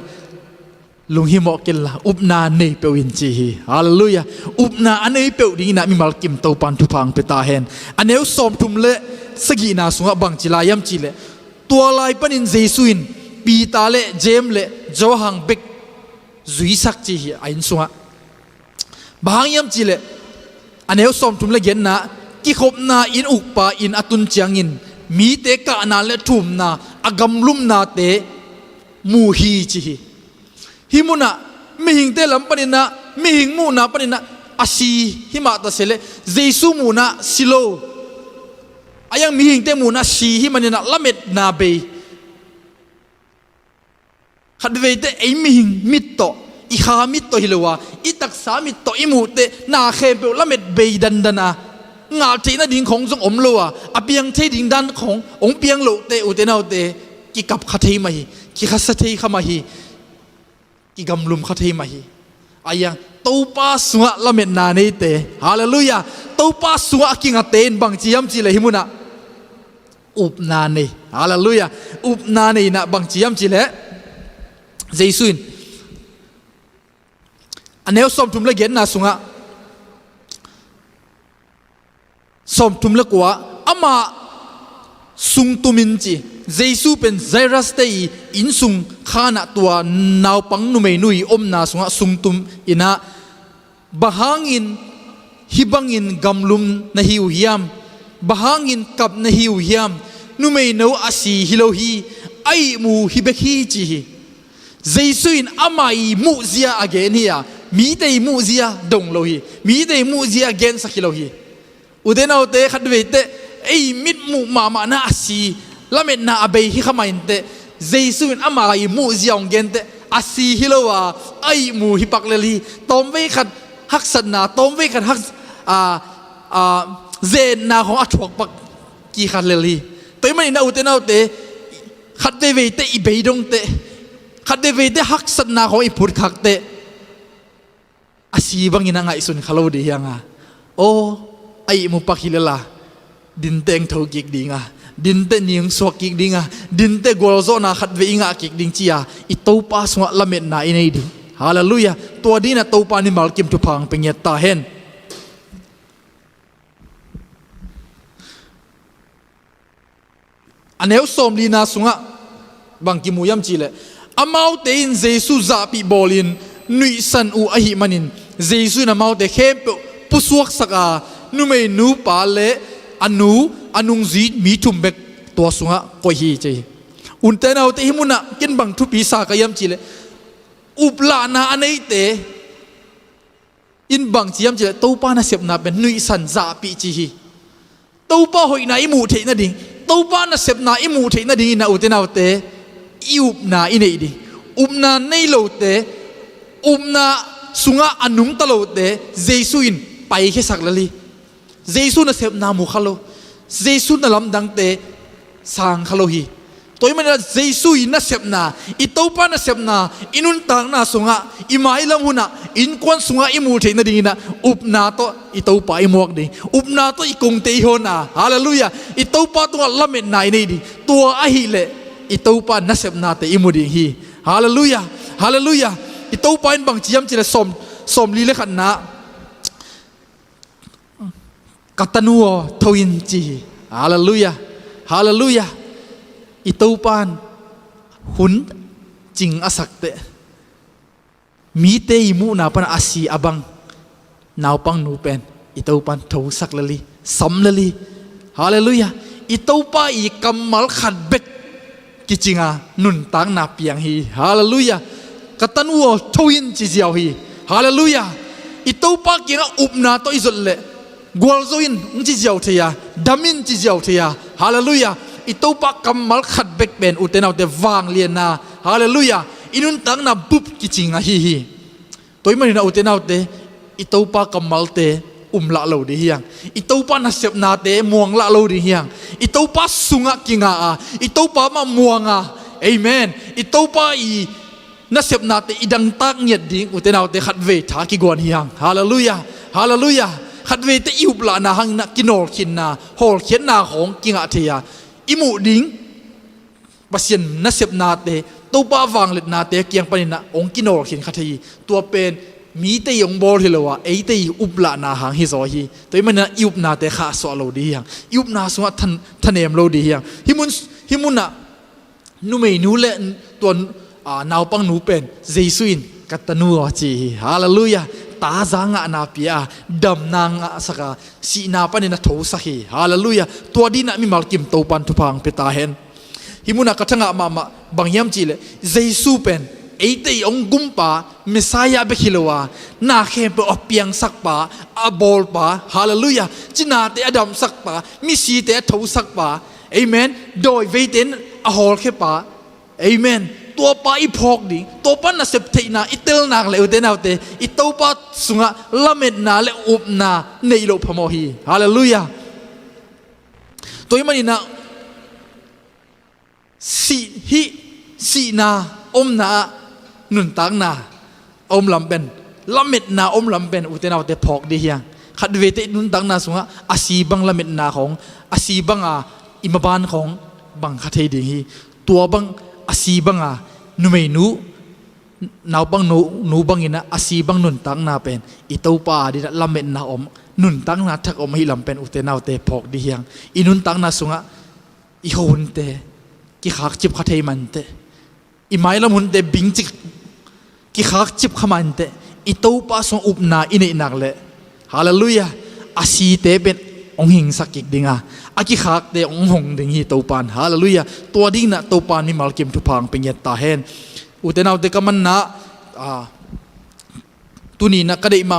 ลุงฮิโมกินละอุบนาในเปวินจีฮาเลลูยาอุบนาอันในเปวดีนะมีมัลกิมเตาปันทุพังเปตาเฮนอันเอวสอมทุมเละสกีนาสุงบังจิลายมจิเลตัวลายปันินเจสุอินปีตาเละเจมเละจวหังเบกจุยสักจีอินสุงบางยมจิเลอันเอวสอมทุมเละเย็นนะกิขบนาอินอุกปาอินอตุนเจียงอินมีเตกะนาเละทุมนาอากำลุมนาเตมูฮีจีฮิมุนะมิหิงเตลัมปนินะมิหิงมูนะปนินะอาชีฮิมาตาเสเลเจสุมูนะซิโลอายังมิหิงเตมูนะชีฮิมันนะละเม็ดนาเบขัดเวเตไอมิหิงมิตโตอิขามิตโตฮิลวาอิตักสามิตโตอิมูเตนาเคเปละเม็ดเบดันดานางาเทนะดิ่งของจงอมลัวอเปียงเทดิ่งดันขององเปียงโลเตอุเตนาเตกิกับขัดเทมาฮีกิขัสเทขมาฮีกิกำลุมขัดเทมาฮีอายังตูปาสุงะละเม็ดนาเนเตฮาเลลูยาตูปาสุงะกิงะเตนบังจียมจีเลหิมุนะอุบนาเนฮาเลลูยาอุบนาเนนะบังจียมจีเลเจสุนอันเนวสมทุมละเย็นนาสุงะสมทุมละกว่าอามาสุงตุมินจีเจสุเป็นไซรัสเตยอินสุงขานะตัวนาวปังนุเมนุยอมนาสุงะสุงตุมอินะบะฮังอินฮิบังอินกำลุมนะฮิวฮิยามบะฮังอินกับนะฮิวฮิยามนุเมนูอาศีฮิโลฮีไอมูฮิเบคีจีเจสุอินอามาอีมูเซียอเกนฮียมีเตยมูเซียดงโลฮีมีเตยมูเซียเกนสักฮิโลฮีอุเดนาอุเตขัดเวเตไอมิดมูมามานะอาศีละเม็ดนาอเบยฮิขมาอินเตเจสุอินอามาอีมูเซียองเกนเตอาศีฮิโลวาไอมูฮิปักเลลีตอมเวขัดฮักษณาตอมเวขัดฮักเจนนาของอัฐวกปักกีขัดเลลีตัวมันน่าอุเตน่าอุเตขัดเวเวเตอีเบยดงเตขัดเวเวเตฮักษณาของอีพุทธขักเตอาศีบังอินังไอสุนขลาวดียังอ่ะโอ้ไอมูปักฮิเลลาดินเตงทกิกดิงอ่ะดินเตนิงสวกิกดิงอ่ะดินเตกอลโซนาขัดเวอิงอ่ะกิกดิงจีอ่ะอิตูปาสวะละเม็ดนาอินไอดิฮาเลลูยาตัวดีนะตูปานิมัลกิมทุพังเป็นเงตาเฮนอันเอวสมลีนาสุงะบางกิมูยัมจีเลอามาเตอินเจสุซาปิบอลินนุยสันอูอหิมันินเจสุนามาเตเข้มปุสวกสักานุเมนูปาเลอนุงจีมีทุมเบกตัวสุงะกอยฮีเจอุนเตนาเตหิมุนะกินบังทุปีสากยัมจีเลอุปลานาอันนี้เตอินบังจียมจีเลตูปานาเสพนาเป็นนุยสันซาปิจีฮีตูปาหอยนาอิมูเทนาดิงตูปานาเสพนาอิมูเทนาดิงนาอุเตนาเตอิอุปนาอินเอดิอุปนาในโลเตอุปนาสุงะอนุงตะโลเตเจสุอินไปแค่สักละลีเจสุนาเสพนามุขโลเจสุนาลำดังเตสังขโลฮีตัวมันนะเจสุอินน่ะเสพนาอิตูปาน่ะเสพนาอินุนตังน่ะสุงะอิมาอิลำหุนะอินควันสุงะอิมูเทนะดินะอุปนาโตอิตูปาอิมวกดิอุปนาโตอิกงเตโฮนาฮาเลลูยาอิตูปาตัวละเม็ดนายนี่ดิตัวอะฮิเลอิตูปาน่ะเสพนาเตอิมูดิฮีฮาเลลูยาฮาเลลูยาอิตูปาอินบังจียมจิเลสมลีเลขันนะกัตนัวทวินจีฮาเลลูยาฮาเลลูยาอิตูปานหุนจิงอาศักเตมีเตยมูนาปันอาศีอบังนาวปังนูเป็นอิตูปานทูสักละลีสัมละลีฮาเลลูยาอิตูปาอีกัมมัลขัดเบกกิจิงานุนตังนาเปียงฮีฮาเลลูยากัตันวัวทวินจิเจียวฮีฮาเลลูยาอิตูปากิงาอุปนาโตอิสุลเลกวลโซอินจิเจียวเทียดามินจิเจียวเทียฮาเลลูยาอิตูปากำมัลขัดเบกเป็นอุเตนาเดวางเลียนาฮาเลลูยาอินุนตังนาบุบกิจิงาฮีตัวมันนะอุเตนาเด ito pa kamalte la lo di hiang ito pa nasep na te muang la lo di hiang ito pa sunga kinga ito pa ma muanga amen ito pa i nasep na te idang tak nyet ding utenaw te khat ve tha ki gon hiang hallelujah hallelujah khat ve te iup la na hang na kinol kin na hol khian na khong kinga thia imu ding pasien nasep na te to pa wang let na te kiang panina ong kinol khin khathi tua penมีแต่ยงบอลที่เราว่าไอ้แต่อุบละนาหางฮิโซฮีตัวมันนะอุบนาแต่ข้าสวะเราดีอย่างอุบนาสวะทันเอมเราดีอย่างฮิมุนนะนูไม่นูเล่ตัวนาวปังนูเป็นเจสุอินกัตนูจีฮาเลลูยาตาจางะนาเปียดำนางะสักสีนาปันนะทูสักฮีฮาเลลูยาตัวดีนะมีมัลกิมโตปันทุพังเปตาเห็นฮิมุนนะกัตงะมาบางยามจีเลเจสุเป็นไอ้ที่องกุมปาเมสายาเบคิโลวานาเข้มเปอเปียงสักปาอาบอลปาฮาเลลูยาจินาเตอดัมสักปามิสีเตอทูสักปาเอเมนโดยเวเตนอฮอลเคปาเอเมนตัวปาอีพอกดิตัวปาน่ะเสพตินาอิเตลนางเลวเตนเอาเตอิตัวปาสุงะละเม็ดนาเลอุบนาในโลกพโมฮีฮาเลลูยาตัวมันนี่นะสีนาอมนานุนตังนาอมลำเป็นละเม็ดนาอมลำเป็นอุตนาเตพอกดีเฮียงขัดเวทนุนตังนาสุงะอาศีบังละเม็ดนาของอาศีบังอิมบานของบังขัดเฮดีฮีตัวบังอาศีบังนุไม่นูนาวบังนูบังอินะอาศีบังนุนตังนาเป็นอิตาปาดีนะละเม็ดนาอมนุนตังนาทักอมฮิลำเป็นอุตนาเตพอกดีเฮียงอินุนตังนาสุงะอิโฮนเตกิขักจิบขัดเฮมันเตอีไม้ละมุนเดบิงจิกกิขักจิบขมันเตอีตัวป้าส่งอุบนาอินเอนักเลยฮาเลลูยาอาศีเตเป็นองหิงสักกิกดิงอากิขักเตองหงดิงฮีตัวปานฮาเลลูยาตัวดิ้งนะตัวปานมีมัลกิมทุพังเป็นเยตตาเฮนอุตนาเตกมันนะตุนีนะก็ได้มา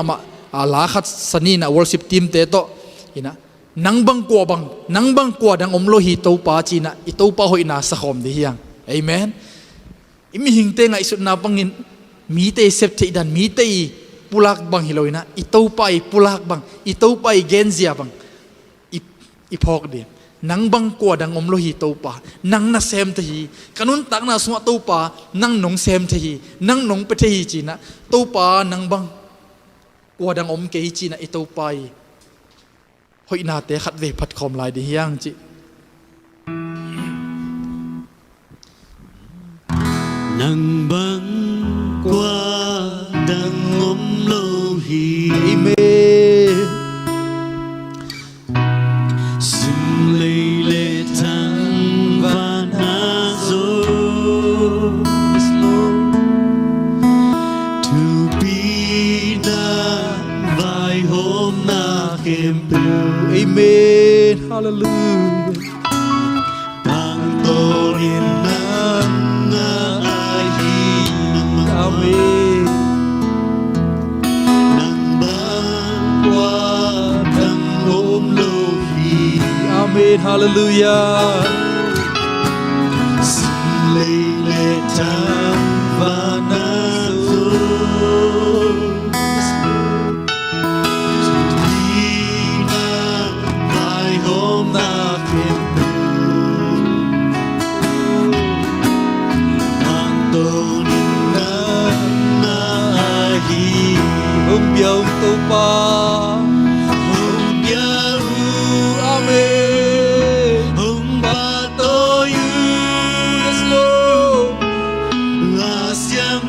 ลาขัดสนีนะวอลสิบทีมเตโตอินะนังบังกัวดังอมโลหิตัวป้าจีนะอีตัวป้าหอยนาสะขอมดิยังเอเมนมีหิงเตงไอสุดนาบังอินมีเตเซฟเทดันมีเตปุลักบังฮิโลยนะอิโตไปปุลักบังอิโตไปเกนเซียบังอีพอกเดียนังบังกวดังอมโลหิโตปานังนาเซมทีกันุนตักนาสวะโตปานังนงเซมทีนังนงเปทีจีนะโตปานังบังกวดังอมเกยจีนะอิโตไปหอยนาเตขัดเวพัดคอมลายดียังจีnang băng qua đang ôm lâu hi Amen xin lê lê thăng van hà dô to be na vai hôm na khem Amen Hallelujah bang to in Amen nang băng qua đang ôm lâu hi Amen Hallelujah xin lê lê thăng van hà dô hôm na khem mang tôn na hi Hùng biêu tô pa hùng biao Amen hùng ba to yu Yes Lord la siam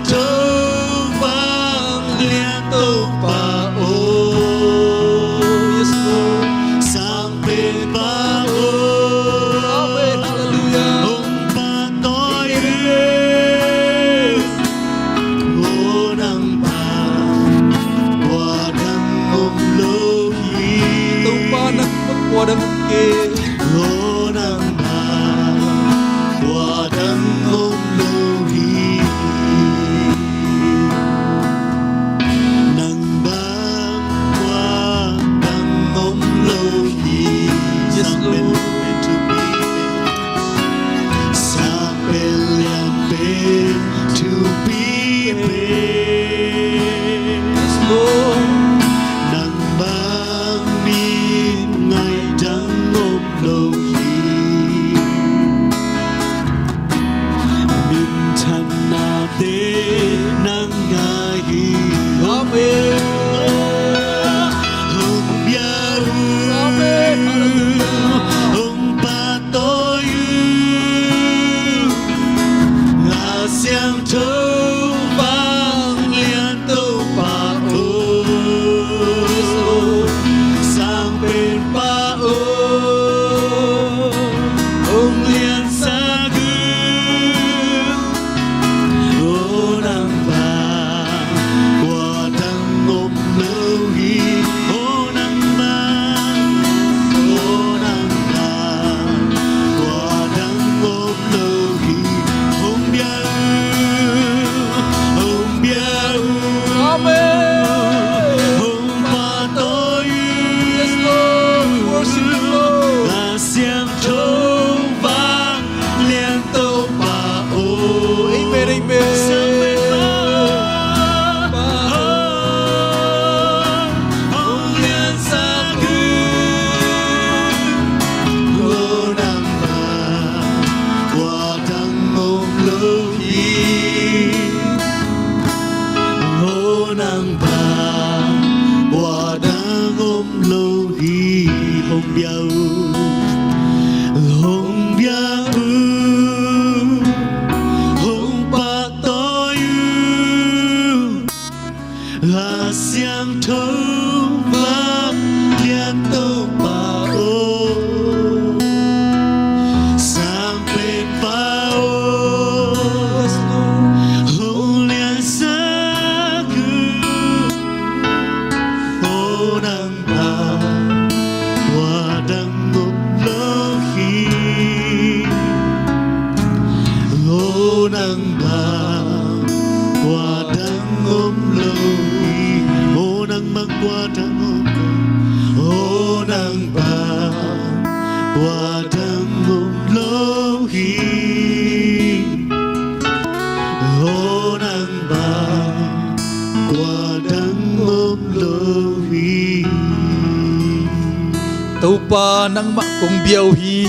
nang ma kong biyaw hi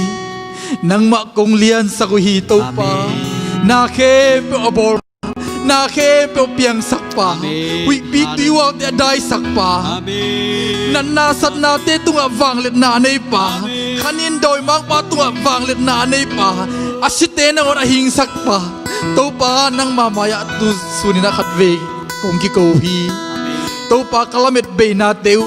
nang ma kong lian sa ko hi to pa na khe pe abor na khe pe piang sak pa wi pi tiwa te dai sak pa nan na sat na te tunga wang let na nei pa khanin doi mak pa tunga wang let na nei pa asite na ora hing sak pa to pa nang mamaya tu sunina khatve kong ki ko hi to pa kalamet be na teu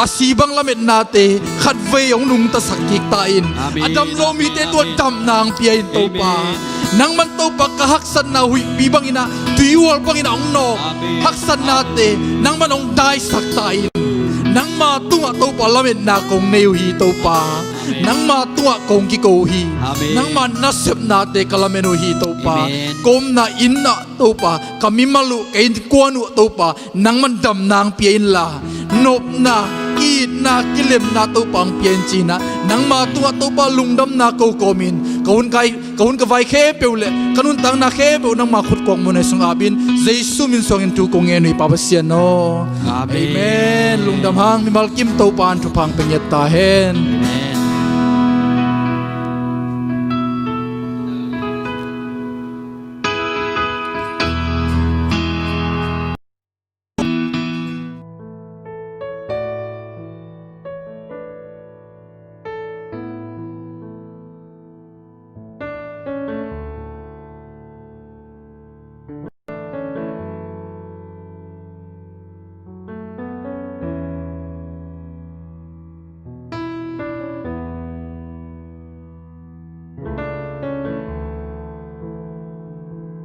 asibang lamet nate khatve ong nung ta sakik ta in adam lomi te tu dam nang piain to pa nang man to pa kahaksan na hui bibang ina tuiwal pang ina ong no haksan nate nang man ong dai sak ta in nang ma tunga to pa lamet na kong neu hi to pa nang ma tunga kong ki ko hi nang man na sep nate kalameno hi to pa kom na inna to pa kami malu kain kwanu to pa nang man dam nang piain la nop na na kilem na to pang pian china nang ma tunga to pa lungdam na ko komin kaun ka vai khe peule kanun tang na khe pe nang ma khut kong mo na sung abin jesu min song in tu kong en wi pa pasian no amen lungdam hang mi mal kim to pan thu phang penyet ta hen